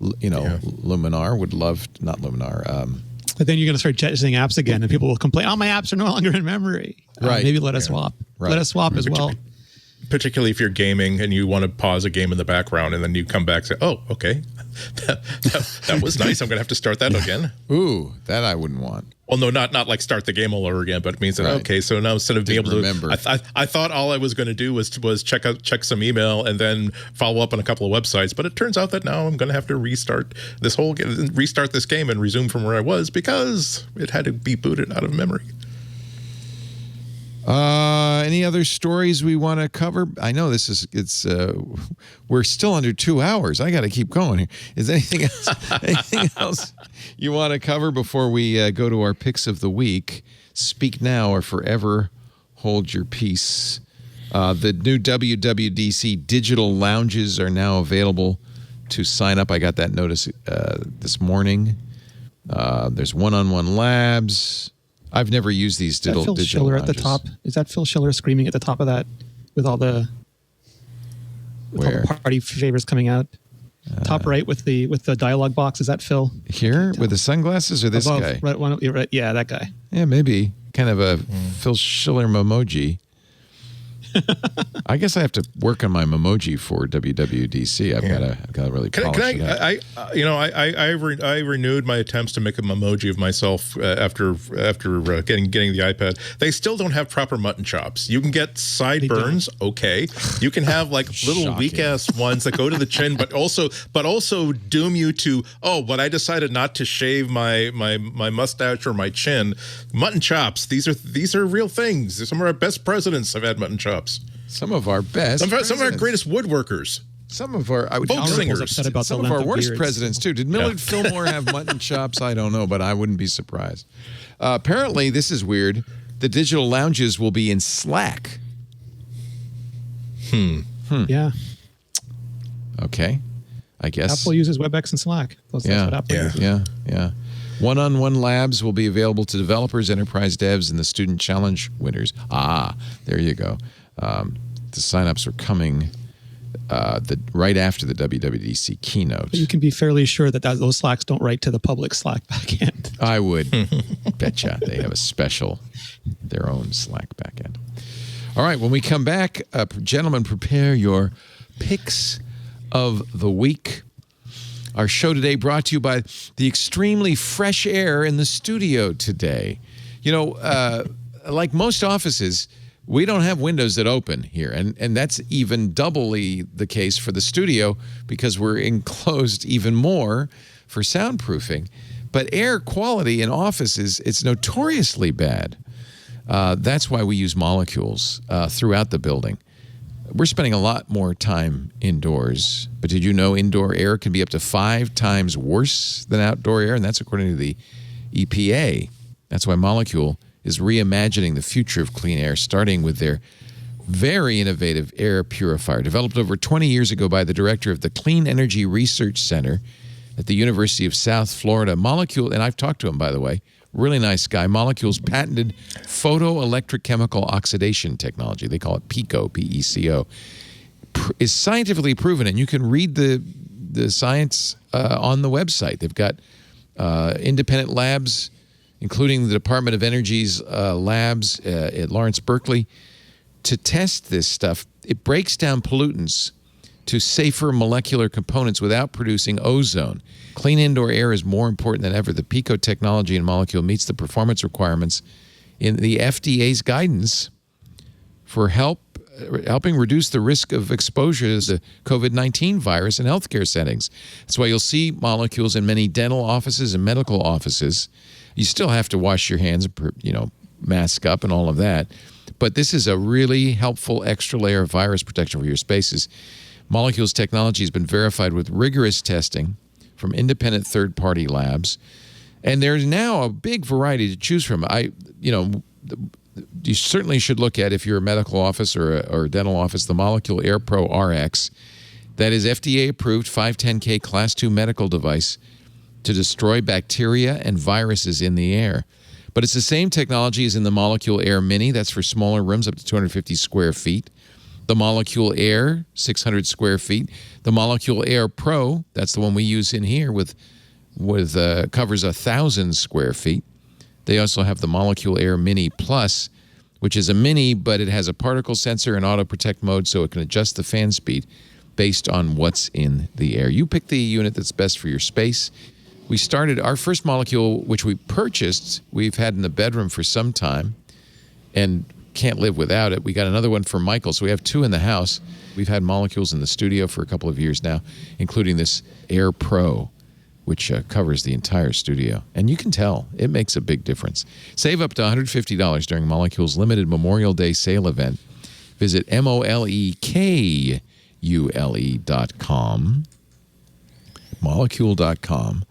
S1: Luminar would love, not Luminar,
S6: But then you're going to start jettisoning apps again, and people will complain, "Oh, my apps are no longer in memory."
S1: Right.
S6: Maybe let us swap.
S1: Right.
S6: Let us swap as well.
S4: Particularly if you're gaming and you want to pause a game in the background, and then you come back and say, "Oh, okay, that was nice. I'm going to have to start that again."
S1: Ooh, that I wouldn't want.
S4: Well, no, not like start the game all over again, but it means that
S1: Right.
S4: okay. So now instead of being able
S1: remember.
S4: to, I thought all I was going to do was check some email and then follow up on a couple of websites. But it turns out that now I'm going to have to restart this game and resume from where I was because it had to be booted out of memory.
S1: Any other stories we want to cover? I know we're still under 2 hours. I got to keep going here. Is there anything else you want to cover before we go to our picks of the week? Speak now or forever hold your peace. The new WWDC digital lounges are now available to sign up. I got that notice this morning. There's one-on-one labs. I've never used these digital
S6: Phil Schiller
S1: lounges.
S6: at the top. Is that Phil Schiller screaming at the top of that with all the party favors coming out? Top right with the dialogue box. Is that Phil?
S1: Here with the sunglasses or this
S6: Above,
S1: guy?
S6: Right, yeah, that guy.
S1: Yeah, maybe. Kind of a Phil Schiller memoji. I guess I have to work on my memoji for WWDC. I've got to really polish it up.
S4: I renewed my attempts to make a memoji of myself after getting the iPad. They still don't have proper mutton chops. You can get sideburns, okay. You can have like little weak ass ones that go to the chin, but also doom you to but I decided not to shave my mustache or my chin. Mutton chops. These are real things. Some of our best presidents have had mutton chops.
S1: Some of our best.
S4: Some of our greatest woodworkers.
S1: Some of our
S4: folk singers.
S1: Some of our worst presidents too. Did Millard Fillmore have mutton chops? I don't know, but I wouldn't be surprised. Apparently, this is weird. The digital lounges will be in Slack.
S6: Yeah.
S1: Okay. I guess
S6: Apple uses WebEx and Slack. That's what Apple uses.
S1: Yeah. One-on-one labs will be available to developers, enterprise devs, and the student challenge winners. There you go. The signups are coming right after the WWDC keynote.
S6: But you can be fairly sure that those Slacks don't write to the public Slack backend.
S1: I would betcha they have their own Slack backend. All right, when we come back, gentlemen, prepare your picks of the week. Our show today brought to you by the extremely fresh air in the studio today. You know, like most offices, we don't have windows that open here, and that's even doubly the case for the studio because we're enclosed even more for soundproofing. But air quality in offices, it's notoriously bad. That's why we use molecules throughout the building. We're spending a lot more time indoors, but did you know indoor air can be up to 5 times worse than outdoor air? And that's according to the EPA. That's why Molecule is reimagining the future of clean air, starting with their very innovative air purifier, developed over 20 years ago by the director of the Clean Energy Research Center at the University of South Florida. Molecule, and I've talked to him, by the way, really nice guy. Molecule's patented photoelectrochemical oxidation technology, they call it PECO, P-E-C-O, is scientifically proven, and you can read the science on the website. They've got independent labs, including the Department of Energy's labs at Lawrence Berkeley, to test this stuff. It breaks down pollutants to safer molecular components without producing ozone. Clean indoor air is more important than ever. The PECO technology and Molecule meets the performance requirements in the FDA's guidance for helping reduce the risk of exposure to the COVID-19 virus in healthcare settings. That's why you'll see Molecules in many dental offices and medical offices. You still have to wash your hands, mask up and all of that. But this is a really helpful extra layer of virus protection for your spaces. Molecules technology has been verified with rigorous testing from independent third-party labs. And there's now a big variety to choose from. You certainly should look at, if you're a medical office or a dental office, the Molecule Air Pro RX. That is FDA-approved 510K Class 2 medical device to destroy bacteria and viruses in the air. But it's the same technology as in the Molecule Air Mini. That's for smaller rooms up to 250 square feet. The Molecule Air, 600 square feet. The Molecule Air Pro, that's the one we use in here with with covers 1,000 square feet. They also have the Molecule Air Mini Plus, which is a mini, but it has a particle sensor and auto protect mode, so it can adjust the fan speed based on what's in the air. You pick the unit that's best for your space. We started our first Molecule, which we purchased, we've had in the bedroom for some time and can't live without it. We got another one for Michael, so we have 2 in the house. We've had Molecules in the studio for a couple of years now, including this Air Pro, which covers the entire studio. And you can tell, it makes a big difference. Save up to $150 during Molecule's limited Memorial Day sale event. Visit molekule.com, molecule.com,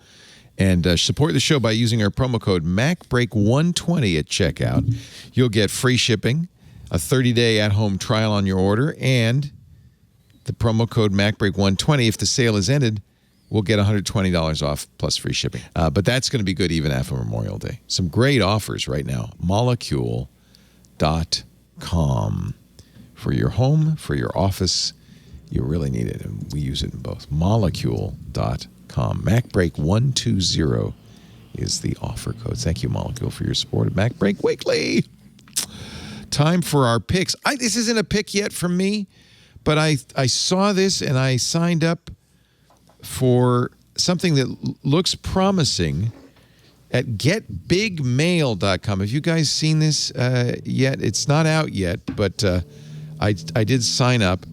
S1: and support the show by using our promo code MacBreak120 at checkout. You'll get free shipping, a 30-day at-home trial on your order, and the promo code MacBreak120. If the sale is ended, we'll get $120 off plus free shipping. But that's going to be good even after Memorial Day. Some great offers right now. Molecule.com for your home, for your office. You really need it, and we use it in both. Molecule.com. MacBreak120 is the offer code. Thank you, Molecule, for your support of MacBreak Weekly. Time for our picks. This isn't a pick yet from me, but I saw this and I signed up for something that looks promising at getbigmail.com. Have you guys seen this yet? It's not out yet, but I did sign up.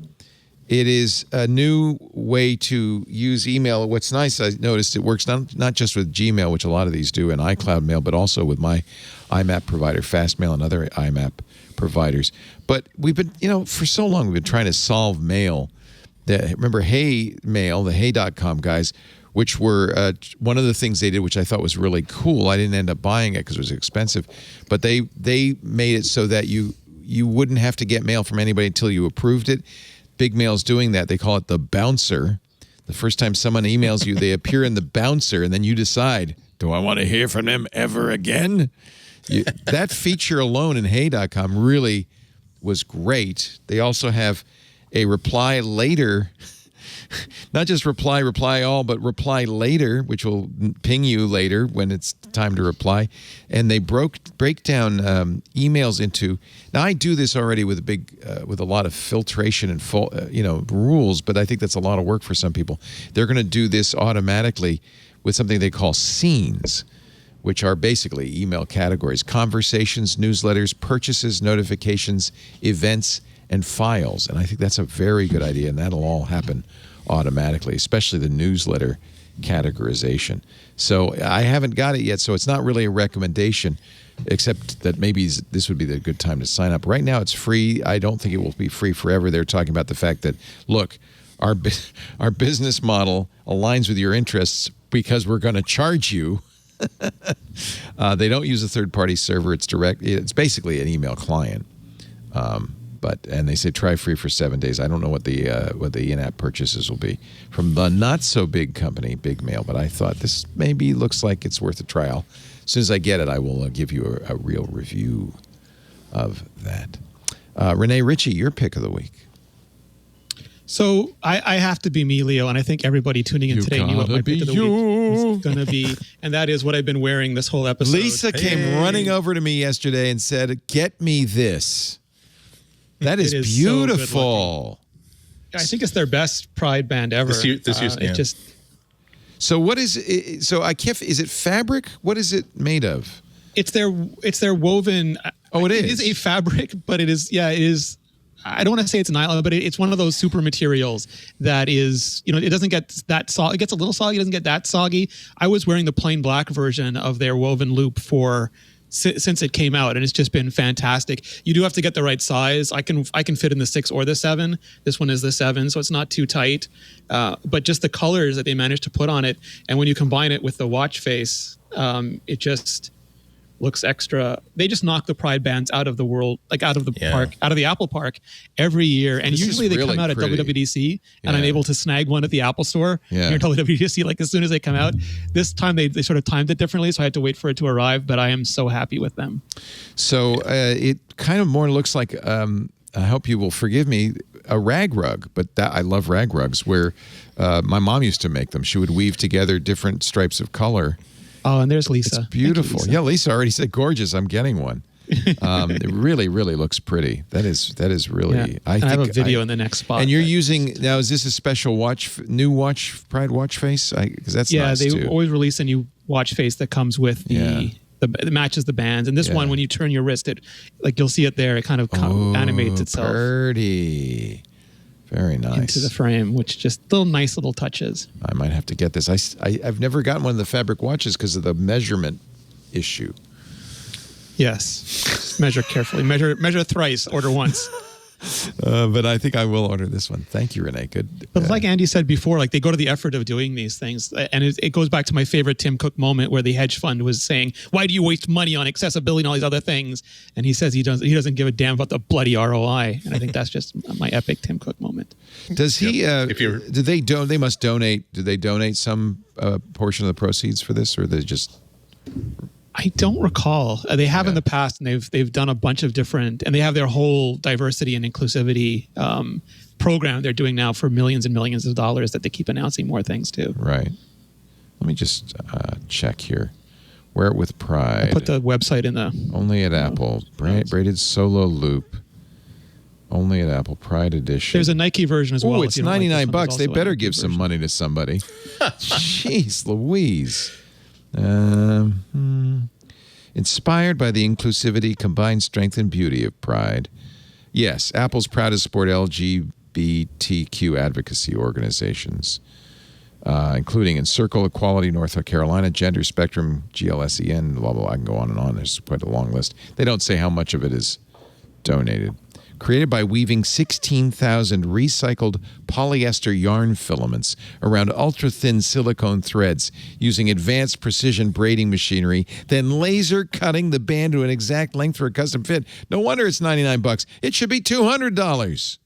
S1: It is a new way to use email. What's nice, I noticed it works not just with Gmail, which a lot of these do, and iCloud Mail, but also with my IMAP provider, Fastmail, and other IMAP providers. But we've been, for so long, we've been trying to solve mail. Remember Hey Mail, the Hey.com guys, which were one of the things they did, which I thought was really cool. I didn't end up buying it because it was expensive, but they made it so that you wouldn't have to get mail from anybody until you approved it. Big Mail's doing that. They call it the bouncer. The first time someone emails you, they appear in the bouncer, and then you decide, do I want to hear from them ever again? That feature alone in Hey.com really was great. They also have a reply later, not just reply all, but reply later, which will ping you later when it's time to reply. And they break down emails into. Now I do this already with with a lot of filtration and rules, but I think that's a lot of work for some people. They're going to do this automatically with something they call scenes, which are basically email categories: conversations, newsletters, purchases, notifications, events, and files. And I think that's a very good idea, and that'll all happen automatically, especially the newsletter categorization. So I haven't got it yet, so it's not really a recommendation, except that maybe this would be the good time to sign up. Right now it's free. I don't think it will be free forever. They're talking about the fact that, look, our business model aligns with your interests because we're going to charge you. They don't use a third-party server. It's direct. It's basically an email client. And they say try free for 7 days. I don't know what the in-app purchases will be from the not so big company, Big Mail. But I thought this maybe looks like it's worth a trial. As soon as I get it, I will give you a real review of that. Rene, Ritchie, your pick of the week.
S6: So I have to be me, Leo, and I think everybody tuning in today knew what my pick of the week is going to be, and that is what I've been wearing this whole episode.
S1: Lisa came running over to me yesterday and said, "Get me this." That is beautiful.
S6: So I think it's their best Pride band ever.
S4: This year's, yeah.
S1: So what is it? So I can't. Is it fabric? What is it made of?
S6: It's their woven.
S1: Oh, it is.
S6: It is a fabric, but it is. Yeah, it is. I don't want to say it's nylon, but it's one of those super materials that is, it doesn't get that soggy. It gets a little soggy. It doesn't get that soggy. I was wearing the plain black version of their woven loop since it came out, and it's just been fantastic. You do have to get the right size. I can fit in the 6 or the 7. This one is the 7, so it's not too tight. But just the colors that they managed to put on it, and when you combine it with the watch face, it just looks extra. They just knock the Pride bands out of the world, like out of the park, out of the Apple Park every year. And usually they come out at WWDC, and I'm able to snag one at the Apple store near WWDC, like as soon as they come out. This time they sort of timed it differently, so I had to wait for it to arrive, but I am so happy with them.
S1: So it kind of more looks like, I hope you will forgive me, a rag rug, but I love rag rugs where my mom used to make them. She would weave together different stripes of color.
S6: Oh, and there's Lisa.
S1: It's beautiful.
S6: Lisa.
S1: Yeah, Lisa already said gorgeous. I'm getting one. It really, really looks pretty. That is really.
S6: Yeah. I have a video in the next spot.
S1: And you're using now. Is this a special new watch, Pride watch face? Because that's nice
S6: they
S1: too.
S6: always release a new watch face that comes with it matches the bands. And this one, when you turn your wrist, it you'll see it there. It kind of animates itself.
S1: Pretty. Very nice.
S6: Into the frame, which just nice little touches.
S1: I might have to get this. I've never gotten one of the fabric watches because of the measurement issue.
S6: Yes. Measure carefully. Measure thrice. Order once.
S1: But I think I will order this one. Thank you, Rene. Good.
S6: But like Andy said before, they go to the effort of doing these things. And it goes back to my favorite Tim Cook moment where the hedge fund was saying, why do you waste money on accessibility and all these other things? And he says he doesn't give a damn about the bloody ROI. And I think that's just my epic Tim Cook moment.
S1: Does he, they must donate, do they donate some portion of the proceeds for this, or they just...
S6: I don't recall. They have in the past, and they've done a bunch of different, and they have their whole diversity and inclusivity program they're doing now for millions and millions of dollars that they keep announcing more things to.
S1: Right. Let me just check here. Wear it with pride.
S6: I put the website in the...
S1: Only at Apple. Braided solo loop. Only at Apple. Pride edition.
S6: There's a Nike version as well.
S1: Oh, it's $99. They better give some money to somebody. Jeez Louise. Inspired by the inclusivity, combined strength, and beauty of Pride. Yes, Apple's proud to support LGBTQ advocacy organizations, including Encircle Equality North Carolina, Gender Spectrum, GLSEN, blah, blah, blah. I can go on and on. There's quite a long list. They don't say how much of it is donated. Created by weaving 16,000 recycled polyester yarn filaments around ultra-thin silicone threads using advanced precision braiding machinery, then laser cutting the band to an exact length for a custom fit. No wonder it's $99. It should be $200.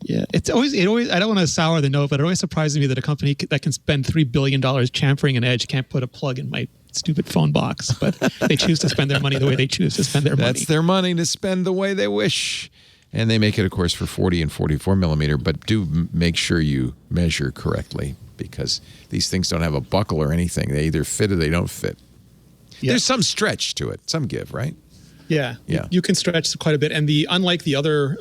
S6: Yeah, it's always. I don't want to sour the note, but it always surprises me that a company that can spend $3 billion chamfering an edge can't put a plug in my stupid phone box. But they choose to spend their money the way they choose to spend their money.
S1: That's their money to spend the way they wish. And they make it, of course, for 40 and 44 millimeter, but do make sure you measure correctly because these things don't have a buckle or anything. They either fit or they don't fit. Yeah. There's some stretch to it, some give, right?
S6: Yeah. You can stretch quite a bit. And unlike the other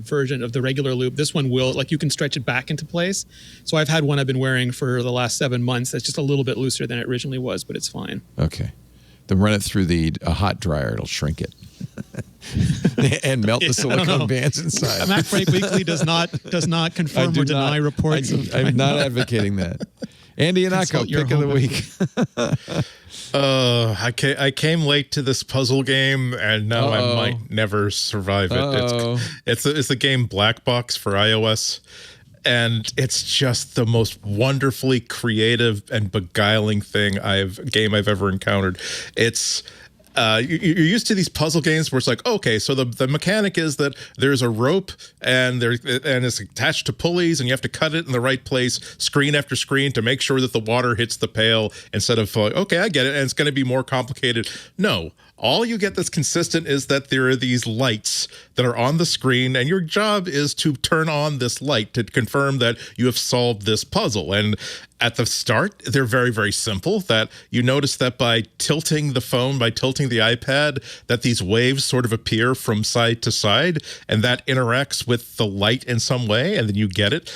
S6: version of the regular loop, this one will, you can stretch it back into place. So I've had one I've been wearing for the last 7 months that's just a little bit looser than it originally was, but it's fine.
S1: Okay. Then run it through a hot dryer. It'll shrink it. And melt the silicone bands inside.
S6: MacBreak Weekly does not confirm or deny reports.
S1: I'm not advocating that. Andy Ihnatko, pick of the week.
S4: I came late to this puzzle game, and now I might never survive it. It's a game Blackbox for iOS, and it's just the most wonderfully creative and beguiling game I've ever encountered. It's you're used to these puzzle games where it's like, okay, so the mechanic is that there's a rope and it's attached to pulleys and you have to cut it in the right place, screen after screen, to make sure that the water hits the pail instead of, okay, I get it, and it's going to be more complicated. No. All you get that's consistent is that there are these lights that are on the screen, and your job is to turn on this light to confirm that you have solved this puzzle. And at the start, they're very, very simple. That you notice that by tilting the phone, by tilting the iPad, that these waves sort of appear from side to side, and that interacts with the light in some way, and then you get it.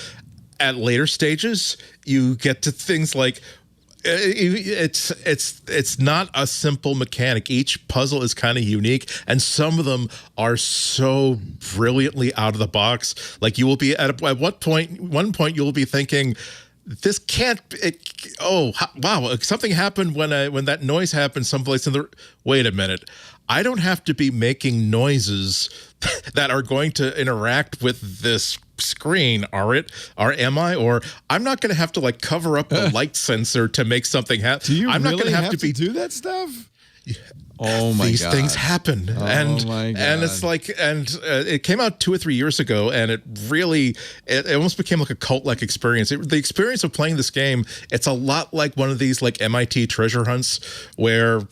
S4: At later stages, you get to things like, it's not a simple mechanic. Each puzzle is kind of unique, and some of them are so brilliantly out of the box. Like you will be at one point you will be thinking, this can't. Wow! Something happened when that noise happened someplace in the. Wait a minute! I don't have to be making noises that are going to interact with this screen, am I? Or I'm not going to have to cover up the light sensor to make something happen. I'm not going to have to do that stuff. Oh my God! These things happen, and it's it came out 2 or 3 years ago, and it almost became like a cult-like experience. The experience of playing this game, it's a lot like one of these MIT treasure hunts where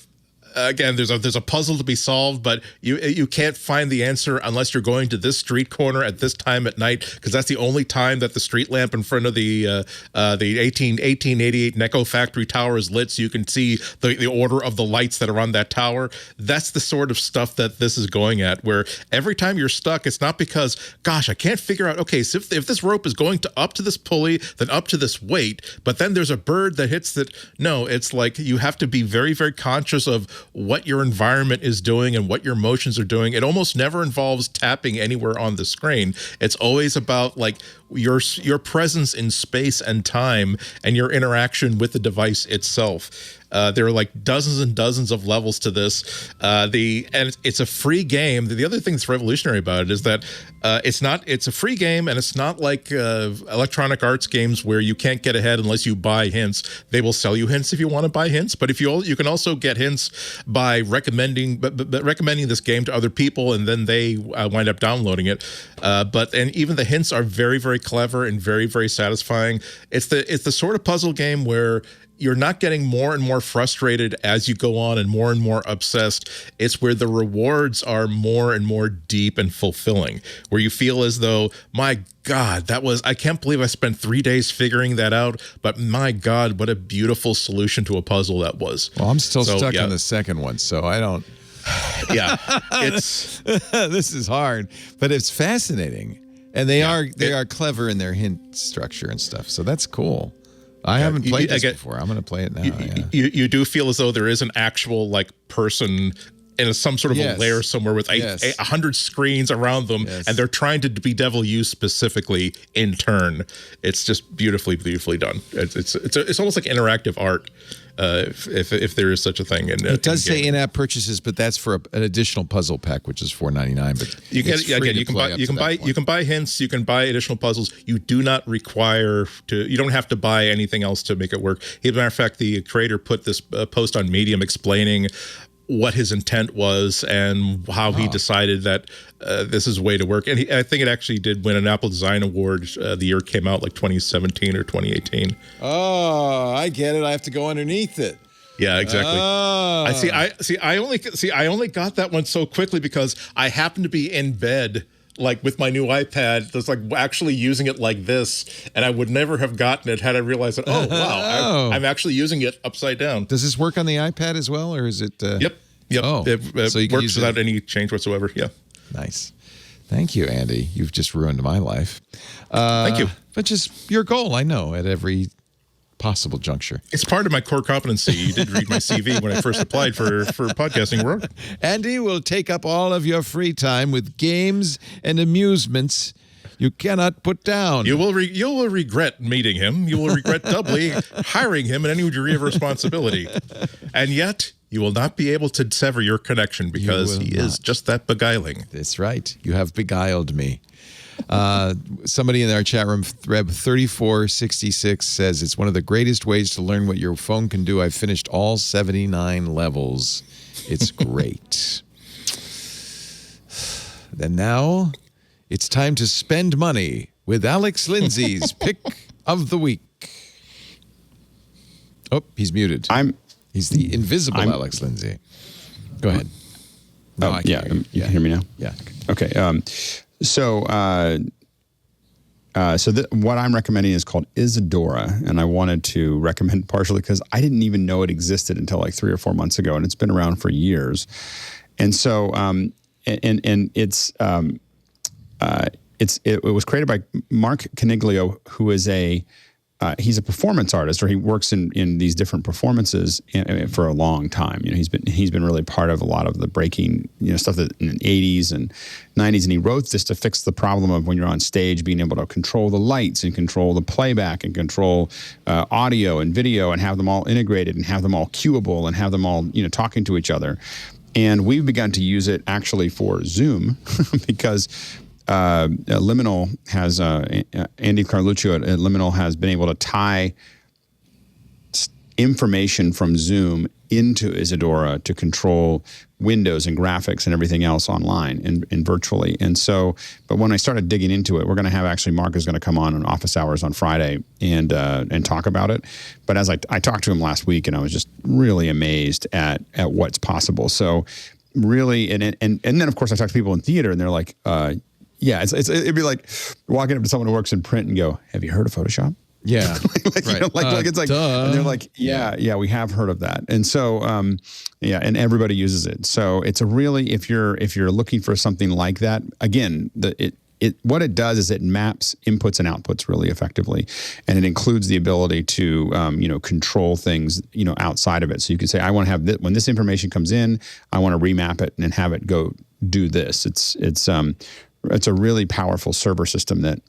S4: again, there's a puzzle to be solved, but you can't find the answer unless you're going to this street corner at this time at night, because that's the only time that the street lamp in front of the 1888 Necco factory tower is lit, so you can see the order of the lights that are on that tower. That's the sort of stuff that this is going at, where every time you're stuck, it's not because, gosh, I can't figure out, okay, so if this rope is going to up to this pulley, then up to this weight, but then there's a bird that hits that. No, it's like you have to be very, very conscious of what your environment is doing and what your motions are doing. It almost never involves tapping anywhere on the screen. It's always about like your presence in space and time and your interaction with the device itself. There are like dozens and dozens of levels to this. And it's a free game. The other thing that's revolutionary about it is that it's a free game, and it's not like Electronic Arts games where you can't get ahead unless you buy hints. They will sell you hints if you want to buy hints, but if you can also get hints by recommending this game to other people, and then they wind up downloading it. And even the hints are very, very clever and very, very satisfying. It's the sort of puzzle game where you're not getting more and more frustrated as you go on and more obsessed. It's where the rewards are more and more deep and fulfilling, where you feel as though, my God, I can't believe I spent 3 days figuring that out, but my God, what a beautiful solution to a puzzle that was.
S1: Well, I'm still stuck on the second one, so I don't.
S4: Yeah, it's
S1: this is hard, but it's fascinating, and they are clever in their hint structure and stuff. So that's cool. I haven't played this before. I'm going to play it now.
S4: You do feel as though there is an actual like person in some sort of a layer somewhere with 100 screens around them, and they're trying to bedevil you specifically in turn. It's just beautifully done. It's almost like interactive art, if there is such a thing.
S1: It does say in-app purchases, but that's for an additional puzzle pack, which is $4.99. But
S4: you can buy hints, you can buy additional puzzles. You do not require to. You don't have to buy anything else to make it work. As a matter of fact, the creator put this post on Medium explaining what his intent was and how he decided that this is a way to work. And I think it actually did win an Apple Design Award the year it came out, like 2017 or 2018.
S1: Oh, I get it. I have to go underneath it.
S4: Yeah, exactly.
S1: Oh.
S4: I only got that one so quickly because I happened to be in bed, like with my new iPad, that's like actually using it like this, and I would never have gotten it had I realized that, oh, wow, I'm actually using it upside down.
S1: Does this work on the iPad as well, or is it?
S4: Yep.
S1: Oh,
S4: it
S1: so you can
S4: works
S1: use
S4: without any change whatsoever, yeah.
S1: Nice. Thank you, Andy. You've just ruined my life.
S4: Thank you.
S1: But just your goal, I know, at every possible juncture.
S4: It's part of my core competency. You did read my CV when I first applied for podcasting work.
S1: Andy will take up all of your free time with games and amusements you cannot put down.
S4: You will regret meeting him. You will regret doubly hiring him in any degree of responsibility. And yet, you will not be able to sever your connection because he is just that beguiling.
S1: That's right. You have beguiled me. Somebody in our chat room, Thread 3466, says it's one of the greatest ways to learn what your phone can do. I've finished all 79 levels. It's great. Then now it's time to spend money with Alex Lindsay's pick of the week. Oh, he's muted. He's the invisible Alex Lindsay. Go ahead. No, I can hear you.
S5: You can hear me now?
S1: Yeah.
S5: Okay. So what I'm recommending is called Isadora, and I wanted to recommend partially because I didn't even know it existed until like 3 or 4 months ago, and it's been around for years. And so, it was created by Mark Caniglio, who is he's a performance artist, or he works in these different performances for a long time. You know, he's been really part of a lot of the breaking, stuff that in the 80s and 90s, and he wrote this to fix the problem of when you're on stage being able to control the lights and control the playback and control audio and video and have them all integrated and have them all cueable and have them all talking to each other. And we've begun to use it actually for Zoom because Liminal has Andy Carluccio at Liminal has been able to tie information from Zoom into Isadora to control windows and graphics and everything else online and virtually. And so, but when I started digging into it, we're going to have actually Mark is going to come on office hours on Friday and talk about it. But as I talked to him last week, and I was just really amazed at what's possible. So really, and then of course I talk to people in theater, and they're like, yeah, it'd be like walking up to someone who works in print and go, "Have you heard of Photoshop?"
S1: Yeah,
S5: like,
S1: right.
S5: You know, like it's like,
S1: duh.
S5: And they're like, yeah, we have heard of that. And so, and everybody uses it. So it's a really, if you're looking for something like that, again, what it does is it maps inputs and outputs really effectively, and it includes the ability to, control things, outside of it. So you can say, I want to have this, when this information comes in, I want to remap it and have it go do this. It's a really powerful server system that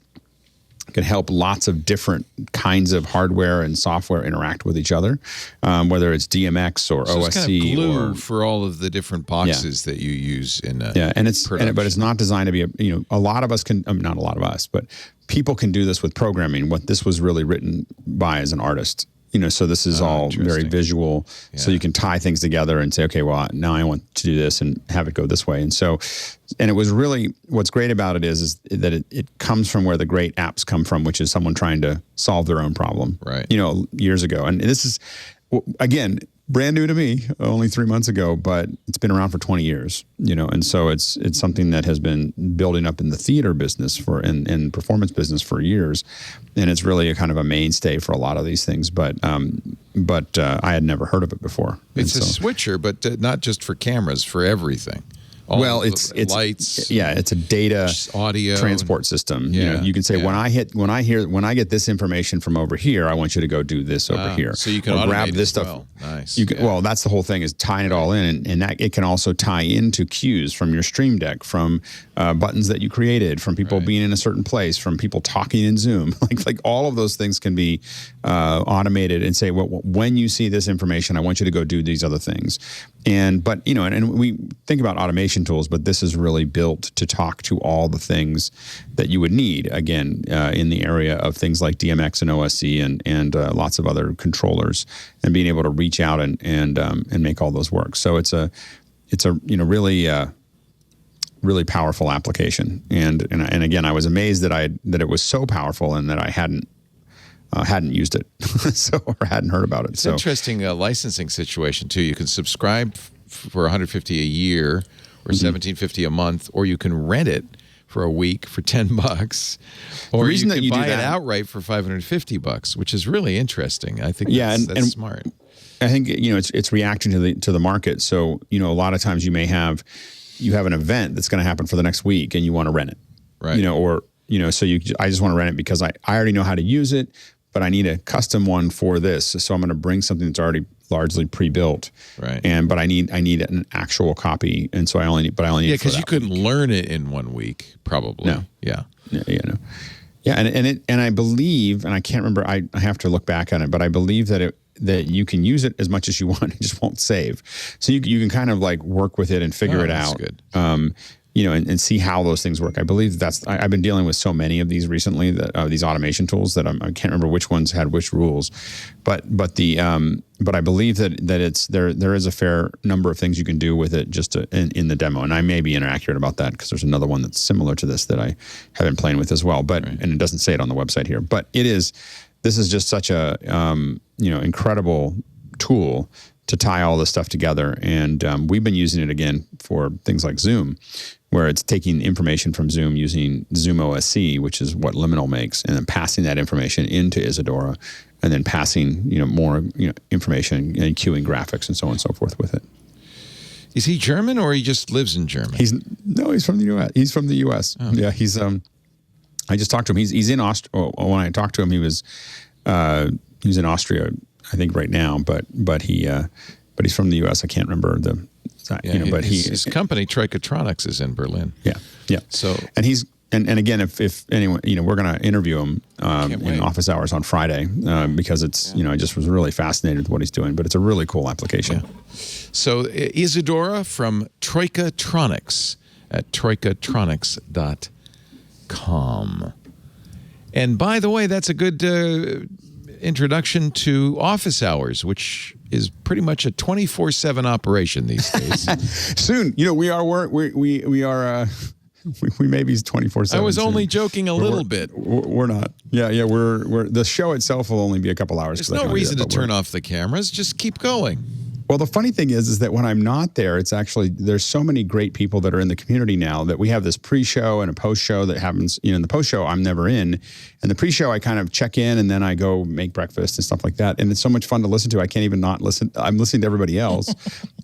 S5: can help lots of different kinds of hardware and software interact with each other, whether it's DMX or OSC.
S1: It's kind of glue
S5: or
S1: for all of the different boxes that you use in
S5: but it's not designed to be a lot of us can, not a lot of us, but people can do this with programming. What this was really written by as an artist. So this is all very visual. Yeah. So you can tie things together and say, okay, well, now I want to do this and have it go this way. And so, and it was really, what's great about it is that it comes from where the great apps come from, which is someone trying to solve their own problem,
S1: right?
S5: Years ago. And this is, again, brand new to me, only 3 months ago, but it's been around for 20 years, and so it's something that has been building up in the theater business and performance business for years, and it's really a kind of a mainstay for a lot of these things. But I had never heard of it before.
S1: It's a switcher, but not just for cameras, for everything.
S5: It's
S1: lights.
S5: Yeah, it's a data
S1: audio
S5: transport system.
S1: Yeah,
S5: you can say when I get this information from over here, I want you to go do this over here.
S1: So you can
S5: grab this stuff.
S1: Well. Nice.
S5: Well, that's the whole thing, is tying it all in, and that it can also tie into cues from your Stream Deck, from buttons that you created, from people being in a certain place, from people talking in Zoom. like all of those things can be automated and say, well, when you see this information, I want you to go do these other things. And we think about automation tools, but this is really built to talk to all the things that you would need, again, in the area of things like DMX and OSC and lots of other controllers, and being able to reach out and make all those work. So it's a really powerful application. And again, I was amazed that it was so powerful and that I hadn't used it, or hadn't heard about it.
S1: It's an interesting licensing situation too. You can subscribe for $150 a year, or $17.50 a month, or you can rent it for a week for $10, or you can buy it outright for $550, which is really interesting. I think that's smart.
S5: I think it's reacting to the market. So a lot of times you have an event that's going to happen for the next week, and you want to rent it, right? I just want to rent it because I already know how to use it, but I need a custom one for this. So I'm going to bring something that's already largely pre-built, right? But I need an actual copy, and so I only need
S1: because you couldn't learn it in 1 week, probably.
S5: No, and I believe, and I can't remember. I have to look back on it, but I believe that you can use it as much as you want. It just won't save. So you can kind of like work with it and figure it out.
S1: Good.
S5: And see how those things work. I believe I've been dealing with so many of these recently, these automation tools, that I can't remember which ones had which rules, but I believe that there is a fair number of things you can do with it just in the demo. And I may be inaccurate about that, because there's another one that's similar to this that I have been playing with as well. But and it doesn't say it on the website here. But this is just such a incredible tool to tie all this stuff together. And we've been using it again for things like Zoom, where it's taking information from Zoom using Zoom OSC, which is what Liminal makes, and then passing that information into Isadora, and then passing more information and queuing graphics and so on and so forth with it.
S1: Is he German, or he just lives in Germany?
S5: He's from the U.S. He's from the U.S. Oh. Yeah, he's. I just talked to him. He's in Austria. When I talked to him, he was in Austria, I think, right now. But he's from the U.S. I can't remember the. But
S1: his company Tricotronics is in Berlin.
S5: Yeah.
S1: So
S5: and again, if anyone, we're going to interview him in office hours on Friday, because it's I just was really fascinated with what he's doing. But it's a really cool application.
S1: Yeah. So Isadora from Tricotronics at tricotronics.com. And by the way, that's a good introduction to office hours, which is pretty much a 24/7 operation these days.
S5: Soon, we may be 24/7.
S1: I was
S5: soon.
S1: only joking a little bit.
S5: We're not. Yeah. We're the show itself will only be a couple hours.
S1: There's no reason to turn off the cameras. Just keep going.
S5: Well, the funny thing is that when I'm not there, it's actually, there's so many great people that are in the community now that we have this pre-show and a post-show that happens, in the post-show, I'm never in. And the pre-show, I kind of check in and then I go make breakfast and stuff like that. And it's so much fun to listen to. I can't even not listen. I'm listening to everybody else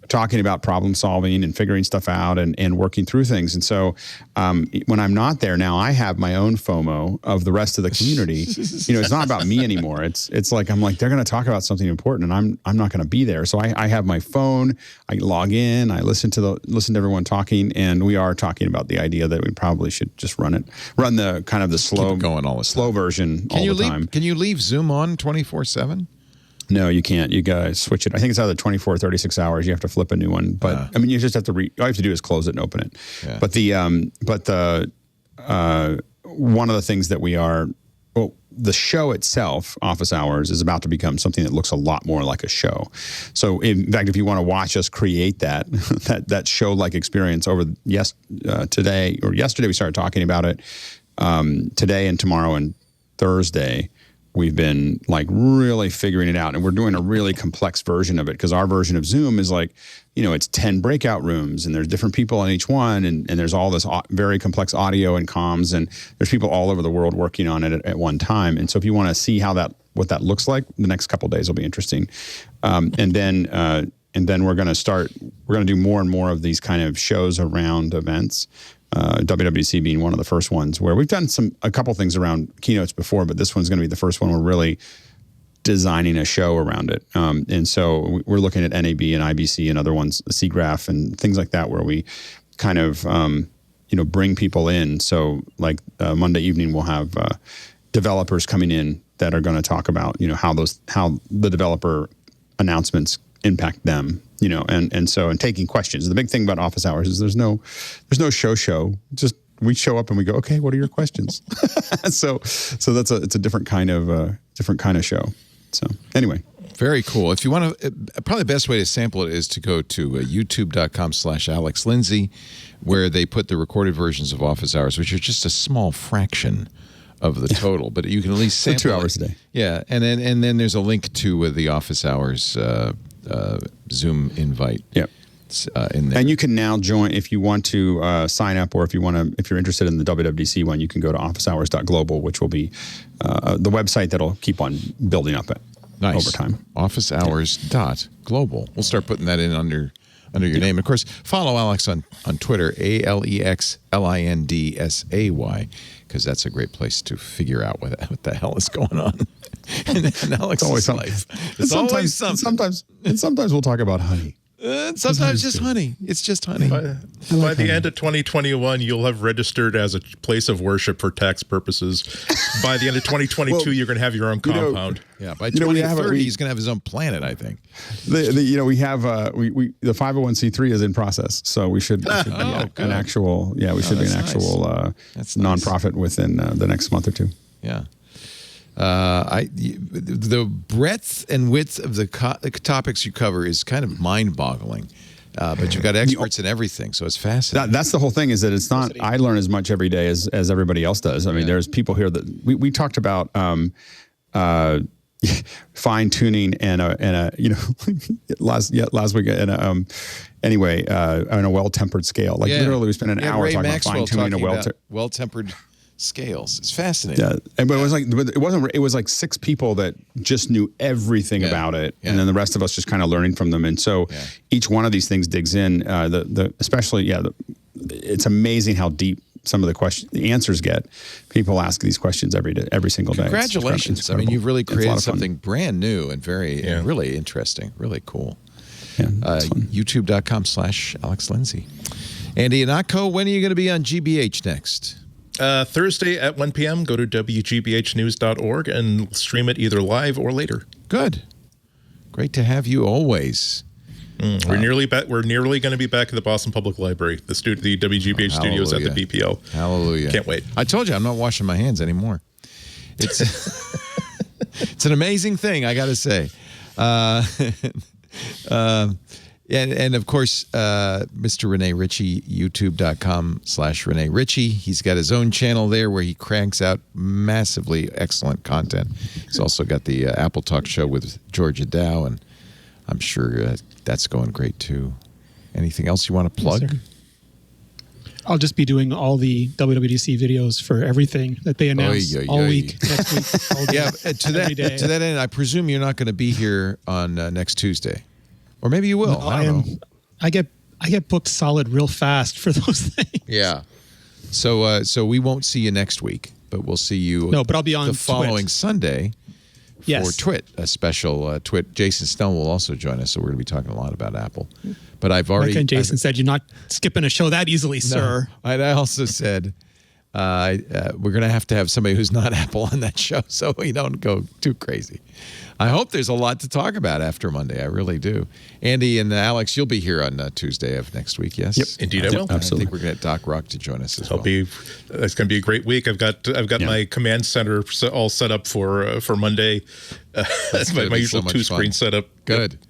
S5: talking about problem solving and figuring stuff out and working through things. And so when I'm not there now, I have my own FOMO of the rest of the community. It's not about me anymore. It's like, I'm like, they're going to talk about something important and I'm not going to be there. So I have my phone, I log in, I listen to everyone talking, and we are talking about the idea that we probably should just run the kind of the slow version all the time.
S1: Can you leave Zoom on 24/7?
S5: No, you can't. You guys switch it. I think it's either 24 or 36 hours. You have to flip a new one. But I mean, you just have to all you have to do is close it and open it. Yeah. But one of the things that the show itself, Office Hours, is about to become something that looks a lot more like a show. So, in fact, if you want to watch us create that show-like experience over today or yesterday, we started talking about it. Today and tomorrow and Thursday, we've been like really figuring it out, and we're doing a really complex version of it because our version of Zoom is like, it's 10 breakout rooms and there's different people on each one, and there's all this very complex audio and comms, and there's people all over the world working on it at one time. And so if you want to see what that looks like, the next couple of days will be interesting. And then we're going to do more and more of these kind of shows around events. WWDC being one of the first ones where we've done a couple things around keynotes before, but this one's going to be the first one we're really designing a show around it. And so we're looking at NAB and IBC and other ones, SIGGRAPH and things like that, where we kind of, bring people in. So like Monday evening, we'll have developers coming in that are going to talk about, how the developer announcements impact them, and taking questions. The big thing about Office Hours is there's no show. Just we show up and we go, okay, what are your questions? so it's a different kind of show. So anyway.
S1: Very cool. If you want to, probably the best way to sample it is to go to youtube.com/AlexLindsay, where they put the recorded versions of Office Hours, which are just a small fraction of the total, but you can at least sample
S5: 2 hours a day.
S1: Yeah, and then there's a link to the Office Hours Zoom invite.
S5: Yep.
S1: In there.
S5: And you can now join if you want to sign up, or if you're interested in the WWDC one, you can go to officehours.global, which will be the website that'll keep on building up over time.
S1: Officehours.global. We'll start putting that in under your name. Of course, follow Alex on Twitter, AlexLindsay, because that's a great place to figure out what the hell is going on in Alex's life. It's always something.
S5: Sometimes we'll talk about honey.
S1: Sometimes just honey. It's just honey.
S4: By the end of 2021, you'll have registered as a place of worship for tax purposes. By the end of 2022, you're going to have your own compound.
S1: Yeah, by 2030, he's going to have his own planet, I think.
S5: We have the 501c3 is in process, so we should be an actual nonprofit within the next month or two.
S1: Yeah. The breadth and width of the topics you cover is kind of mind-boggling, but you've got experts in everything, so it's fascinating.
S5: That's the whole thing, is that it's not. I learn as much every day as everybody else does. I mean, there's people here that we talked about fine tuning and last week and on a well-tempered scale. Like literally, we spent an hour talking about fine tuning a
S1: well-tempered scales. It's fascinating.
S5: Yeah, but it was like 6 people that just knew everything about it, and then the rest of us just kind of learning from them. And so each one of these things digs in. It's amazing how deep some of the answers get. People ask these questions every single day.
S1: Congratulations! I mean, you've really created something brand new and very really interesting, really cool.
S5: Yeah,
S1: YouTube.com/AlexLindsay. And Ihnatko, when are you going to be on GBH next?
S4: Thursday at 1 p.m. Go to WGBHnews.org and stream it either live or later.
S1: Good. Great to have you always.
S4: We're nearly back. We're nearly going to be back at the Boston Public Library, the WGBH studios at the BPL.
S1: Hallelujah.
S4: Can't wait.
S1: I told you I'm not washing my hands anymore. It's It's an amazing thing, I got to say. And of course, Mr. Rene Ritchie, youtube.com/Rene Ritchie. He's got his own channel there where he cranks out massively excellent content. He's also got the Apple Talk show with Georgia Dow, and I'm sure that's going great too. Anything else you want to plug?
S6: Yes, I'll just be doing all the WWDC videos for everything that they announce all week, next week, all day,
S1: to that end, I presume you're not going to be here on next Tuesday. Or maybe you will.
S6: No,
S1: I don't know.
S6: I get booked solid real fast for those things.
S1: Yeah. So we won't see you next week, but we'll see you.
S6: No, but I'll be on
S1: the following
S6: TWiT.
S1: Sunday for TWiT, a special TWiT. Jason Snell will also join us, so we're going to be talking a lot about Apple. But I've already.
S6: Like Jason said, you're not skipping a show that easily, sir.
S1: I also said we're going to have somebody who's not Apple on that show, so we don't go too crazy. I hope there's a lot to talk about after Monday. I really do. Andy and Alex, you'll be here on Tuesday of next week, yes?
S4: Yep, indeed I will.
S1: Absolutely. I think we're going to get Doc Rock to join us as well.
S4: It's going to be a great week. I've got my command center all set up for Monday. That's my usual two-screen setup.
S1: Good. Yep.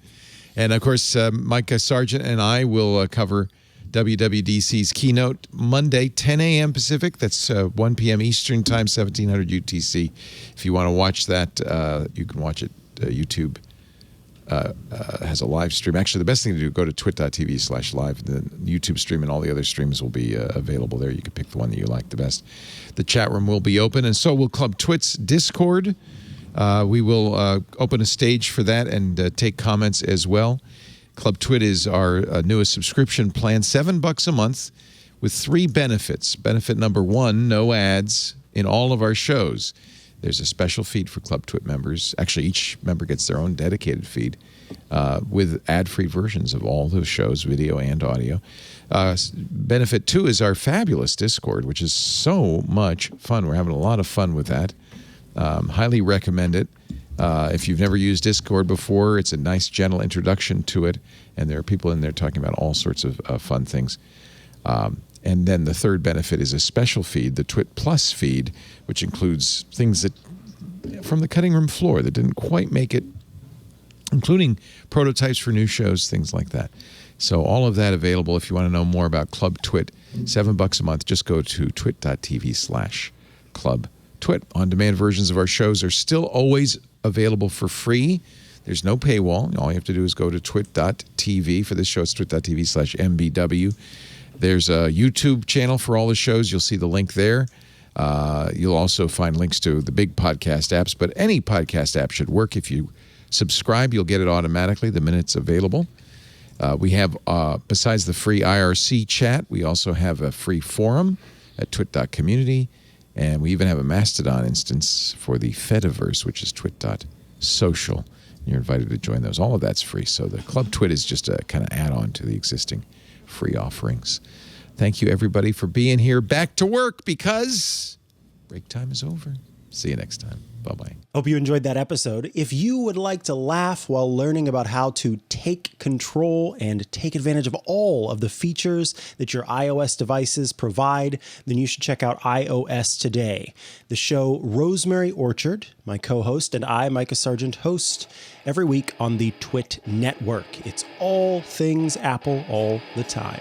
S1: And of course, Micah Sargent and I will cover WWDC's keynote Monday, 10 a.m. Pacific. That's 1 p.m. Eastern Time, 1700 UTC. If you want to watch that, you can watch it. YouTube has a live stream. Actually, the best thing to do, go to twit.tv/live. The YouTube stream and all the other streams will be available there. You can pick the one that you like the best. The chat room will be open, and so will Club TWiT's Discord. We will open a stage for that and take comments as well. Club TWiT is our newest subscription plan, $7 a month with 3 benefits. Benefit number 1, no ads in all of our shows. There's a special feed for Club TWiT members. Actually, each member gets their own dedicated feed with ad-free versions of all those shows, video and audio. Benefit 2 is our fabulous Discord, which is so much fun. We're having a lot of fun with that. Highly recommend it. If you've never used Discord before, it's a nice, gentle introduction to it, and there are people in there talking about all sorts of fun things. And then the third benefit is a special feed, the TWiT Plus feed, which includes things that from the cutting room floor that didn't quite make it, including prototypes for new shows, things like that. So all of that available. If you want to know more about Club TWiT, $7 a month, just go to twit.tv/Club TWiT. On-demand versions of our shows are still always available for free. There's no paywall. All you have to do is go to twit.tv. For this show, it's twit.tv/MBW. There's a YouTube channel for all the shows. You'll see the link there. You'll also find links to the big podcast apps, but any podcast app should work. If you subscribe, you'll get it automatically the minute it's available. We have, besides the free IRC chat, we also have a free forum at twit.community. And we even have a Mastodon instance for the Fediverse, which is twit.social. You're invited to join those. All of that's free. So the Club TWiT is just a kind of add-on to the existing free offerings. Thank you, everybody, for being here. Back to work because break time is over. See you next time. Bye-bye.
S8: Hope you enjoyed that episode. If you would like to laugh while learning about how to take control and take advantage of all of the features that your iOS devices provide, then you should check out iOS Today. The show Rosemary Orchard, my co-host, and I, Micah Sargent, host every week on the TWiT network. It's all things Apple all the time.